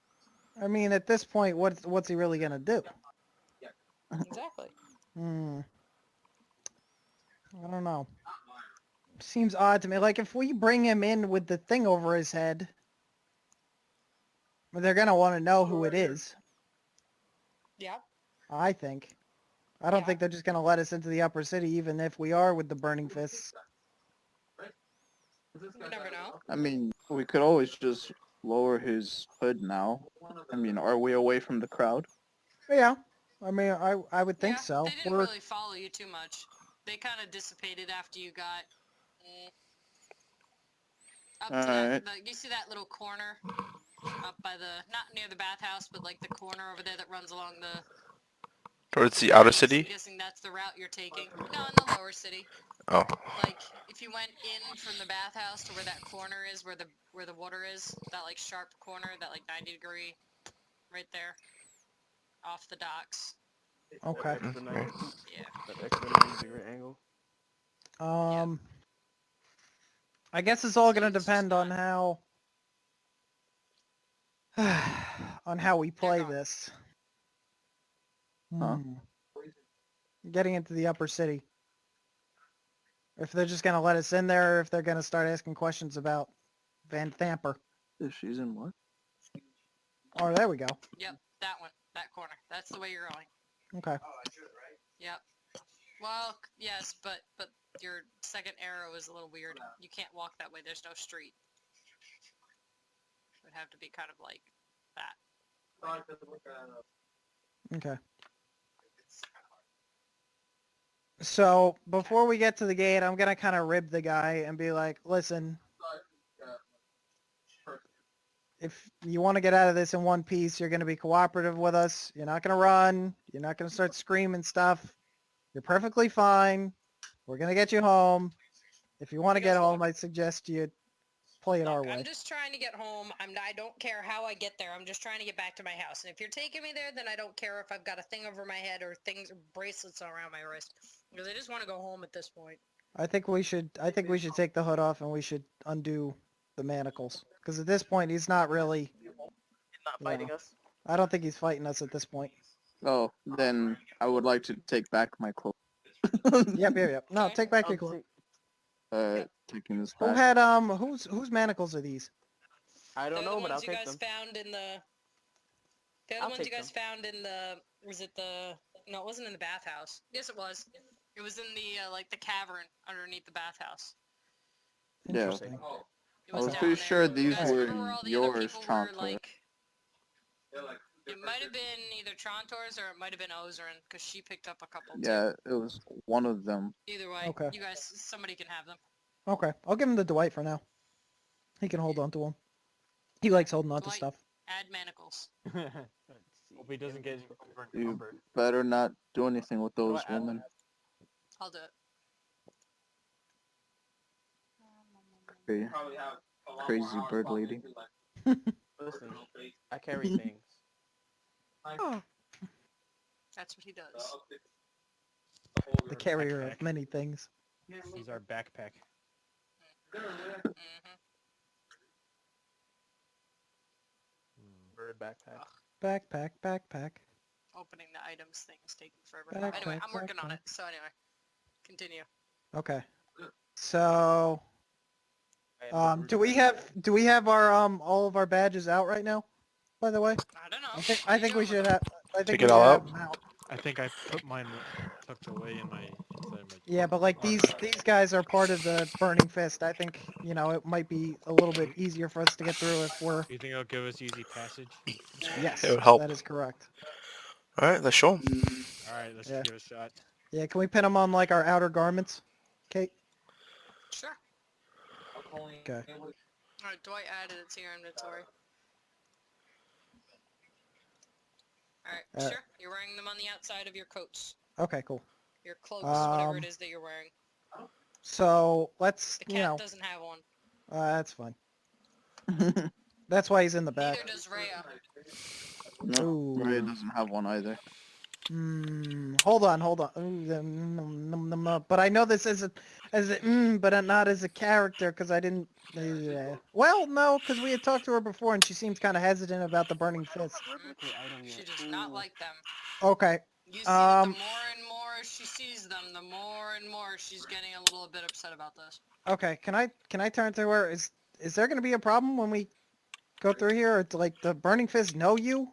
I mean, at this point, what's he really gonna do? Exactly. I don't know. Seems odd to me. Like, if we bring him in with the thing over his head, they're gonna want to know who it is. Yeah. I think. I don't Yeah. think they're just gonna let us into the upper city, even if we are with the burning fists. You never know. I mean, we could always just lower his hood now. I mean, are we away from the crowd? Yeah. I mean, I would think Yeah, so. They didn't really follow you too much. They kind of dissipated after you got up to Alright. you see that little corner up by not near the bathhouse, but like the corner over there that runs along the. Towards the outer I'm city. guessing that's the route you're taking. No, in the lower city. Oh. Like if you went in from the bathhouse to where that corner is, where the water is, that like sharp corner, that like 90-degree, right there, off the docks. Okay. Extra 90, Yeah. that extra 90-degree angle. I guess it's all So gonna it's just depend on not- how on how we play gone. this. Huh? Getting into the upper city. If they're just gonna let us in there, or if they're gonna start asking questions about Van Thamper. If she's in what? Oh, there we go. Yep, that one, that corner. That's the way you're going. Okay. Yep. Well, yes, but your second arrow is a little weird. You can't walk that way. There's no street. It would have to be kind of like that. Okay. So before we get to the gate, I'm gonna kind of rib the guy and be like, "Listen, if you want to get out of this in one piece, you're going to be cooperative with us. You're not going to run. You're not going to start screaming stuff. You're perfectly fine. We're going to get you home. If you want to You get guys home, I suggest you play it our Look, way. I'm just trying to get home. I don't care how I get there. I'm just trying to get back to my house. And if you're taking me there, then I don't care if I've got a thing over my head or things, bracelets around my wrist. Because I just want to go home at this point. I think we should take the hood off and we should undo the manacles. Because at this point, he's not really, He's not fighting us. I don't think he's fighting us at this point. Oh, then I would like to take back my clothes. Yep. No, Okay. take back I'll your clothes. take- Taking this Who back. had, whose manacles are these? I don't They're know, the but I'll ones you take guys them. found in the... They're the I'll ones you take guys found in the... Was it the... No, it wasn't in the bathhouse. Yes, it was. It was in the, like, the cavern underneath the bathhouse. Yeah. Interesting. It I was was down pretty there. sure You these guys were remember where all the other yours, people were, Trontor. like... It might have been either Trontor's or it might have been Ozerin, because she picked up a couple, too. Yeah, it was one of them. Either way, Okay. you guys, somebody can have them. Okay, I'll give him to Dwight for now. He can hold on to them. He likes holding on to Dwight. stuff. Add manacles. Hope he doesn't get You encumbered. better not do anything with those I- women. I'll do it. Crazy, crazy bird lady. Listen, I carry things. Oh, That's what he does. the carrier of many things. He's our backpack. Mm-hmm. Bird backpack. Backpack. Opening the items thing's taking forever. Back, Anyway, back, I'm working back, on back. it. So anyway, continue. Okay. So, I am do we have our all of our badges out right now? By the way, I don't know. I think we should have. I think Take we it should all have out? them out. I think I put mine tucked away in my inside my. Yeah, but like these guys are part of the Burning Fist. I think it might be a little bit easier for us to get through if we're. You think it'll give us easy passage? Yes, It would help. that is correct. All right, let's show 'em. All right, let's Yeah. give it a shot. Yeah, can we pin them on like our outer garments? Kate. Sure. Okay. Alright, Dwight added it to your inventory. Alright, sure. You're wearing them on the outside of your coats. Okay, cool. Your cloaks, whatever Um, it is that you're wearing. So let's, The cat doesn't have one. that's fine. That's why he's in the back. Neither does Rhea. No, Ooh. Ray doesn't have one either. Hold on. But I know this isn't but not as a character because I didn't. Well, no, because we had talked to her before and she seems kind of hesitant about the Burning Fist. Okay, item She yet. does not like them. Okay. You see that the Um, more and more she sees them, the more and more she's getting a little bit upset about this. Okay. Can I turn to her? Is there going to be a problem when we go through here? Or like the Burning Fist know you?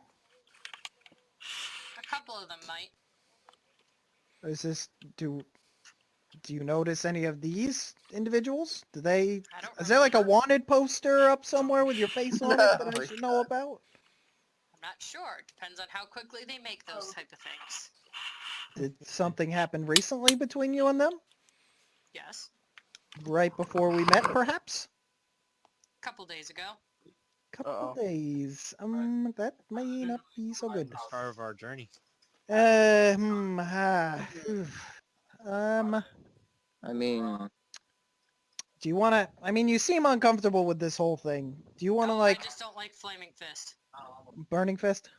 A couple of them might. Or is this do you notice any of these individuals? Do they? I don't Is there like a remember. wanted poster up somewhere with your face on it that I should know about? I'm not sure. It depends on how quickly they make those type of things. Did something happen recently between you and them? Yes. Right before we met, perhaps? A couple days ago. Couple Uh-oh. days. That may not be so good. It's part of our journey. I mean, Do you want to? I mean, you seem uncomfortable with this whole thing. Do you want to Oh, like I just don't like Flaming Fist. Burning Fist?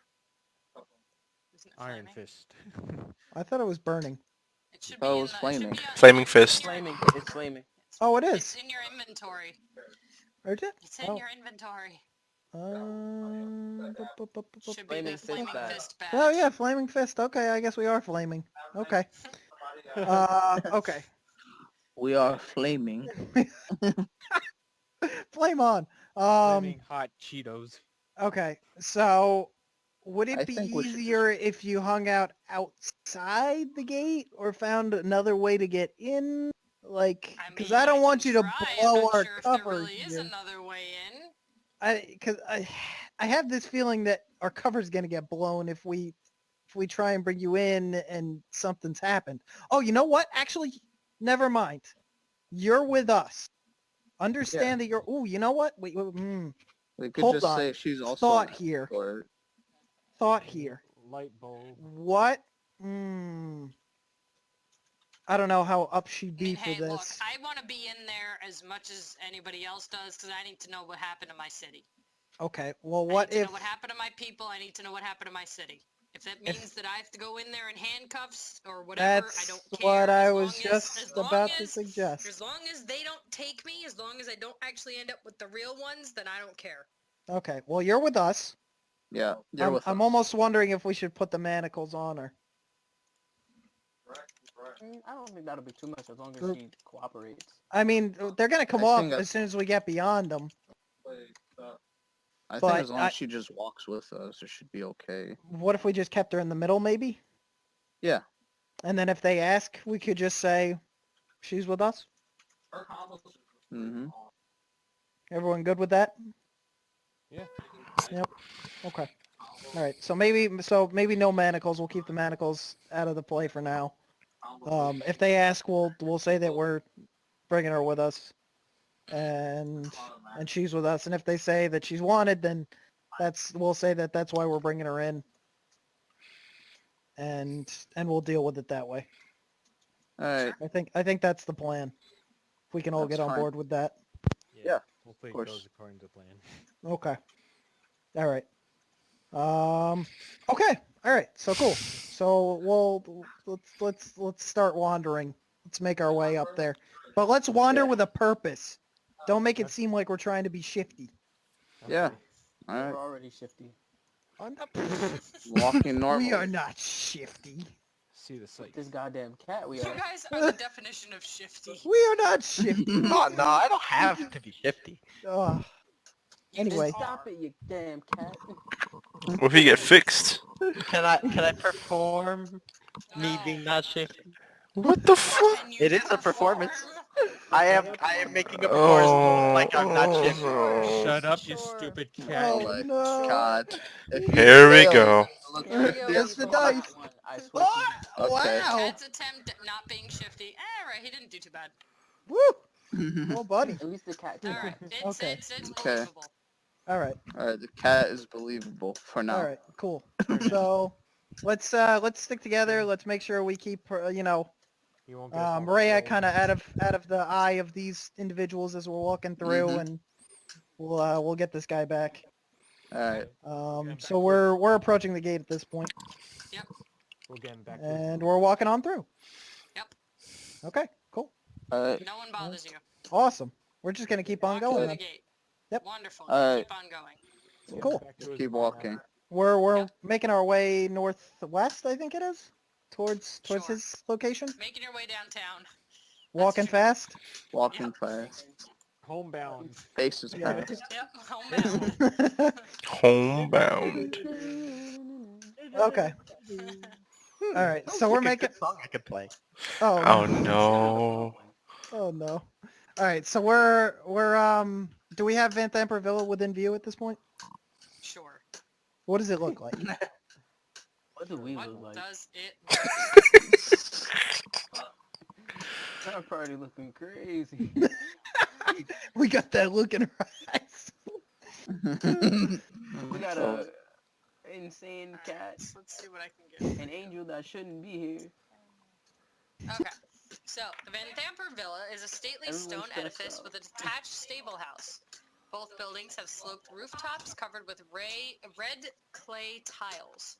Isn't it Iron flaming? Fist. I thought it was burning. It should Oh, be it was in the, flaming. It should be on, Flaming it's Fist. in your- Flaming. It's flaming. Oh, it It's is. in your inventory. Is it? It's in Oh. your inventory. Should be Flaming the Fist Flaming badge. Fist badge. Oh yeah, Flaming Fist. Okay, I guess we are flaming. Okay. Okay. we are flaming. Flame on. Flaming hot Cheetos. Okay. So, would it I be think we should easier if you hung out outside the gate or found another way to get in? Like, because mean, I don't can want you to try. blow I'm not our sure if there cover really is here. another way in. Because I have this feeling that our cover's gonna get blown if we try and bring you in and something's happened. Oh, you know what? Actually, never mind. You're with us. Understand that you're. Oh, you know what? Wait. We could Hold just on. say she's also Thought an here. escort. Thought here. Light bulb. What? I don't know how up she'd I be mean, for hey, look, this. I want to be in there as much as anybody else does because I need to know what happened to my city. Okay, well, I what need to if... know what happened to my people. I need to know what happened to my city. If that means that I have to go in there in handcuffs or whatever, I That's don't care. what I as was long just as about to suggest. As long as they don't take me, as long as I don't actually end up with the real ones, then I don't care. Okay, well, you're with us. Yeah, you're with I'm us. almost wondering if we should put the manacles on her. I don't think that'll be too much as long as she cooperates. I mean, they're gonna come I off think as soon as we get beyond them. I think but as long as she just walks with us, it should be okay. What if we just kept her in the middle, maybe? Yeah. And then if they ask, we could just say, she's with us? Mm-hmm. Everyone good with that? Yeah. Yep. Okay. All right. So maybe no manacles. We'll keep the manacles out of the play for now. If they ask, we'll say that we're bringing her with us, and she's with us. And if they say that she's wanted, then we'll say that that's why we're bringing her in, and we'll deal with it that way. All right. I think that's the plan. If we can all That's get on fine. board with that. Yeah, Hopefully of it course. goes according to plan. Okay. All right. Okay. All right. So cool. So let's start wandering. Let's make our way up there. But let's wander with a purpose. Don't make it seem like we're trying to be shifty. Yeah. Okay. All We're right. already shifty. I'm not- Walking normally. We are not shifty. See the sights. This goddamn cat we You are. guys are the definition of shifty. We are not shifty. Oh no, I don't have to be shifty. Ugh. Anyway. Then stop it, you damn cat. What if you get fixed? Can I perform me being not shifty? What the fuck? Can you It is a perform? performance. I am making a performance look like I'm not shifty. Oh. Shut up, you Sure. stupid Oh cat. my no. God. If you Here we fail, go. look Here we at go. the It's the Fuck that dice. one, I swear to you. Okay. Wow. Cat's attempt at not being shifty. Right, he didn't do too bad. Woo. Oh, buddy. At least the cat All tried. right, it's Okay. it's Okay. believable. All right. All right, the cat is believable for now. All right. Cool. So let's stick together. Let's make sure we keep You won't get us all Maria killed. kind of out of the eye of these individuals as we're walking through, Mhm. and we'll get this guy back. All right. So we're approaching the gate at this point, We'll get him back. to and his we're walking on through. Yep. Okay. Cool. All right. No one bothers you. Awesome. We're just gonna keep on Walk going through then. the gate. Yep. Wonderful. Alright. Keep on going. We'll get Cool. back to his Keep mom walking. after. We're Yep. making our way northwest, I think it is, towards Sure. his location. Making your way downtown. Walking true. fast. Walking fast. Homebound. Faces Yeah. past. Yep. Homebound. Homebound. Okay. All right. So we're making. Good song I could play. Oh. Oh no. Oh no. All right. So we're Do we have Van Thamper Villa within view at this point? Sure. What does it look like? What do we What look like? does it look Our party looking crazy. We got that look in our eyes. We got a insane like? cat, Let's see what I can get. an angel that shouldn't be here. Okay. So, the Van Thamper Villa is a stately Everyone's stone stressed edifice out. with a detached stable house. Both buildings have sloped rooftops covered with red clay tiles.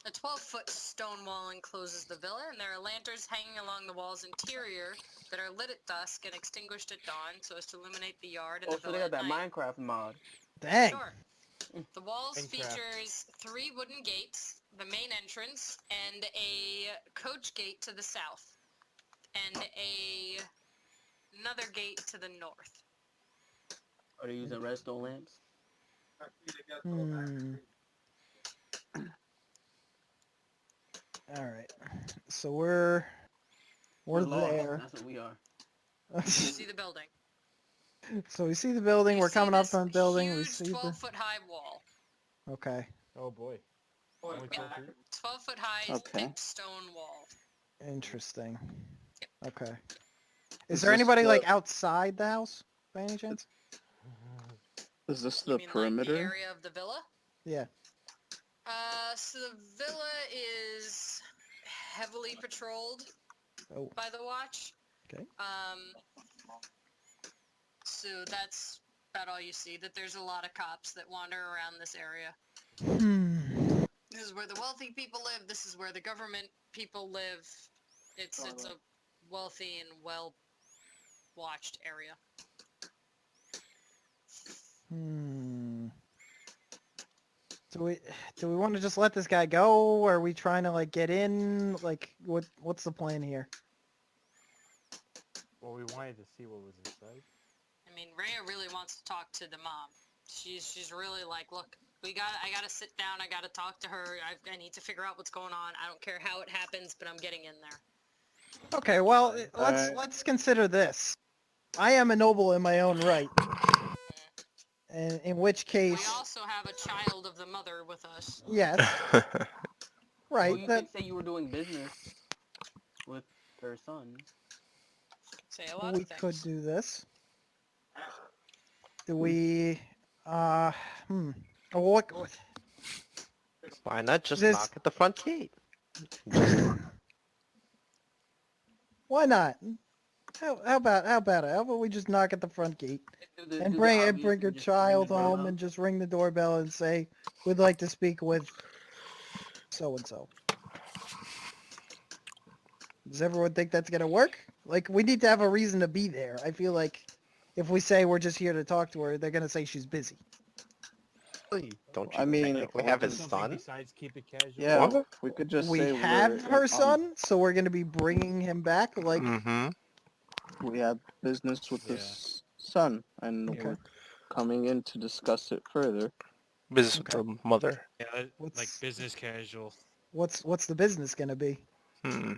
A 12-foot stone wall encloses the villa, and there are lanterns hanging along the wall's interior that are lit at dusk and extinguished at dawn so as to illuminate the yard and Oh, the so they villa got at that night. Minecraft mod. Dang. Sure. The walls Minecraft. features 3 wooden gates, the main entrance, and a coach gate to the south, and another gate to the north. Are they using redstone lamps? All right. So we're lost. there. That's what we are. You see the building. So we see the building. You We're see coming up this on the building. We huge see the. 12-foot high wall. Okay. Oh boy. Only 12 feet? 12-foot high Okay. thick stone wall. Interesting. Okay. Is Is there this anybody the- like outside the house by any chance? Is this You the mean, like, perimeter? the area of the villa? Yeah. So the villa is heavily patrolled Oh. by the watch. Okay. So that's about all you see, that there's a lot of cops that wander around this area. This is where the wealthy people live, this is where the government people live. It's a wealthy and well-watched area. Do we want to just let this guy go? Or are we trying to like get in? Like what's the plan here? Well, we wanted to see what was inside. I mean, Rhea really wants to talk to the mom. She's really like, look, I gotta sit down, I gotta talk to her, I need to figure out what's going on. I don't care how it happens, but I'm getting in there. Okay, well, let's consider this. I am a noble in my own right. And in which We case, also have a child of the mother with us. yes, right. Well, you could say you were doing business with her son. Say a lot We of things. could do this. Do we? Oh, what? Why not just This- knock at the front gate? Why not? How about it? How about we just knock at the front gate and bring your child home and just ring the doorbell and say, "We'd like to speak with so and so." Does everyone think that's gonna work? Like, we need to have a reason to be there. I feel like if we say we're just here to talk to her, they're gonna say she's busy. Don't you I mean, technically have his Something son? besides keep it casual. Yeah, What? we could just We say have we're, her son, so we're gonna be bringing him back. Like, Mm-hmm. we have business with Yeah. his son, and Okay. we're coming in to discuss it further. Business with the mother. Yeah, like What's- business casual. what's the business gonna be? Hmm.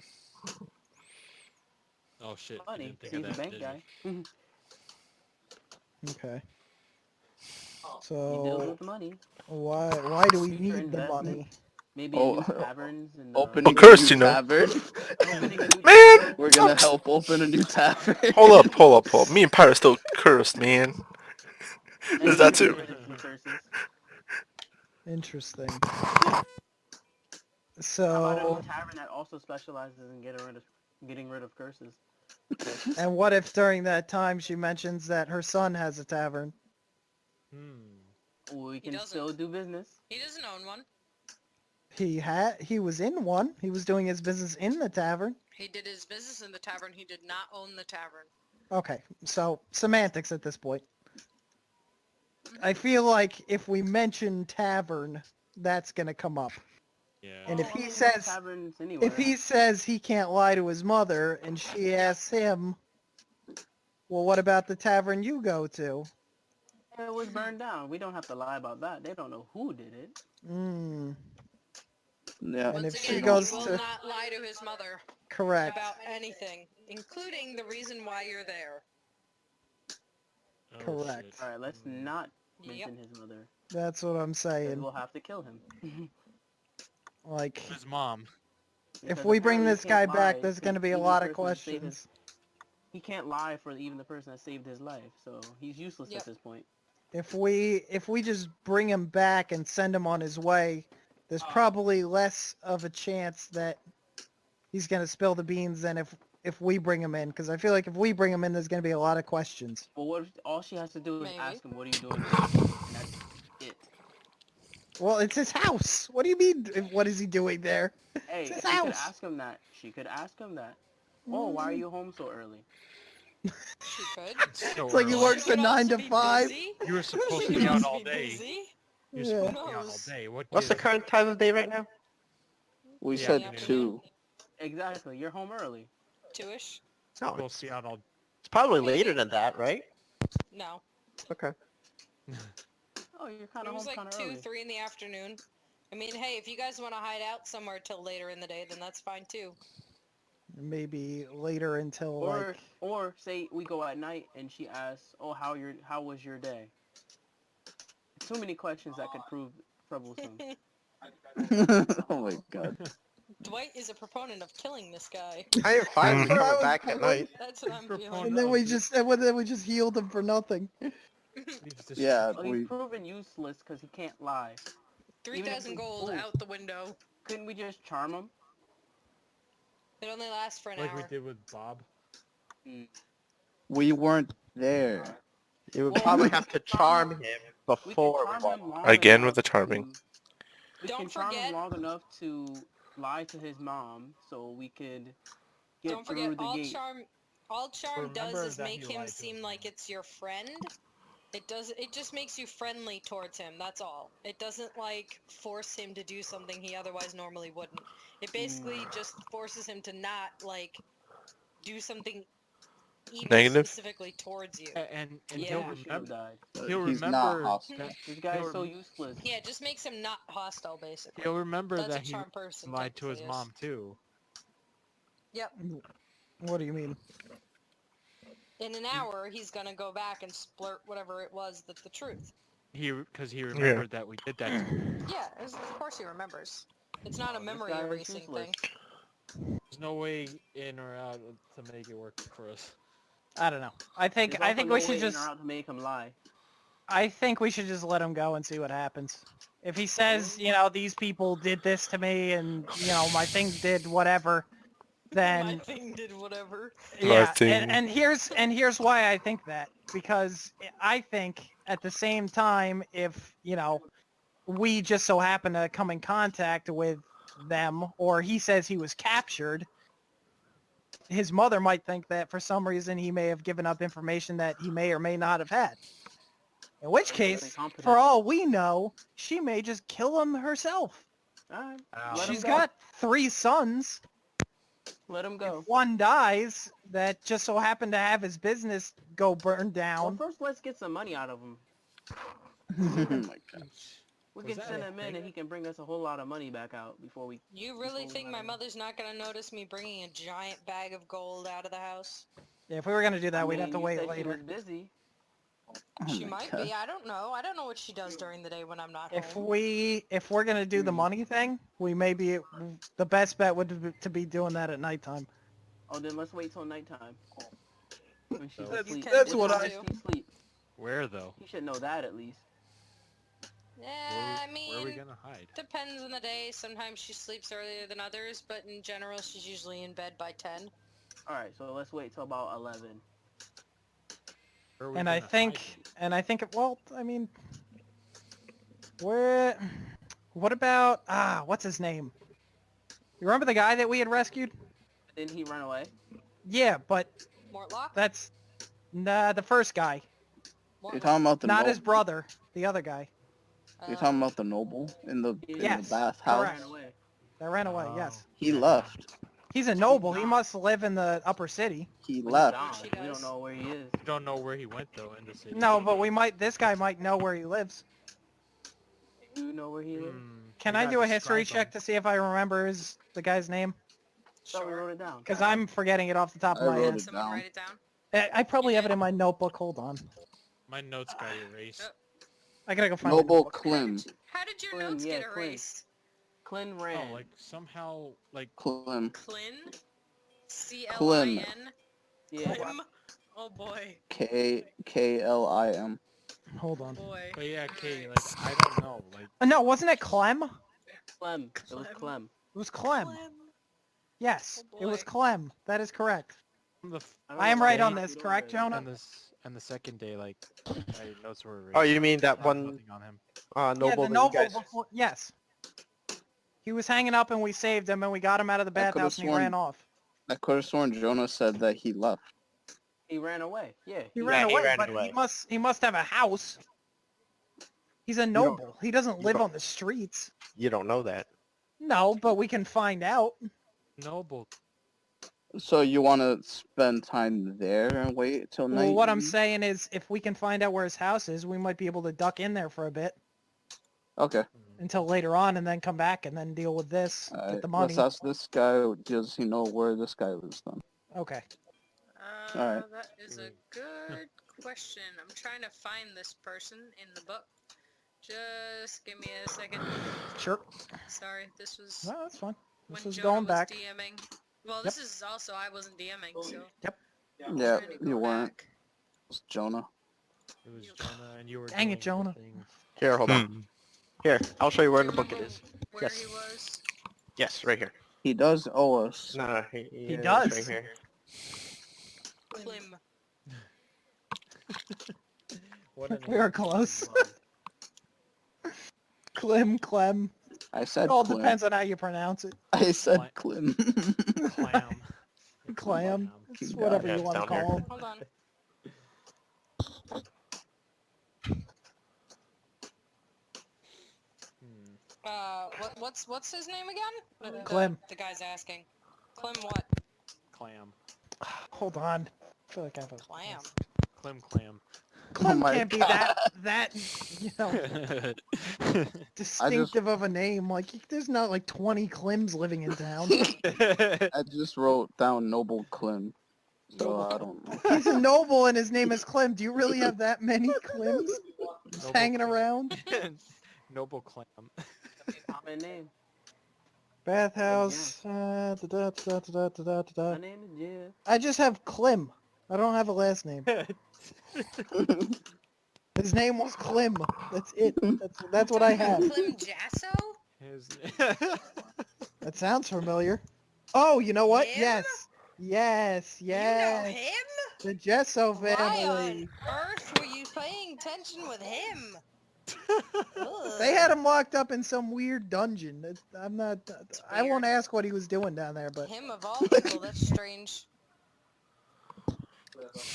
Oh shit! I Money. didn't think He's of a that. bank did guy. Okay. He deals So with money. why do we Future need the investment. money? Maybe Oh, new taverns and Opening cursed, a you new know. tavern. opening a new Man! tavern. We're gonna help open a new tavern. Hold up. Me and Pirate still cursed, man. And There's we that can too. get rid of some curses. Interesting. How about a So, new tavern that also specializes in getting rid of curses? and what if during that time she mentions that her son has a tavern? We can doesn't. still do business. He doesn't own one. He was in one. He was doing his business in the tavern. He did his business in the tavern. He did not own the tavern. Okay, so semantics at this point. I feel like if we mention tavern, that's gonna come up. Yeah. And if Well, I he mean, says taverns anywhere. if he says he can't lie to his mother and she asks him, well, what about the tavern you go to? It was burned down. We don't have to lie about that. They don't know who did it. Hmm. Yeah. And Once if again, she goes he will to not lie to his mother correct, about anything, including the reason why you're there. Oh, correct. shit. All right, let's not Yep. mention his mother. That's what I'm 'Cause saying. we'll have to kill him. Like, His mom. if Because we bring apparently this he guy can't back, lie there's to gonna be a even lot the of person that saved questions. He can't lie for even the person that saved his life, so he's useless Yep. at this point. If we just bring him back and send him on his way, there's probably less of a chance that he's gonna spill the beans than if we bring him in. Because I feel like if we bring him in, there's gonna be a lot of questions. But what if all she has to do is Maybe. ask him, "What are you doing here?" And that's it. Well, it's his house. What do you mean? What is he doing there? Hey, It's his she could house. ask him that. She could ask him that. Oh, why are you home so early? She could. So It's like he early. works She a could 9 also to be 5. busy. You were supposed She to could be out also all be day. busy. You're Yeah. supposed to be out all knows? day. What's the gives? current time of day right now? We Yeah, said afternoon. 2. Exactly. You're home early. Two-ish? No, Supposed to be out all. it's probably later than that, right? No. Okay. Oh, you're kind It of was home like kind of 2, early. 3 in the afternoon. I mean, hey, if you guys want to hide out somewhere till later in the day, then that's fine too. Maybe later until like Or say we go at night and she asks, "Oh, how was your day?" Too many questions that could prove troublesome. Oh my god. Dwight is a proponent of killing this guy. I am fine with That's what I coming was back at feeling. night. That's what I'm feeling. and then we just healed him for nothing. Leaves the Yeah, Oh, he's proven useless because he can't lie. 3,000 gold Ooh. out the window. Couldn't we just charm him? It only lasts for an like we hour. did with Bob. we weren't there. You would Well, probably we have to could charm charm him. him We could before we charm walk. him long Again with enough the charming. We Don't can charm forget- him long enough to lie to his mom, so we could get Don't through forget, the all gate. charm does Remember is that make he him lied to seem his like mom. it's your friend. It just makes you friendly towards him, that's all. It doesn't, like, force him to do something he otherwise normally wouldn't. It basically just forces him to not, like, do something evil Negative? specifically towards you. And Yeah. he'll He should have remember. died. He'll He's not remember hostile. that This guy is he'll so rem- useless. Yeah, it just makes him not hostile, basically. He'll remember That's that a he charm person lied to his technically is. mom too. Yep. What do you mean? In an hour, he's gonna go back and splurt whatever it was that's the truth. Because he remembered that we did that to him. Yeah, of course he remembers. It's not a This memory guy is erasing useless. thing. There's no way in or out to make it work for us. I don't know. I think There's I also think no we way should in just or out to make him lie. I think we should just let him go and see what happens. If he says, you know, these people did this to me and, you know, my thing did whatever, My then thing did whatever. yeah, thing. and here's why I think that, because I think at the same time, if, you know, we just so happen to come in contact with them, or he says he was captured, his mother might think that for some reason he may have given up information that he may or may not have had. In which case, Incompetent. for all we know, she may just kill him herself. Alright, Ow. let him She's go. got 3 sons. Let him go. If one dies, that just so happened to have his business go burned Well, down. first let's get some money out of him. Oh my God. We Was can that send a him in thing? and he can bring us a whole lot of money back out before we... You really Before we think let my him- mother's not gonna notice me bringing a giant bag of gold out of the house? Yeah, if we were gonna do that, I we'd mean, have to you wait said later. She was busy. Oh She my might God. be. I don't know. I don't know what she does during the day when I'm not If home. we're gonna do the money thing, we may be the best bet would to be doing that at nighttime. Oh, then let's wait till nighttime. When she's That's- asleep. that's When what she's I- asleep. Where though? You should know that at least. Yeah, I Where are we mean, gonna hide? depends on the day. Sometimes she sleeps earlier than others, but in general, she's usually in bed by 10. Alright, so let's wait till about 11. Where are we And gonna I think, hide? well, I mean, what about, what's his name? You remember the guy that we had rescued? Didn't he run away? Yeah, but Mortlock? that's, the first guy. You're Mortlock. talking about the Not noble. his brother, the other guy. You're talking about the noble in the Yes, bathhouse. correct. Ran away. That ran away, Oh. yes. He left. He's a noble. He must live in the upper city. He But left. he's She gone. We does. don't know where he is. We don't know where he went though in the city. No, but this guy might know where he lives. Do you know where he is? Can We I gotta do a history describe check to see if I remember the guy's name? Thought we Sure. wrote it down. Because I'm forgetting it off the top of I my wrote head. it Someone down. write it down. I probably have it in my notebook. Hold on. My notes got erased. I gotta go find Noble my notebook. Clem. How did your Clint, notes yeah, get Clint. erased? Clint ran. Oh, like somehow, like Clem. Clin? Clem. C-L-I-N? Yeah. Clim? Oh boy. Klim. Hold on. Boy. but yeah, okay, like I don't know, like No, wasn't it Clem? It Clem. It was Clem. Clem. was Clem. Yes, Oh, it was boy. Clem. That is correct. on the f- don't I know am why right I on copied this, over correct, it. Jonah? and the second day, like my notes were erased. Oh, you mean that I have one nothing on him. Yeah, noble the that you noble guys... before. Yes. He was hanging up and we saved him and we got him out of the I could've bathhouse and he sworn- ran off. I could have sworn Jonah said that he left. He ran away. Yeah. He Yeah, ran he away, ran but away. he must have a house. He's a don't- noble. He doesn't you live don't- on the streets. You don't know that. No, but we can find out. Noble. So you want to spend time there and wait till night? Well, what I'm saying is, if we can find out where his house is, we might be able to duck in there for a bit Okay. until later on, and then come back and then deal with this, get Alright, the money. let's ask this guy. Does he know where this guy lives then? Okay. Alright. That is a good question. I'm trying to find this person in the book. Just give me a second. Sure. Sorry, this was No, that's fine. when This is Jonah going was back. DMing. Well, this is also I wasn't DMing, so. Yeah, I'm trying to go you weren't. back. It's Jonah. It was Jonah, and you were Dang doing it, Jonah. things. Here, hold on. Hmm. Here, I'll show you where in Do the you book it remember is. where Yes. he was? Yes, right here. He does owe us. No, he He is does. right here. Clem. What a We are name. close. Love. Clem. I It said all Clem. depends on how you pronounce it. I said Clem. Clem. Clam. It's Clam. It's Got whatever it. you Yeah, want to down here. call him. Hold on. What's his name again? Clem. The guy's asking. Clem what? Clam. Hold on. I feel like I have a... Clam. Clam. Clem my can't be God. that, you know, Clam. distinctive of a name. Like, there's not like 20 Clems living in town. I just wrote down Noble Clem. So I don't know. He's a noble and his name is Clem. Do you really have that many Clems just Noble hanging Clam. around? Noble Clam. Common name. Bathhouse. My name is Jeff. I just have Clem. I don't have a last name. His name was Clem. That's it. That's what I have. Clem Jasso? His That sounds familiar. Oh, you know what? Him? Yes. Yes. You know Yes. him? The Gesso Why family. on earth were you paying attention with him? They had him locked up in some weird dungeon. I'm not. I won't weird. ask what he was doing down there, but Him of all people, that's strange.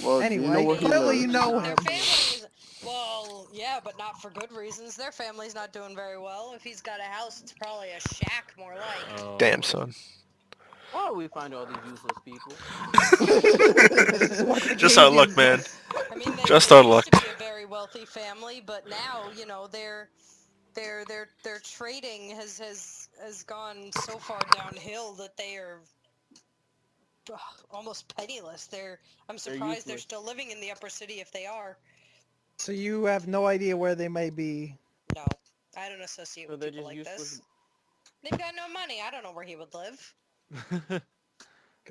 Well, do anyway, you know where he clearly you lives? know Their him. family is... Well, yeah, but not for good reasons. Their family's not doing very well. If he's got a house, it's probably a shack more like. Oh. Damn, son. Why do we find all these useless people? This is what the Just game our luck, gives man. us. I mean, Just they our used luck. to be a very wealthy family, but now, you know, their trading has gone so far downhill that they are almost penniless. I'm surprised they're useless. still living in the upper city if they are. So you have no idea where they may be. No, I don't associate So with they're people just like useless. this. They've got no money. I don't know where he would live.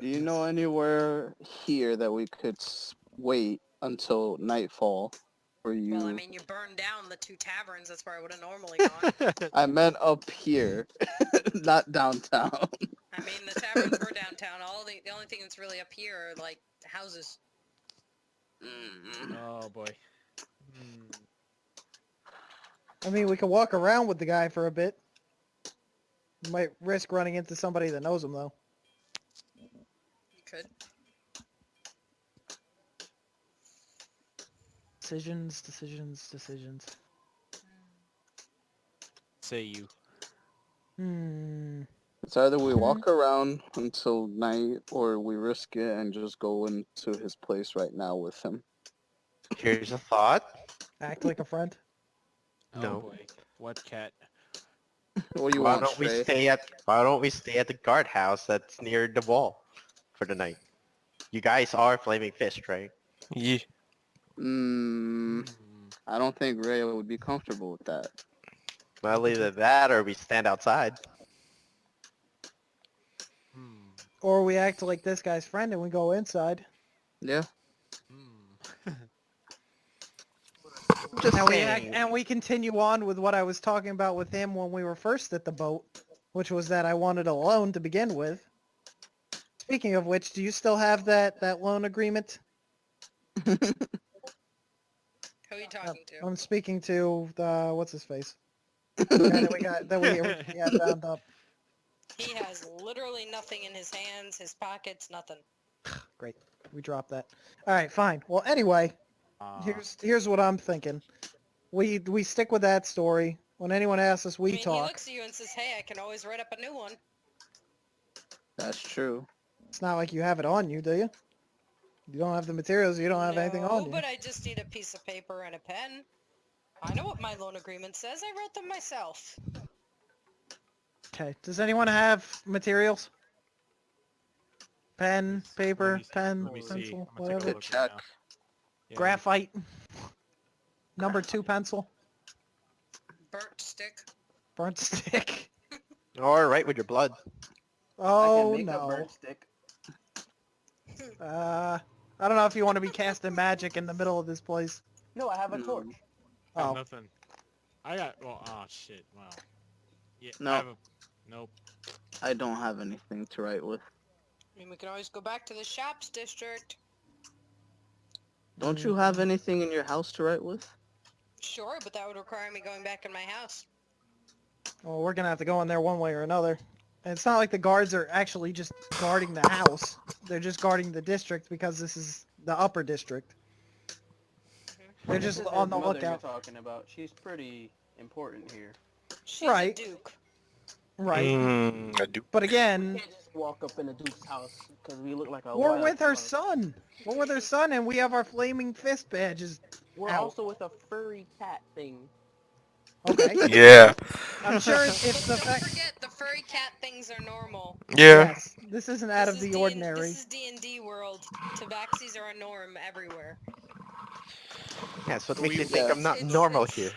Do you know anywhere here that we could wait until nightfall for you? Well, I mean, you burned down the 2 taverns. That's where I would have normally gone. I meant up here, not downtown. I mean, the taverns were downtown. The only thing that's really up here are, like, houses. Oh boy. Hmm. I mean, we could walk around with the guy for a bit. Might risk running into somebody that knows him, though. You could. Decisions. Say you. It's either we walk around until night or we risk it and just go into his place right now with him. Here's a thought. Act like a friend. Oh No. boy. What cat? What do you Why want, don't we Trey? stay at the guardhouse that's near the wall for the night? You guys are Flaming Fist, right? Yeah. Hmm. I don't think Ray would be comfortable with that. Well, either that or we stand outside. Hmm. Or we act like this guy's friend and we go inside. Yeah. Hmm. Just And we, saying. and we continue on with what I was talking about with him when we were first at the boat, which was that I wanted a loan to begin with. Speaking of which, do you still have that loan agreement? Who are you talking to? I'm speaking to the, what's his face? The guy that we had bound up. He has literally nothing in his hands, his pockets, nothing. Great. We dropped that. All right, fine. Well, anyway, here's what I'm thinking. We stick with that story. When anyone asks us, we I mean, he talk. looks at you and says, "Hey, I can always write up a new one." That's true. It's not like you have it on you, do you? You don't have the materials. You don't have anything on No, you. but I just need a piece of paper and a pen. I know what my loan agreement says. I wrote them myself. Okay. Does anyone have materials? Pen, paper, Let me pen, see. pencil, I'm gonna take a whatever. look right Check. now. Yeah, Graphite. Number 2 pencil. Burnt stick. Burnt stick. Or right with your blood. Oh I can make a no. burnt stick. I don't know if you want to be casting magic in the middle of this place. No, I have a No. torch. I have Oh, nothing. I got. Well, oh shit. Wow. Yeah. No. I have a. Nope. I don't have anything to write with. I mean, we can always go back to the shops district. Don't you have anything in your house to write with? Sure, but that would require me going back in my house. well, we're gonna have to go in there one way or another. And it's not like the guards are actually just guarding the house. They're just guarding the district because this is the upper district. They're This just is on his the mother you're lookout. talking about. She's pretty important here. She's Right. a duke. Right. I do. But We again, can't just walk up in the Duke's house because we look like a we're wild with her club. son. We're with her son, and we have our flaming fist badges. We're out. also with a furry cat thing. Okay. Yeah. I'm sure if the Don't fact. forget, the furry cat things are normal. Yeah. Yes, this isn't out of the ordinary. This is D&D world. Tabaxis are a norm everywhere. That's what So makes we- you think I'm not It's- normal it's- here.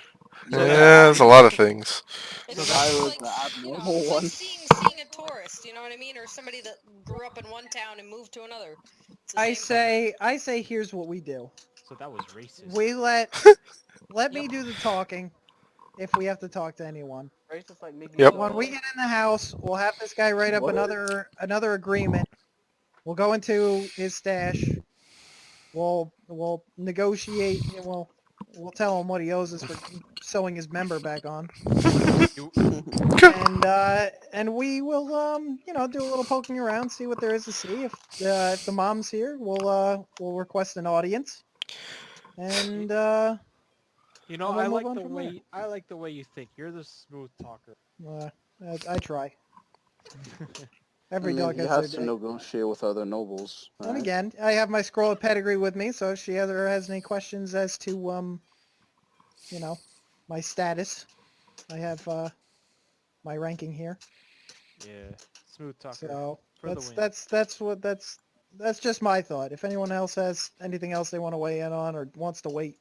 So Yeah, the there's a lot of things. It's So I just was like, the you know, abnormal it's one. like seeing a tourist, you know what I mean? Or somebody that grew up in one town and moved to another. It's the same I say here's what we do. So that was racist. We let me Yep. do the talking if we have to talk to anyone. Right? It's just like making Yep. When we get in the house, we'll have this guy write up What? another agreement. We'll go into his stash. We'll negotiate. We'll tell him what he owes us for sewing his member back on. You- And we will do a little poking around, see what there is to see. If the mom's here, we'll request an audience. And You know, And we'll I move like on the from way I like the way you think. You're the smooth talker. I try. Every And then dog he has has their to day. negotiate with other nobles. And Right? again, I have my scroll of pedigree with me, so if she ever has any questions as to my status, I have my ranking here. Yeah. Smooth talker. So For the win. that's just my thought. If anyone else has anything else they want to weigh in on or wants to wait,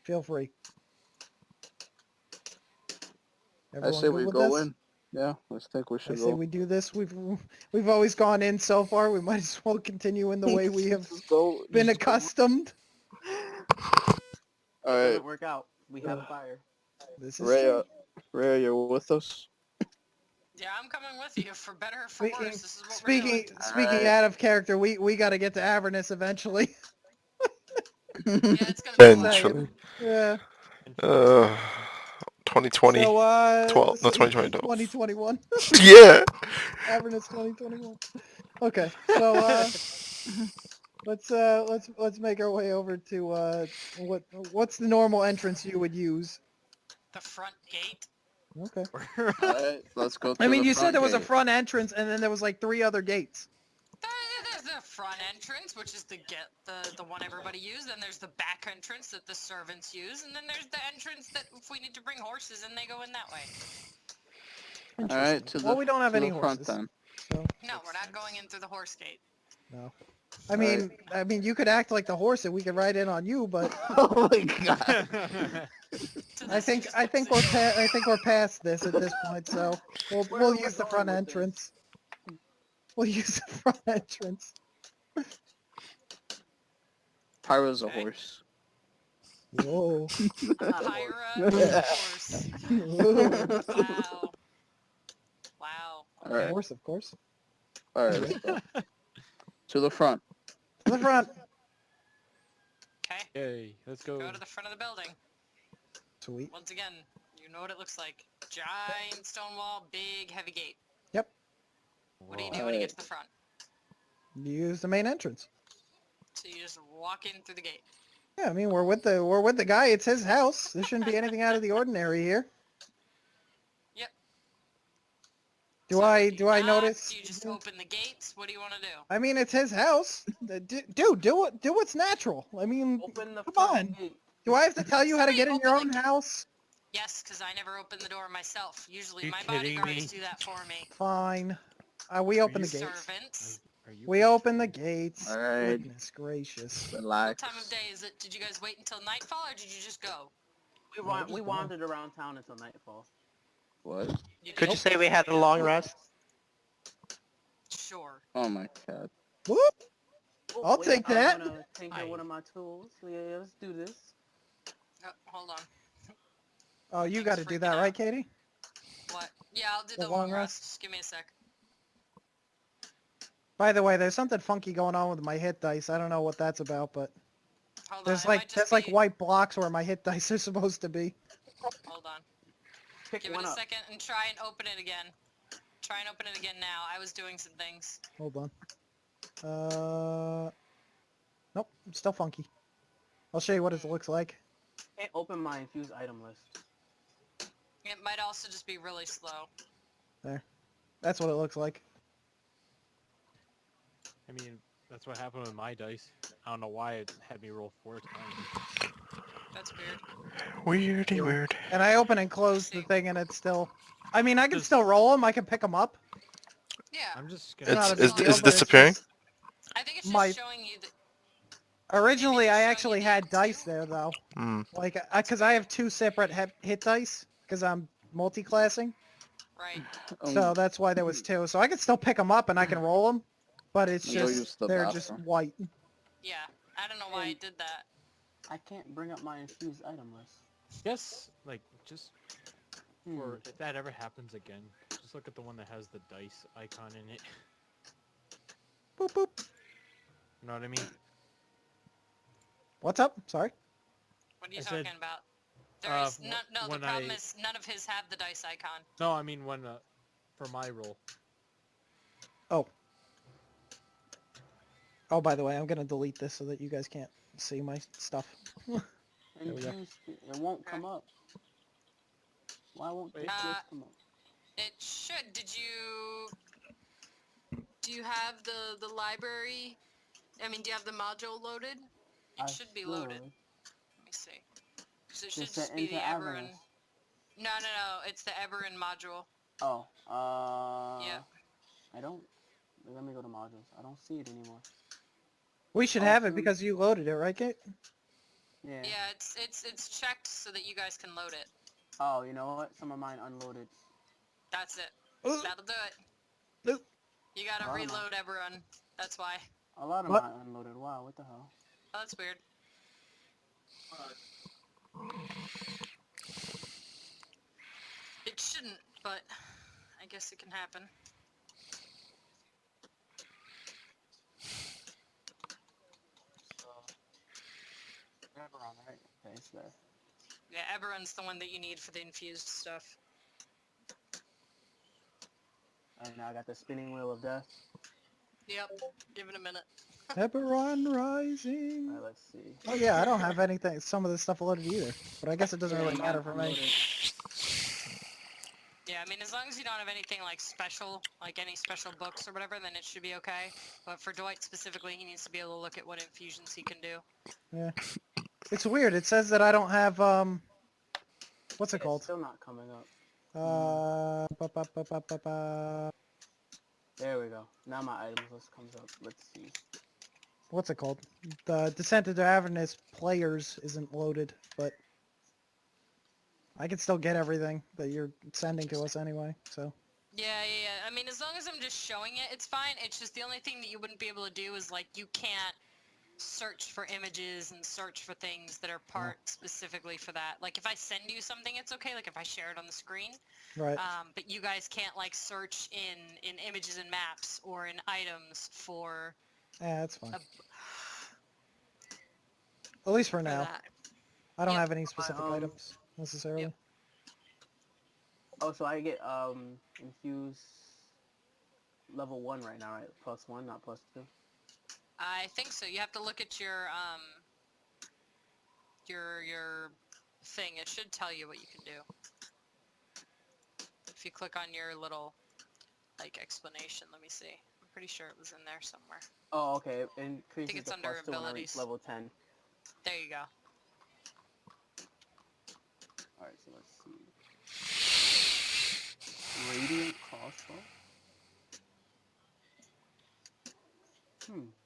feel free. I Everyone say good we with go this? in. Yeah, I think we I should say go. we do this. We've always gone in so far. We might as well continue in the way we have Just go. been just go. accustomed. All It right, doesn't work out. We have fire. This is true. Rhea, you're with us. Yeah, I'm coming with you for better or for worse. This is what we're Speaking doing. speaking out of character, we got to get to Avernus eventually. Yeah, it's gonna be a while. Eventually. Yeah. 2020. So 12. No, 2020. 2021. Yeah. Avernus 2021. Okay. So let's make our way over to what's the normal entrance you would use? The front gate. Okay. All right, let's go. I To mean, the you said front there was a gate. front entrance and then there was like 3 other gates. There's the front entrance, which is the one everybody used. Then there's the back entrance that the servants use, and then there's the entrance that if we need to bring horses in, they go in that way. All right, to the. Well, we don't have to any the front horses. then. So, No, we're not going in through the horse gate. no. I mean, you could act like the horse and we could ride in on you, but Oh my god. So I this think is I just think we're past this at this point. So we'll use the front entrance. We'll use the front entrance. Pyro's a Okay. horse. Whoa. Pyra the horse. Wow. Wow. All right. Horse, of course. All right, let's go. To the front. To the front. Okay. Yay, let's go. Go to the front of the building. Sweet. Once again, you know what it looks like. Giant stone wall, big, heavy gate. Yep. What do you do when you get to the front? You use the main entrance. So you just walk in through the gate. Yeah, I mean we're with the guy. It's his house. There shouldn't be anything out of the ordinary here. Yep. Do So I you knock, notice? Do you just open the gates? What do you want to do? I mean, it's his house. Dude, do what's natural. I mean, Open the come front on. gate. Do I have to tell you how to get in your own Open the- house? Yes, because I never open the door myself. Usually You my kidding bodyguards me? do that for me. Fine. We open the you gates. Servants. Are you We open the gates. All right. Goodness gracious. What Relax. time of day is it? Did you guys wait until nightfall or did you just go? We wandered around town until nightfall. What? Could you say we had a long rest? Sure. Oh my god. Whoop. Oh, I'll wait, take that. I'm gonna tinker one of my tools. Yeah, let's do this. Oh, hold on. Oh, you Thing's got to do freaking that, out. right, Katie? What? Yeah, I'll do The the long long rest? rest. Just give me a sec. By the way, there's something funky going on with my hit dice. I don't know what that's about, but Hold on. there's It might just like be... white blocks where my hit dice are supposed to be. Hold on. Pick Give it one a up. second and try and open it again. Try and open it again now. I was doing some things. Hold on. Nope, it's still funky. I'll show you what it looks like. Can't open my infused item list. It might also just be really slow. There. That's what it looks like. I mean, that's what happened with my dice. I don't know why it had me roll 4 times. That's weird. Weirdy Yeah. weird. And I open and close the See. thing and it's still... I mean, I can Just- still roll them. I can pick them up. Yeah. I'm just It's not gonna... a big deal, Is but it's disappearing? just- I think it's just My- showing you that... Originally, just I showing you actually the had M2? dice there, though. Hmm. Like, because I have two separate hit dice, because I'm multi-classing. Right. So that's why there was two. So I can still pick them up and I can roll them, but it's Go use just, the they're just bathroom. white. Yeah. I don't know why it did that. I can't bring up my infused item list. Yes, like, just... Hmm. Or if that ever happens again, just look at the one that has the dice icon in it. Boop, boop. You know what I mean? What's up? Sorry. What are you I talking said, about? There is none... No, the when problem I- is none of his have the dice icon. No, I mean when, for my roll. Oh. Oh, by the way, I'm going to delete this so that you guys can't see my stuff. There we go. Infused, it won't come up. Why won't this Wait. list come up? It should. Do you have the library? I mean, do you have the module loaded? It I should be loaded. should. Let me see. 'Cause it Just should set just be into the Everin. Avernus. No, it's the Everin module. Oh, Yeah. I don't. Let me go to modules. I don't see it anymore. We should Oh, have it so- because you loaded it, right, Kate? Yeah. Yeah, it's checked so that you guys can load it. Oh, you know what? Some of mine unloaded. That's it. Ooh. That'll do it. Nope. You gotta Bottom reload Everin. That's why. A lot of What? mine unloaded. Wow, what the hell? Oh, that's weird. It shouldn't, but I guess it can happen. Everon, right? Okay, it's there. Yeah, Everin's the one that you need for the infused stuff. And now I got the spinning wheel of death. Yep. Give it a minute. Eberron Rising. Alright, let's see. Oh yeah, I don't have anything, some of this stuff loaded either. But I guess it doesn't really Yeah, matter for me. unloaded. Yeah, I mean, as long as you don't have anything like special, like any special books or whatever, then it should be okay. But for Dwight specifically, he needs to be able to look at what infusions he can do. Yeah. It's weird. It says that I don't have, what's it It's called? still not coming up. Ba, ba, ba, ba, ba, ba. There we go. Now my items list comes up. Let's see. What's it called? The Descent into Avernus Players isn't loaded, but I can still get everything that you're sending to us anyway, so. Yeah. I mean, as long as I'm just showing it, it's fine. It's just the only thing that you wouldn't be able to do is, like, you can't search for images and search for things that are part specifically for that. Like, if I send you something, it's okay. Like, if I share it on the screen. Right. But you guys can't, like, search in images and maps or in items for... Yeah, that's fine. a- At least for for now. that. I don't Yep. have any specific um, items, necessarily. Yep. Oh, so I get infuse level 1 right now, right? +1, not +2. I think so. You have to look at your thing. It should tell you what you can do. If you click on your little, like, explanation, let me see. I'm pretty sure it was in there somewhere. Oh, okay. It increases it's the under +2 when I reach abilities. level 10. There you go. Alright, so let's see. Radiant crossbow?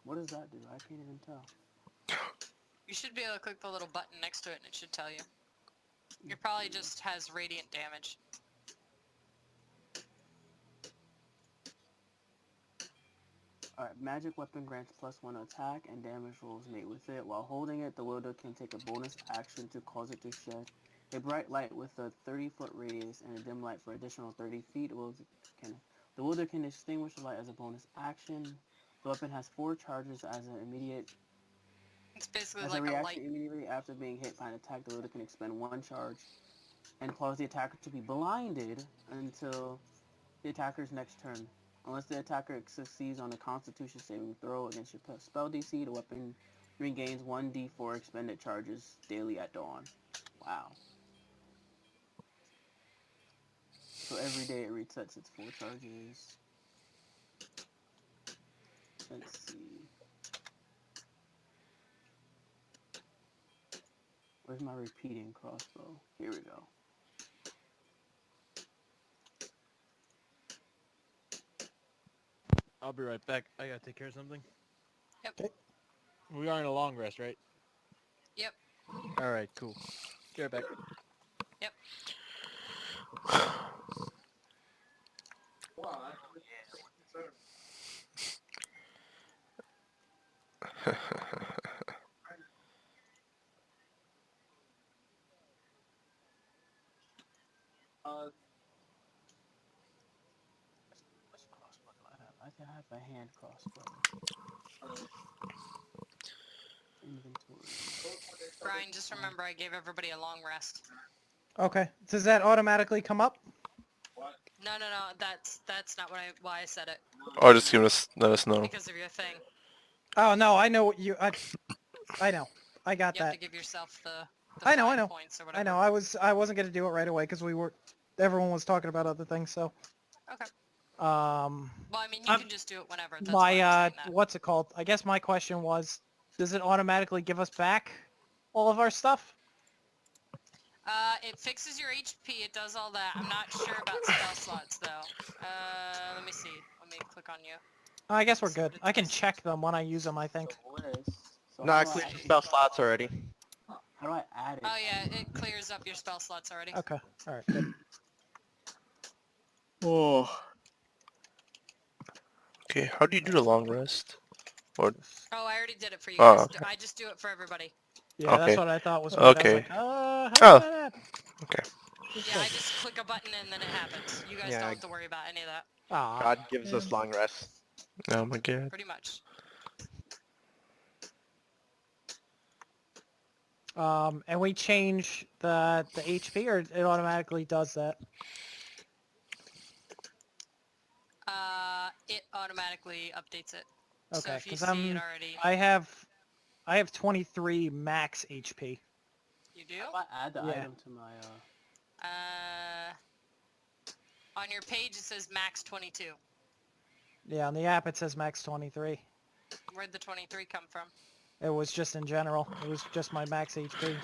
What does that do? I can't even tell. You should be able to click the little button next to it and it should tell you. It probably just has radiant damage. Alright, magic weapon grants +1 attack and damage rolls made with it. While holding it, the wielder can take a bonus action to cause it to shed a bright light with a 30-foot radius and a dim light for additional 30 feet. The wielder can extinguish the light as a bonus action. The weapon has 4 charges as an immediate. It's basically As like a a reaction, light. immediately after being hit by an attack, the wielder can expend 1 charge and cause the attacker to be blinded until the attacker's next turn. Unless the attacker succeeds on a Constitution saving throw against your spell DC, the weapon regains 1d4 expended charges daily at dawn. Wow. So every day it resets its 4 charges. Let's see. Where's my repeating crossbow? Here we go. I'll be right back. I gotta take care of something. Yep. Okay. We are in a long rest, right? Yep. All right, cool. Be right back. Yep. Which crossbow do I have? I think I have a hand crossbow. Inventory. Brian, just remember I gave everybody a long rest. Okay. Does that automatically come up? No, that's not why I said it. Or just let us know. Because of your thing. Oh no, I know what you. I know. I got You have that. to give yourself the I know. 5 points or whatever. I know. I wasn't gonna do it right away because everyone was talking about other things. So. Okay. Um. Well, I mean, you can just do it whenever. That's My why I'm saying that. what's it called? I guess my question was, does it automatically give us back all of our stuff? It fixes your HP. It does all that. I'm not sure about spell slots though. Let me see. Let me click on you. I guess we're good. I can check them when I use them. I think. So No, how I do cleared the spell slots already. How do I add it? Oh yeah, it clears up your spell slots already. Okay. All right. Good. Oh. Okay, how do you do the long rest? Or Oh, I already did it for you Oh, guys. okay. I just do it for everybody. Yeah, that's Okay. what I thought was weird. I was Okay. like, how Oh. did that happen? Okay. Yeah, I just click a button and then it happens. You guys Yeah. don't have to worry about any of that. Ah. God gives us long rest. Oh my god. Pretty much. And we change the HP, or it automatically does that? It automatically updates it. So Okay, if you because see it already, I have 23 max HP. you do? How do I add the Yeah. item to my On your page it says max 22. Yeah, on the app it says max 23. Where'd the 23 come from? It was just in general. It was just my max HP.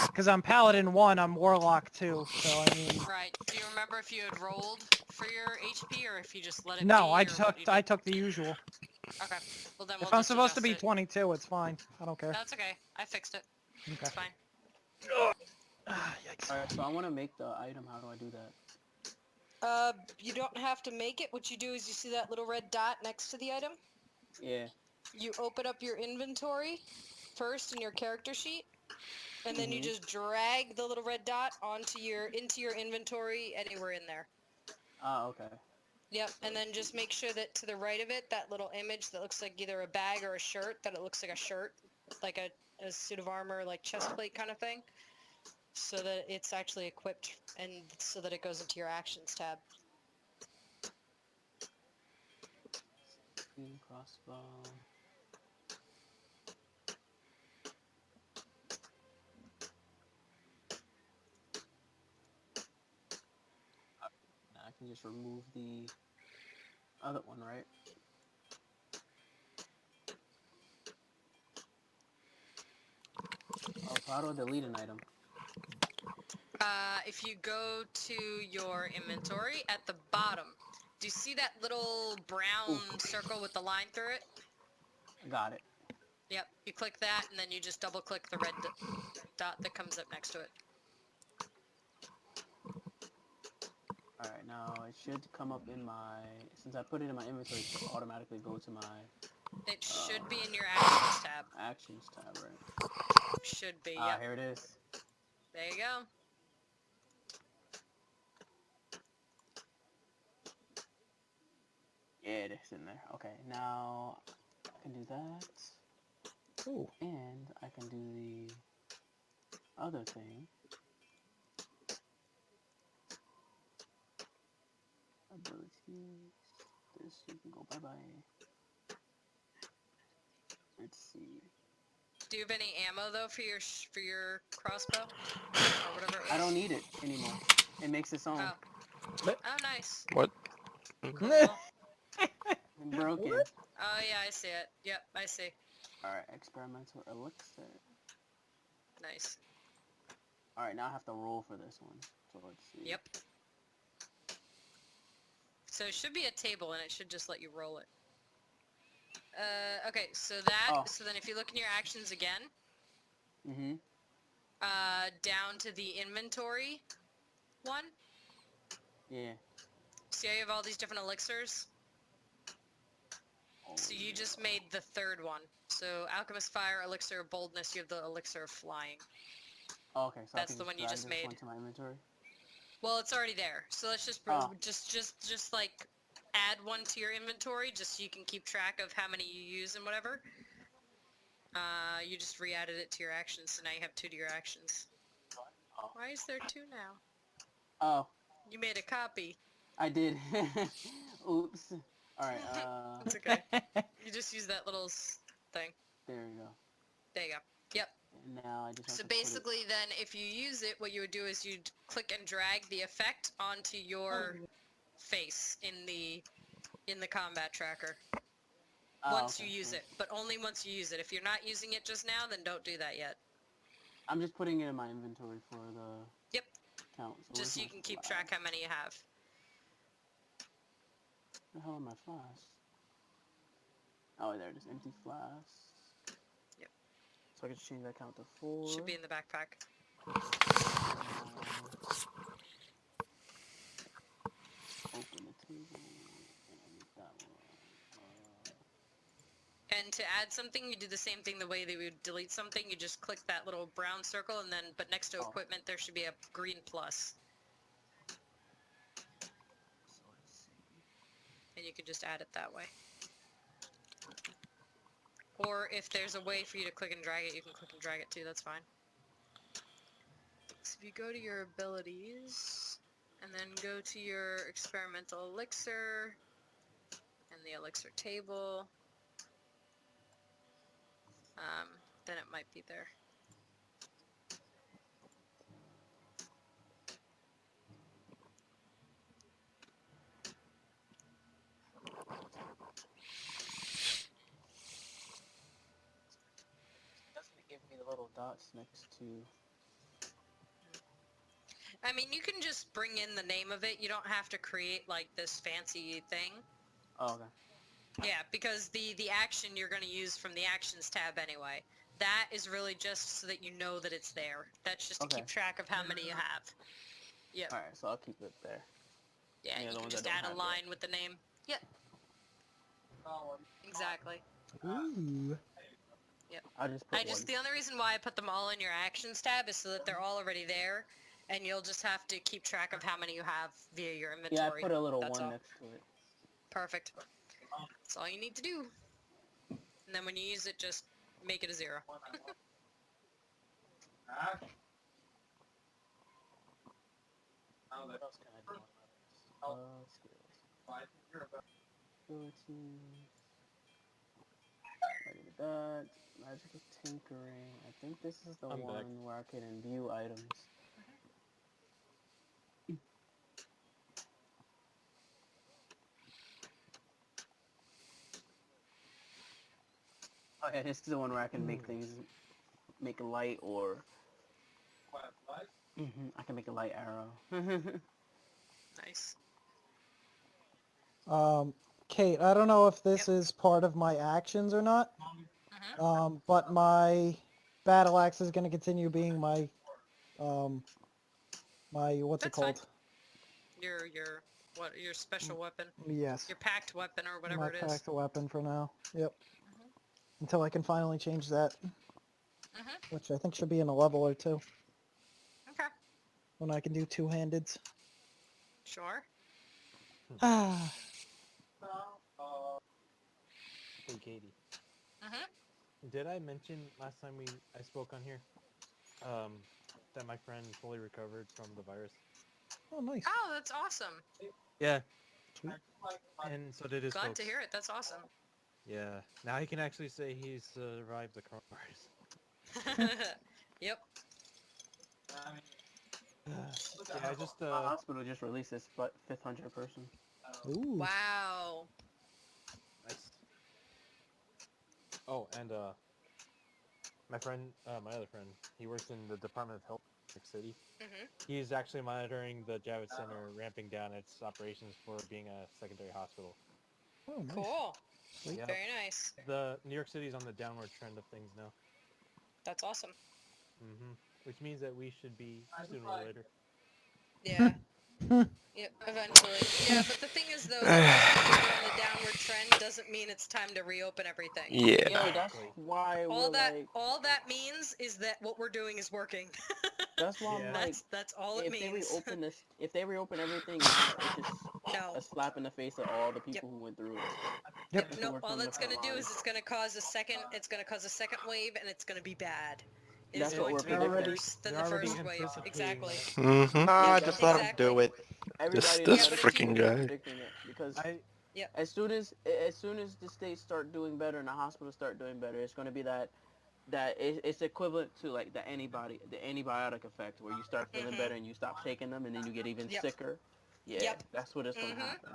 Because I'm Paladin 1, I'm Warlock 2, so I mean... Right. Do you remember if you had rolled for your HP or if you just let it be? No, I or what you did? I took the usual. Okay. Well then we'll If I'm just supposed to adjust be it. 22, it's fine. I don't care. That's okay. I fixed it. Okay. It's fine. Yikes. Alright, so I want to make the item. How do I do that? You don't have to make it. What you do is you see that little red dot next to the item? Yeah. You open up your inventory first in your character sheet, and then you just drag the little red dot into your inventory anywhere in there. Ah, okay. Yep, and then just make sure that to the right of it, that little image that looks like either a bag or a shirt, that it looks like a shirt, like a suit of armor, like chest plate kind of thing, so that it's actually equipped and so that it goes into your actions tab. Crossbow. Now I can just remove the other one, right? Oh, so how do I delete an item? If you go to your inventory at the bottom, do you see that little brown circle with the line through it? Got it. Yep. You click that and then you just double click the red dot that comes up next to it. Alright, now it should come up in my... Since I put it in my inventory, it should automatically go to my It should be in your actions tab. actions tab, right? Should be, Ah, yep. here it is. There you go. Yeah, it is in there. Okay, now I can do that. Ooh. And I can do the other thing. Abilities. This, you can go bye-bye. Let's see. Do you have any ammo though for your crossbow or whatever it was? I don't need it anymore. It makes its own. Oh. Oh, nice. What? Cool. Broken. Oh yeah, I see it. Yep, I see. Alright, experimental elixir. Nice. Alright, now I have to roll for this one. So let's see. Yep. So it should be a table and it should just let you roll it. Okay, so that, Oh. so then if you look in your actions again, Mm-hmm. down to the inventory one, Yeah. see how you have all these different elixirs? Oh, So you yeah. just made the third one. So Alchemist Fire, Elixir of Boldness, you have the Elixir of Flying. Oh, okay, so That's I can the one you drag just this made. one to my inventory. Well, it's already there. So let's just Oh. just like add one to your inventory just so you can keep track of how many you use and whatever. You just re-added it to your actions, so now you have 2 to your actions. Oh. Why is there 2 now? Oh, You made a copy. I did. Oops. Alright, It's okay. You just use that little thing. there we go. There you go. Yep. And now I just have So to put it... basically then, if you use it, what you would do is you'd click and drag the effect onto your face in the combat tracker. Oh, Once okay, you use so it, but only once you use it. If you're not using it just now, then don't do that yet. I'm just putting it in my inventory for the Yep. count. So Just so you can keep track how many you have. Where the hell are my flasks? Oh, there it is. Empty flasks. Yep. So I can just change that count to 4. Should be in the backpack. Open the table. And I need that one. And to add something, you do the same thing the way that we would delete something. You just click that little brown circle, and then, but next to Oh. equipment, there should be a green plus. So let's see. And you can just add it that way. Or if there's a way for you to click and drag it, you can click and drag it too, that's fine. So if you go to your abilities, and then go to your experimental elixir, and the elixir table, then it might be there. Doesn't it give me the little dots next to... I mean, you can just bring in the name of it. You don't have to create, like, this fancy thing. Oh, okay. Yeah, because the action you're going to use from the Actions tab anyway. That is really just so that you know that it's there. That's just to Okay. keep track of how many you have. Yep. Alright, so I'll keep it there. Yeah, Any you other can ones just I don't add a have line with the name. Yep. Exactly. Ooh. I'll just put one. The only reason why I put them all in your Actions tab is so that they're all already there, and you'll just have to keep track of how many you have via your inventory. Yeah, I put a little That's one all. next to it. Perfect. That's all you need to do. And then when you use it, just make it a 0. What else can I do on others? Skills. Abilities. I did that. Magical tinkering. I think this is the I'm one back. where I can imbue items. Oh yeah, this is the one where I can make things, make a light or... I can make a light arrow. Nice. Kate, I don't know if this is part of my actions or not, but my battle axe is going to continue being my, what's That's it called? fine. your special weapon, Yes. your packed weapon or whatever My it is. packed weapon for now. Yep. Until I can finally change that, which I think should be in a level or two. Okay. When I can do two-handeds. Sure. Ah. Hey, Katie. Mhm. Did I mention last time I spoke on here, that my friend fully recovered from the virus? Oh, nice. Oh, that's awesome. Yeah. And so did his Glad folks. to hear it. That's awesome. Yeah. Now he can actually say he's survived the coronavirus. Yep. Yeah, I just The hospital just released its 500 person. Ooh. Wow. nice. Oh, and my friend, my other friend, he works in the Department of Health in New York City. Mhm. He's actually monitoring the Javits Center ramping down its operations for being a secondary hospital. Oh, nice. Cool. Sweet. Yeah, Very nice. the New York City's on the downward trend of things now. That's awesome. Which means that we should be sooner or later. Yeah. Yep, eventually. Yeah, but the thing is, though, that just because we're on the downward trend doesn't mean it's time to reopen everything. Yeah. Yo, that's why All we're that like. all that means is that what we're doing is working. That's why I'm Yeah. like. That's all it If they means. reopen this, if they reopen everything now, it's just No. a slap in the face of all the people who went through it. Yep. Who No, worked all on the that's gonna front do lines. is it's gonna cause a second wave, and it's gonna be bad. It is That's what going we're to be predicting. worse than They're the already first wave. anticipating Exactly. Mm-hmm. Nah, Yeah, just that's let him Exactly. do it. Everybody This Yeah, but if you- freaking guy. predicting it because Yep. as soon as the states start doing better and the hospitals start doing better, it's going to be that it's equivalent to like the antibiotic effect where you start feeling better and you stop taking them and then you get even Yep. sicker. Yeah, Yep. that's what it's going to happen.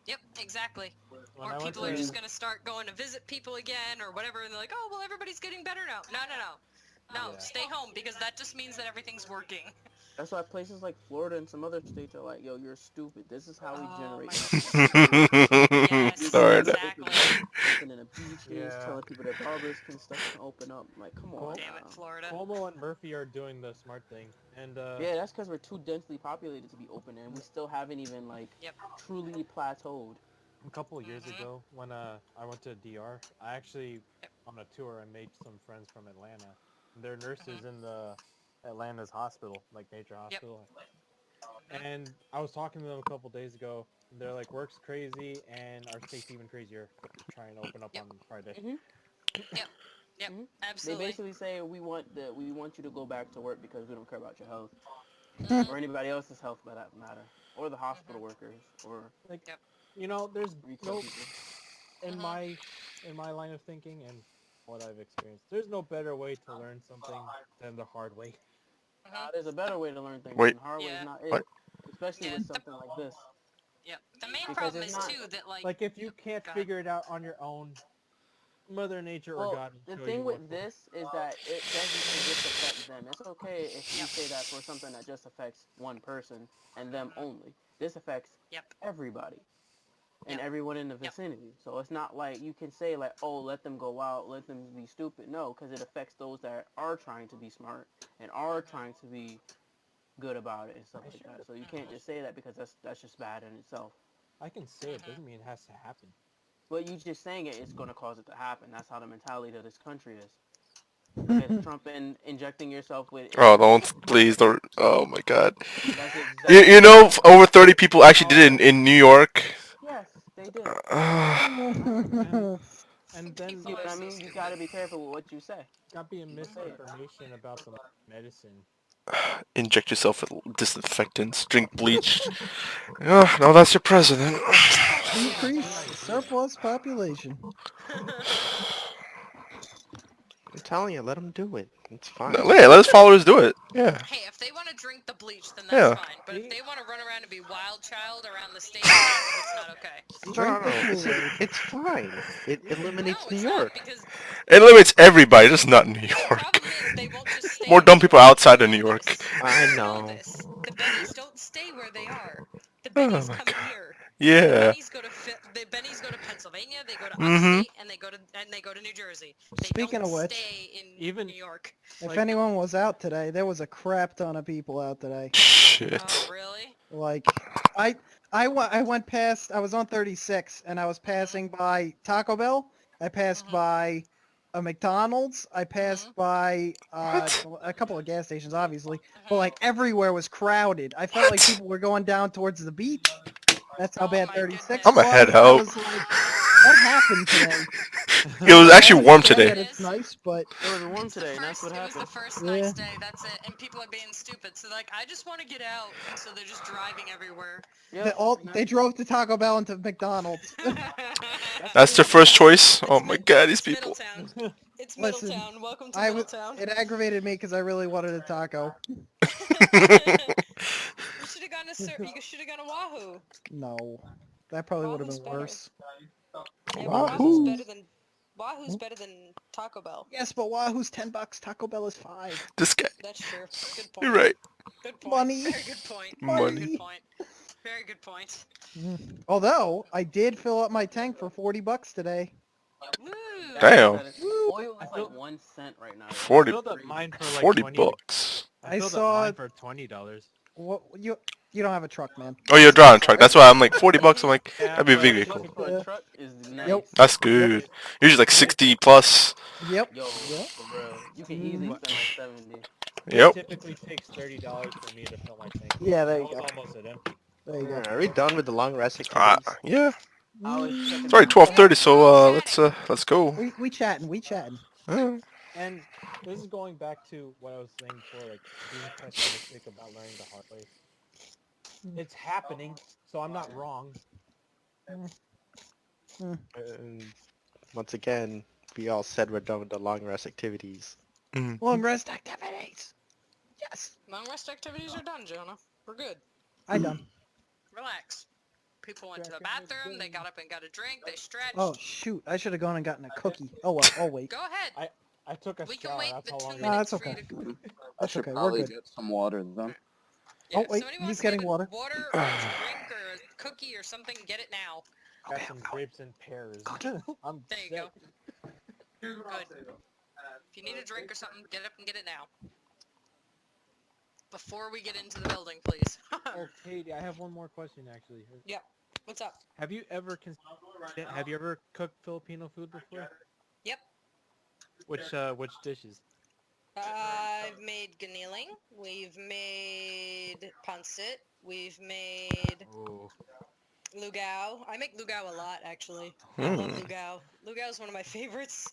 Yep, exactly. When Or I went people are to- just gonna start going to visit people again or whatever, and they're like, oh, well, everybody's getting better now. No, no, no. No, Yeah. stay home, because that just means that everything's working. That's why places like Florida and some other states are like, yo, you're stupid. This is how we Oh generate. Yes, Florida. exactly. Opening the beaches, Yeah. telling people their barbers can open up. I'm like, come on. Damn it, now. Florida. Cuomo and Murphy are doing the smart thing, and Yeah, that's because we're too densely populated to be open, and we still haven't even like Yep. truly plateaued. a couple of years ago when I went to DR, I actually on a tour I made some friends from Atlanta. They're nurses in the Atlanta's hospital, like major hospital. And I was talking to them a couple days ago. And they're like, work's crazy, and our state's even crazier. Trying to open up on Friday. Yep, They absolutely. basically say we want you to go back to work because we don't care about your health or anybody else's health for that matter, or the hospital workers or Like, Yep. you know, there's retail no people. in my line of thinking and what I've experienced. There's no better way to learn something than the hard way. There's a better way to learn things, Wait. and hard way is Yeah. not What? it, especially Yeah, with something like this. Yep. The main Because problem it's is, not- too, that, Like if you can't go ahead. figure it out on your own, Mother Nature or Well, God will the show thing you with what. this is that it doesn't just affect them. It's okay if you say that for something that just affects one person and them only. This affects Yep. everybody and Yep. everyone in the vicinity. So it's not like you can say like, oh, let them go out, let them be stupid. No, because it affects those that are trying to be smart and are trying to be good about it and stuff like that. So you can't just say that because that's just bad in itself. I can say it doesn't mean it has to happen. But you just saying it's going to cause it to happen. That's how the mentality of this country is. Look at Trump and injecting yourself with. Oh, don't, please don't. Oh my God. That's You know, over 30 people actually did it in New York. Yes, they did. And then You know what I mean? You got to be careful with what you say. got being misinformation about the medicine. Inject yourself with disinfectants, drink bleach. Oh, no, that's your president. Decrease surplus population. I'm telling you, let him do it. It's fine. No, yeah, let his followers do it. Yeah. Hey, if they want to drink the bleach, then that's Yeah. fine. But if they want to run around and be wild child around the state, it's not okay. No, it's fine. It eliminates No, New it's York. not, because It limits everybody, just not New the York. problem is they won't just stay More in dumb New people York. outside You of New know York. this. I You know. this. The Bennies don't stay where they are. The Oh Bennies my come God. here. Yeah. The Bennies go to Pennsylvania. They go to Mhm. upstate, and they go to New Jersey. They Speaking don't of which, stay in even- New York. if anyone was out today, there was a crap ton of people out today. Shit. Oh, really? Like, I I went past. I was on 36, and I was passing by Taco Bell. I passed by a McDonald's. I passed by What? a couple of gas stations, obviously, but Mhm. like everywhere was crowded. I felt like What? people were going down towards the beach. That's how Oh bad my 36 I'm a goodness. head was. I out. was like, what happened today? It was I actually warm understand today. that it's nice, but It was warm It's the today, and that's first. what It was the happened. first yeah. nice day. That's it. And people are being stupid. So like, I just want to get out, and so they're just driving everywhere. They Yep. drove to Taco Bell and to McDonald's. That's their first choice. Oh my god, these It's people. Middletown. It's Listen, Middletown. Welcome to I was. Middletown. It aggravated me because I really wanted a taco. You should have gone to You should have gone to Wahoo. No, that probably would have Wahoo's been better. worse. Yeah, but Wahoo. Wahoo's better than Taco Bell. Yes, but Wahoo's $10. Taco Bell is $5. This guy. That's true. Good You're point. right. Good point. Money. Very good point. Money. Very good point. Very good point. Although I did fill up my tank for $40 today. Woo! Damn. Woo. Oil I is feel- like 1 cent right now. 40 I filled up mine for like 40 $20. bucks. I filled saw- up mine for $20. What you don't have a truck, man. Oh, you're driving a truck. That's why I'm like 40 bucks. I'm like, Yeah, that'd be a but big I vehicle. took For Yeah. a truck is nice. Yep. That's good. Usually like 60 plus. Yep. Yo, Yep. for real. You can easily Mhm. spend like 70. Yep. It typically takes $30 for me to fill my tank. Yeah, there I you was go. almost at empty. There you go. Are we done with the long rest activities? Yeah. I was checking It's already the 12:30, so We're all let's go. We chatting. And this is going back to what I was saying before, like being pessimistic about learning the hard way. It's happening, so I'm not wrong. And once again, we all said we're done with the long rest activities. Long rest activities. Yes. Long rest activities are done, Jonah. We're good. I done. Relax. People went to the bathroom, they got up and got a drink, they stretched. Oh shoot! I should have gone and gotten a cookie. Oh well. I'll wait. Go ahead. I took a We can shower. wait That's the how 2 long. Nah, minutes that's for you okay. to... I That's should okay, we're probably good. get some water then. Yeah, Oh, wait, somebody wants he's to getting get a water. Water or a drink or a cookie or something, get it now. Got some grapes and pears. I'm There you sick. go. Good. If you need a drink or something, get up and get it now. Before we get into the building, please. Oh, Katie, I have one more question actually. Yep. What's up? Have you ever cooked Filipino food before? Yep. Which dishes? I've made ganiling. We've made pancit. We've made Oh, lugao. I make lugao a lot, actually. I love Hmm. lugao. Lugao is one of my favorites.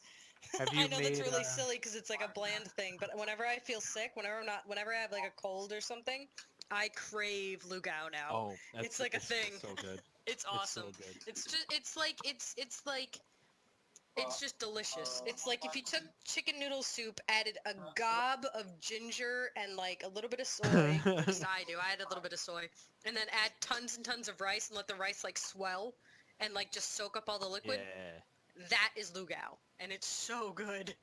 Have I you know that's made, really silly because it's like a bland thing, but whenever I feel sick, whenever I have like a cold or something, I crave lugao now. oh, that's, It's like a thing. So good. It's awesome. It's so good. It's just, it's just delicious. It's like if you took chicken noodle soup, added a gob of ginger and like a little bit of soy, because I do, I add a little bit of soy, and then add tons and tons of rice and let the rice like swell and like just soak up all the liquid. Yeah. That is lugao, and it's so good.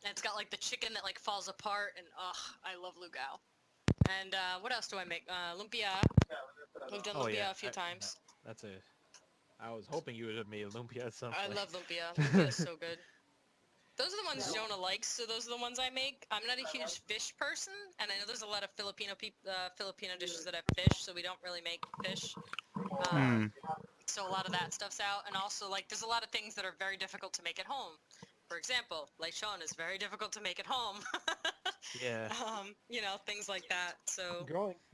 And it's got like the chicken that like falls apart, and I love lugao. And what else do I make? Lumpia. We've done lumpia a few times. That's a. I was hoping you would have made lumpia at some point. I love lumpia. Lumpia is so good. Those are the ones Jonah likes, so those are the ones I make. I'm not a huge fish person, and I know there's a lot of Filipino dishes that have fish, so we don't really make fish. So a lot of that stuff's out, and also like there's a lot of things that are very difficult to make at home. For example, lechon is very difficult to make at home. Yeah. You know, things like that. So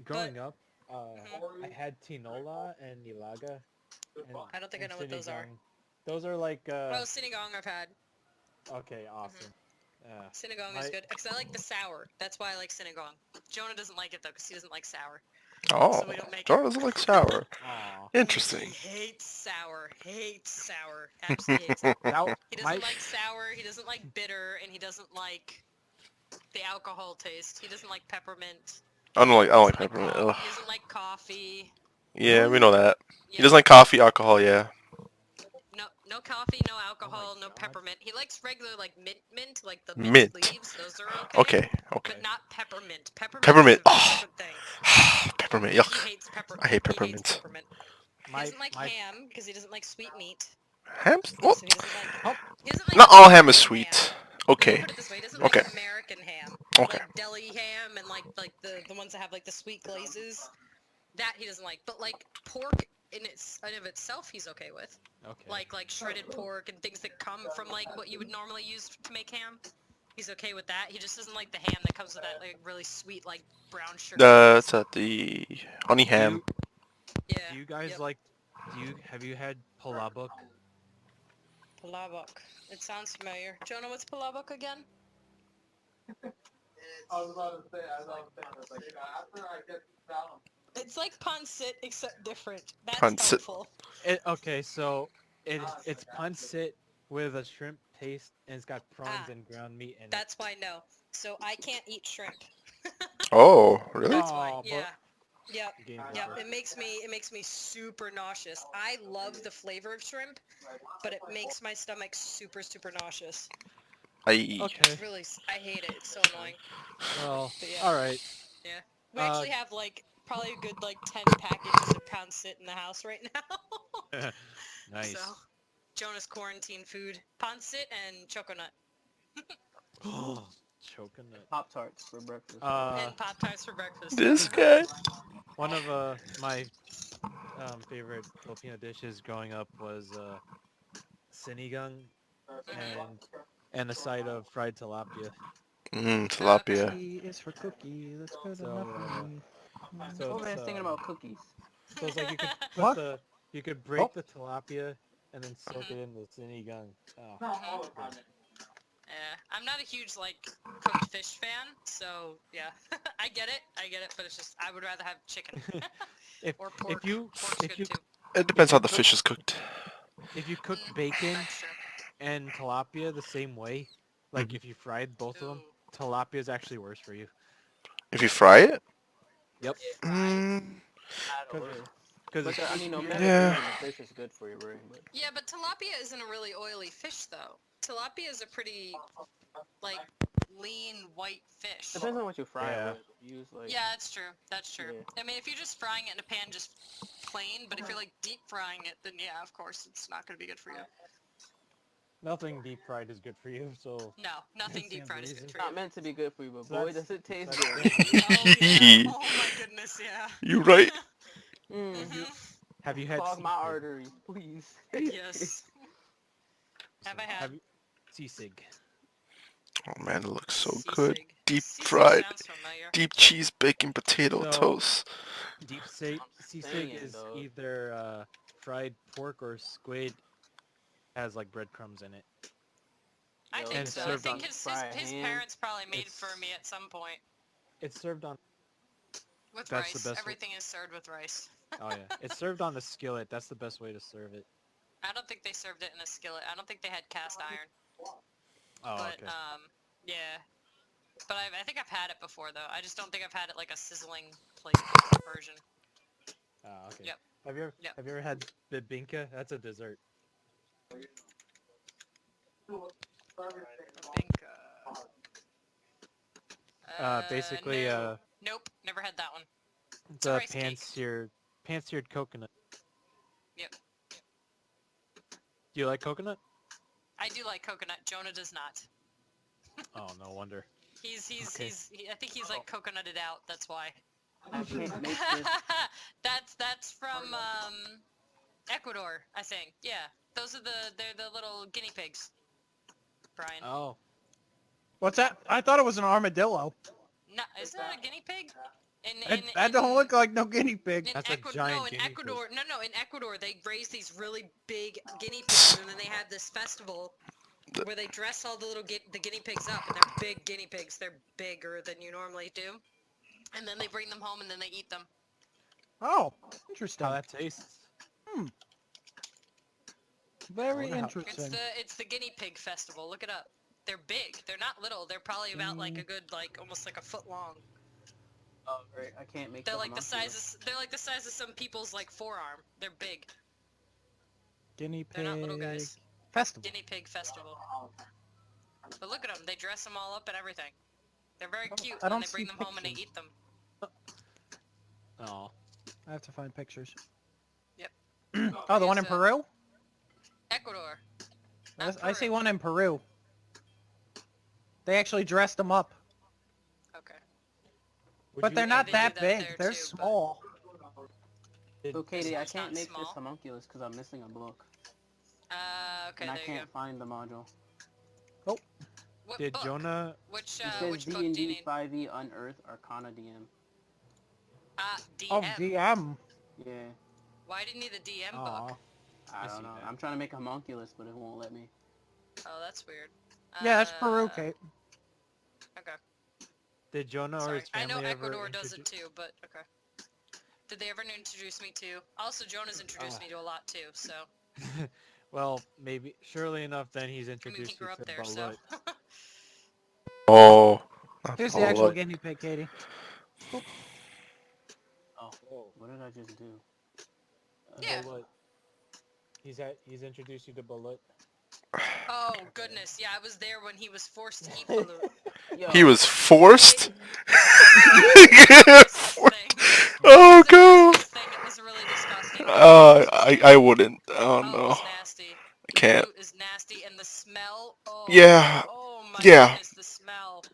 Growing up, I had tinola and nilaga. And, I don't think I and know what those are. sinigang. Those are like Oh, sinigang I've had. okay, awesome. Sinigang is good, because I like the sour. That's why I like sinigang. Jonah doesn't like it, though, because he doesn't like sour. Oh, So we don't make Jordan doesn't like sour. Aw. Interesting. He hates sour. Absolutely hates it. Now, He doesn't my, like sour, he doesn't like bitter, and he doesn't like the alcohol taste. He doesn't like peppermint. I don't like He peppermint. doesn't Ugh. He doesn't like coffee. Yeah, we know that. You He doesn't know, like coffee, alcohol. Yeah. no coffee, no alcohol, no God. peppermint. He likes regular, like, mint, like the Mint. leaves. Those are okay. Okay. Okay. But not peppermint. Peppermint. Is a Oh. different thing. Peppermint. He Yuck. hates I hate He peppermint. hates peppermint. He my, doesn't like my, ham because he doesn't like sweet meat. Ham's. So Well, he doesn't like. He doesn't like not all ham American is sweet. ham. Okay. Put it this way, he doesn't Okay. like American ham. Okay. Like deli ham and like the ones that have like the sweet glazes. That he doesn't like. But like pork in of itself, he's okay with. Okay. Like shredded pork and things that come from like what you would normally use to make ham. He's okay with that. He just doesn't like the ham that comes with that like really sweet like brown sugar. It's at the honey ham. Yeah. Do you guys Yep. like? Have you had palabok? Palabok. It sounds familiar. Jonah, what's palabok again? It's like pancit except different. That's Pancit. helpful. Okay, so it's pancit with a shrimp taste, and it's got prawns and ground meat in it. That's why no. So I can't eat shrimp. Oh, really? That's why. Aw, but- Yeah. Yep. Game Yep. over. It makes me super nauseous. I love the flavor of shrimp, but it makes my stomach super nauseous. I Okay. It's really I hate it. It's so annoying. Well, But yeah. all right. Yeah. We actually have like probably a good like 10 packages of pound sit in the house right now. Nice. So, Jonah's quarantine food: pancit and choconut. Choconut. Pop-Tarts for breakfast. And Pop-Tarts for breakfast. this guy. One of my favorite Filipino dishes growing up was sinigang and a side of fried tilapia. Tilapia. C is for cookie. That's good So, enough for me. So Oh, man, it's, thinking about cookies. so it's like you could What? you could break the tilapia and then soak it in the sinigang. Oh. Yeah, I'm not a huge like cooked fish fan, so yeah, I get it, but it's just I would rather have chicken if or pork. if you Pork's if good you too. It depends how the fish is cooked. if you cook bacon That's true. and tilapia the same way, like if you fried both of them, tilapia is actually worse for you. If you fry it? Yep. But I mean, no matter Yeah. the fish is good for you, right? But Yeah, but tilapia isn't a really oily fish though. Tilapia is a pretty like lean white fish. depends on what you fry Yeah. it with. Use like Yeah, that's true. That's true. Yeah. I mean, if you're just frying it in a pan, just plain. But if you're like deep frying it, then yeah, of course, it's not gonna be good for you. Nothing deep fried is good for you, so No, nothing deep Stands fried is reason. good for not you. meant to be good for you, but So boy, that's- does it taste that's good. Oh yeah. Oh my goodness, yeah. You right? Mhm. have you had Clog my sisig? arteries, please. Yes. Have I had? Have you sisig? Oh man, it looks so good. Sisig. Deep Sisig fried, sounds familiar. deep cheese, bacon, potato, So- toast. Deep saying, sisig is dog. either fried pork or squid has like breadcrumbs in it. I Yo, think And so. I served think on- his fried his ham. parents probably made it It's- for me at some point. It's served on. With That's the rice. best Everything is served with rice. Oh yeah, it's served on the skillet. That's the best way to serve it. I don't think they served it in a skillet. I don't think they had cast iron. Oh But okay. yeah. But I think I've had it before though. I just don't think I've had it like a sizzling plate version. Oh okay. Yep. Yep. Have you ever had bibinka? That's a dessert. Binka. Basically, no. Nope, never had that one. it's a a rice cake. pan-seared coconut. Yep. Do you like coconut? I do like coconut. Jonah does not. Oh no wonder. Okay. I think he's like coconutted out. That's why. I can't make this. That's from Ecuador, I think. Yeah, they're the little guinea pigs. Brian. Oh. What's that? I thought it was an armadillo. No, isn't that a guinea pig? That don't look like no guinea pig. That's a giant no, in guinea pig. Ecuador, no, in Ecuador they raise these really big guinea pigs, and then they have this festival where they dress all the little the guinea pigs up, and they're big guinea pigs. They're bigger than you normally do, and then they bring them home and then they eat them. Oh, interesting. How that tastes. Very wonder how- interesting. It's the guinea pig festival. Look it up. They're big. They're not little. They're probably about like a good almost like a foot long. Oh, right. I can't make. They're that like one the off here. size of some people's like forearm. They're big. Guinea They're not little pig guys. festival. Guinea pig festival. But look at them. They dress them all up and everything. They're very cute. I And then don't they bring see them home and they pictures. eat them. Oh. I have to find pictures. Yep. Oh, the one in Here's, Peru? Ecuador. I see Peru. one in Peru. They actually dressed them up. Okay. Would But you they're eat not they that do that big. there They're too, but- small. So Katie, I one's can't not make this small. homunculus because I'm missing a book. Okay, And I there you can't find the module. go. What Did book? Jonah? Which It says which book do you D&D need? 5e Unearth Arcana DM. Oh, DM. DM. Yeah, Why do you need the DM Aw, book? I I don't see know. that. I'm trying to make a homunculus, but it won't let me. Oh, that's weird. Yeah, that's Peru, Kate. Okay. Did Jonah or Sorry. his I know family ever Ecuador does it introduce? too, but okay. Did they ever introduce me to? Also, Jonah's introduced me to a lot too, so. Well, maybe. Surely enough, then he's I mean, he introduced you grew up to there, so. Balut. Oh, not Here's the all actual right. guinea pig, Katie. Oh, Whoa. what did I just do? Yeah. Balut. He's introduced you to Balut. Oh, goodness. Yeah, I was there when he was forced to eat balut. Yo, He was forced? Disgusting thing. Oh, It was the God. nastiest thing. It was really disgusting. It was I wouldn't. Oh, it no. was nasty. I can't. Balut is nasty, and the smell. Oh. Yeah. Oh my Yeah. goodness, the smell.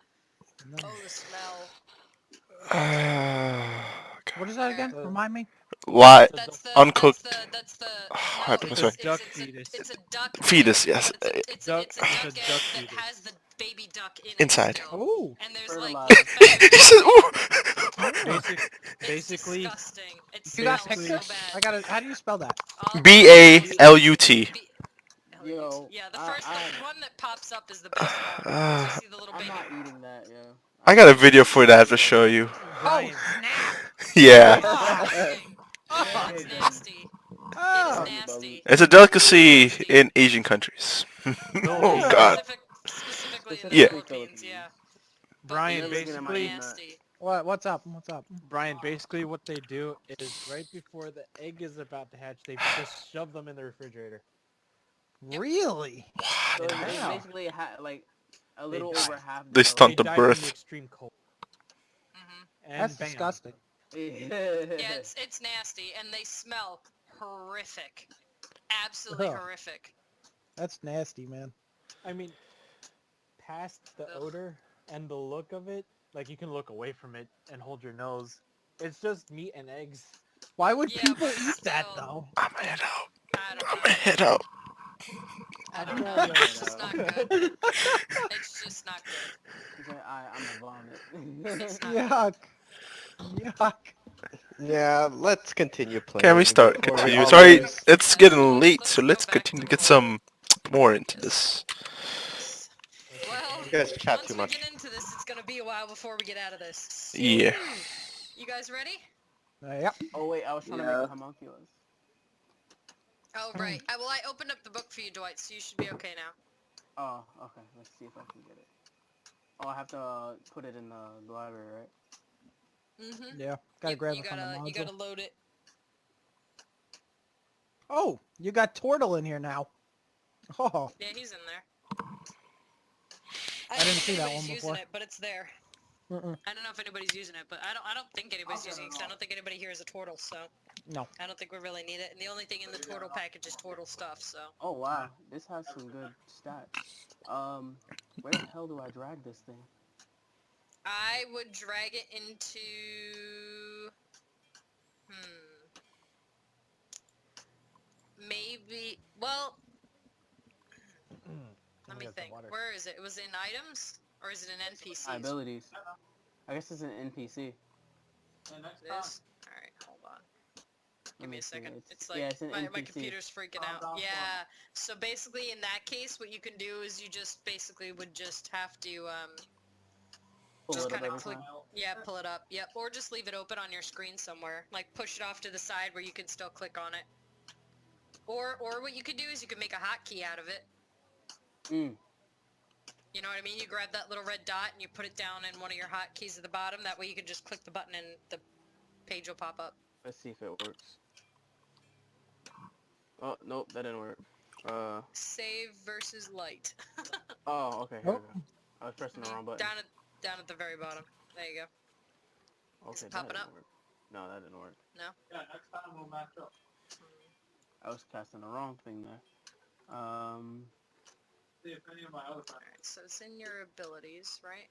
Oh, the smell. What is that again? The- Remind me. Lot. That's the Uncooked. no, It's Sorry. a duck fetus. it's a duck Fetus, egg, yes. but it's Duck- a it's duck a egg duck that fetus. has the baby duck in Inside. it still. Ooh. And there's like Fertilized. little feathers. He said, ooh. Basic, It's basically, disgusting. It You got smells so pictures? bad. I gotta. How do you spell that? I'll B-A-L-U-T. B- Yo, yeah, the I one that pops up is the best one. 'Cause you see the little I'm baby. not eating that, yo. I got a video for that I have to show you. Brian. Oh, snap! Yeah. Disgusting. Oh. Yeah, it's nasty. Oh. It is nasty. It's a delicacy in Asian countries. Oh, Hey, God. Specifically in the Yeah. Philippines, yeah. But Brian, it is basically, nasty. What's up? What's up? Brian, basically what they do is right before the egg is about to hatch, they just shove them in the refrigerator. Really? So it's Wow. basically like a They little die. over half They developed. stunt They the die from the birth. extreme cold. Hmm And That's bam. disgusting. Yeah, it's nasty, and they smell horrific. Absolutely Ugh. horrific. That's nasty, man. I mean, past the Ugh. odor and the look of it, like you can look away from it and hold your nose. It's just meat and eggs. Why would Yeah, people but eat that still, though? I'm gonna head out. I don't I'm know. gonna head out. I don't I'm know. not It's just not good. It's just not good. He's like, I'm a vomit. It's not Yuck. Yuck. Yeah, let's continue playing. Can we start? before we Continue. all Sorry, lose. it's Let's getting late, so go let's back continue to to get normal. some more into this. Yes. Well, You guys chat once too we much. get into this, it's gonna be a while before we get out of this. So, Yeah. you guys ready? Yep. Oh wait, I was trying to make a homunculus. Oh, right. I opened up the book for you, Dwight, so you should be okay now. Oh, okay. Let's see if I can get it. Oh, I have to put it in the library, right? Mm-hmm. Yeah. Gotta grab it from the module. You gotta load it. Oh, you got Turtle in here now. Oh. Yeah, he's in there. I didn't think see that anybody's one using before. it, but it's there. Mm-mm. I don't know if anybody's using it, but I don't think anybody's using it, 'cause I don't think anybody here is a turtle, so No. I don't think we really need it. And the only thing in the turtle package is turtle stuff, so. Oh wow, this has some good stats. Where the hell do I drag this thing? I would drag it into... Maybe... Well, let me think. Where is it? It was in items? Or is it in NPCs? Abilities. I guess it's an NPC. It is? Alright, hold on. Give me a second. It's like, yeah, it's an my NPC. computer's freaking out. Yeah, so basically in that case, what you can do is you just basically would just have to, Pull just it up kind of every click, time. yeah, pull it up, yep, or just leave it open on your screen somewhere. Like, push it off to the side where you can still click on it. Or what you could do is you could make a hotkey out of it. Mm. You know what I mean? You grab that little red dot and you put it down in one of your hotkeys at the bottom. That way you can just click the button and the page will pop up. Let's see if it works. Oh, nope, that didn't work. Save versus light. Oh, okay, here we go. I was pressing the wrong button. Down at the very bottom. There you go. Okay, Is it that popping didn't up? work. No, that didn't work. No? Yeah, next time we'll match up. I was casting the wrong thing there. See if any of my other friends. Alright, so it's in your abilities, right?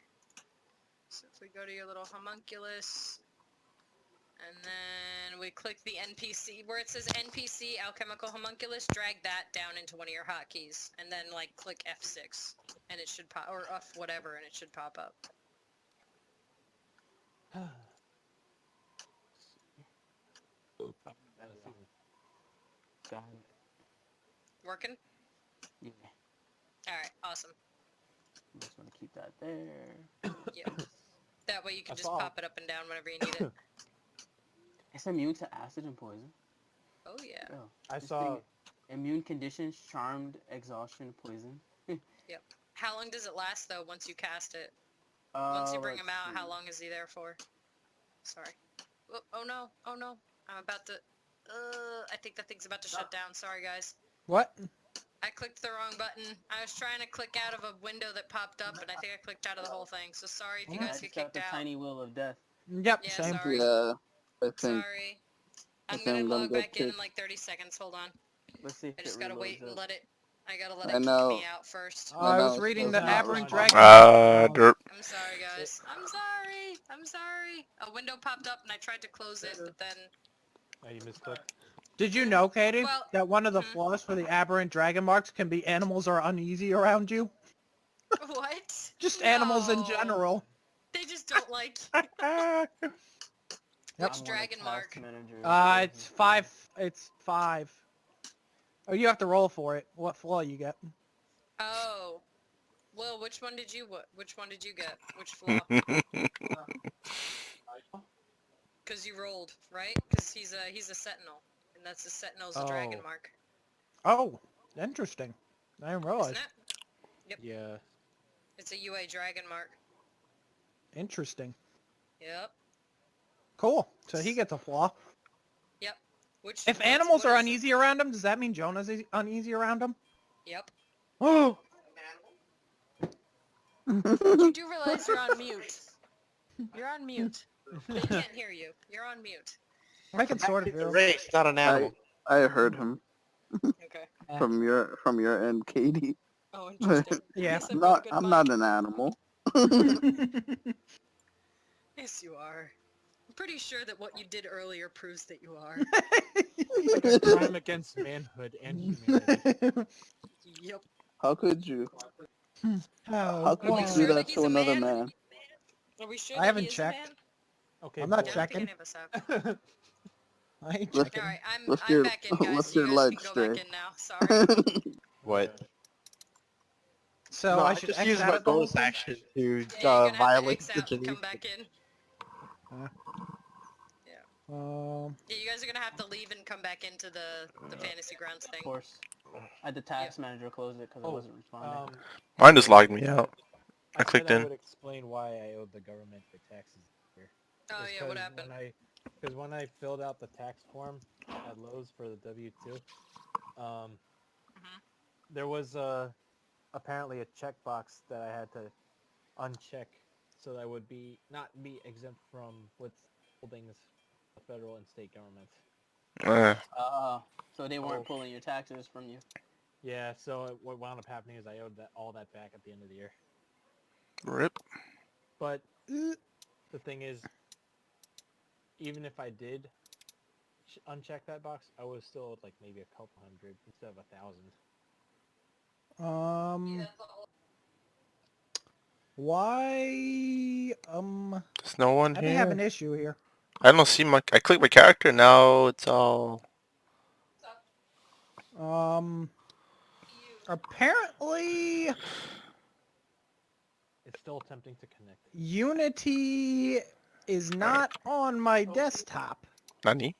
So if we go to your little homunculus, And then we click the NPC, where it says NPC Alchemical Homunculus, drag that down into one of your hotkeys, and then like click F6, and it should pop, or F whatever, and it should pop up. Got Working? it. Yeah. Alright, awesome. I'm just gonna keep that there. Yep. That way you can I just saw- pop it up and down whenever you need it. It's immune to acid and poison. Oh yeah. Oh, I this saw. thing- immune conditions, charmed, exhaustion, poison. Yep. How long does it last though once you cast it? Once you bring him out, how long is he there for? Sorry. Oh no, oh no. I'm about to... I think that thing's about to shut down. Sorry guys. What? I clicked the wrong button. I was trying to click out of a window that popped up, and I think I clicked out of the whole thing. So sorry if you I guys get just got kicked the out. tiny wheel of death. Yep, Yeah, same. sorry. Yeah, I think. Sorry. I'm think gonna I'm gonna log get back in kicked. like 30 seconds. Hold on. Let's see if I just it gotta reloads wait and up. let it... I gotta let I it kick know. me out first. I was know, reading so the it's not Aberrant responding. Dragon. Derp. I'm sorry, guys. I'm sorry. I'm sorry. A window popped up and I tried to close it, but then... Oh, you misclicked. Did you know, Katie, Well, that one of the flaws for the Aberrant Dragon marks can be animals are uneasy around you? What? Just animals in No. general. They just don't like... Yep. Which I'm on dragon the mark? task manager. It's 5. It's 5. Oh, you have to roll for it. What flaw you get? Oh. Well, which one did you get? Which flaw? Because you rolled, right? Because he's a sentinel, and that's a sentinel's a dragon Oh. mark, Oh, interesting. I didn't realize. isn't it? Yep. Yeah. It's a UA dragon mark. Interesting. Yep. Cool. So he gets a flaw. Yep. Which If what's- animals what are is it? uneasy around him, does that mean Jonah's uneasy around him? Yep. Oh! You do realize you're on mute. You're on mute. They can't hear you. You're on mute. I can sort of It's a feel. race, not an animal. I heard him Okay. from your end, Katie. Oh, interesting. Yeah. Yes, I've got a good I'm mic. not an animal. Yes, you are. I'm pretty sure that what you did earlier proves that you are. Like a crime against manhood and humanity. Yep. How could you? How Oh, could Are we you sure do that that he's to a another man? man? Are we sure I that haven't he is checked. a man? Okay. I'm not boy. I don't think checking. any of us have. I ain't Let's- checking. Alright, I'm Lift your- back in, guys. lift You your guys leg can go straight. back in now. Sorry. What? So no, I I should just X use out my of the whole bonus thing? action to Yeah, you're gonna have to violate X the out and Geneva. come back in. Yeah, you guys are gonna have to leave and come back into the Fantasy Grounds Of thing. course. I had the task manager close it because I wasn't responding. Mine just logged me out. I said clicked I in. would explain why I owed the government for taxes this year. Oh It's yeah, what 'cause happened? Because when I filled out the tax form at Lowe's for the W-2, there was apparently a checkbox that I had to uncheck so that I would not be exempt from withholdings of the federal and state government. So they weren't pulling your taxes from you. Yeah, so what wound up happening is I owed all that back at the end of the year. Rip. But the thing is, even if I did uncheck that box, I was still owed like maybe a couple hundred instead of 1,000. Why? There's no one I may have here. an issue here. I don't see my... I click my character, now it's all... Apparently, It's still attempting to connect. Unity is not on my desktop. Nani?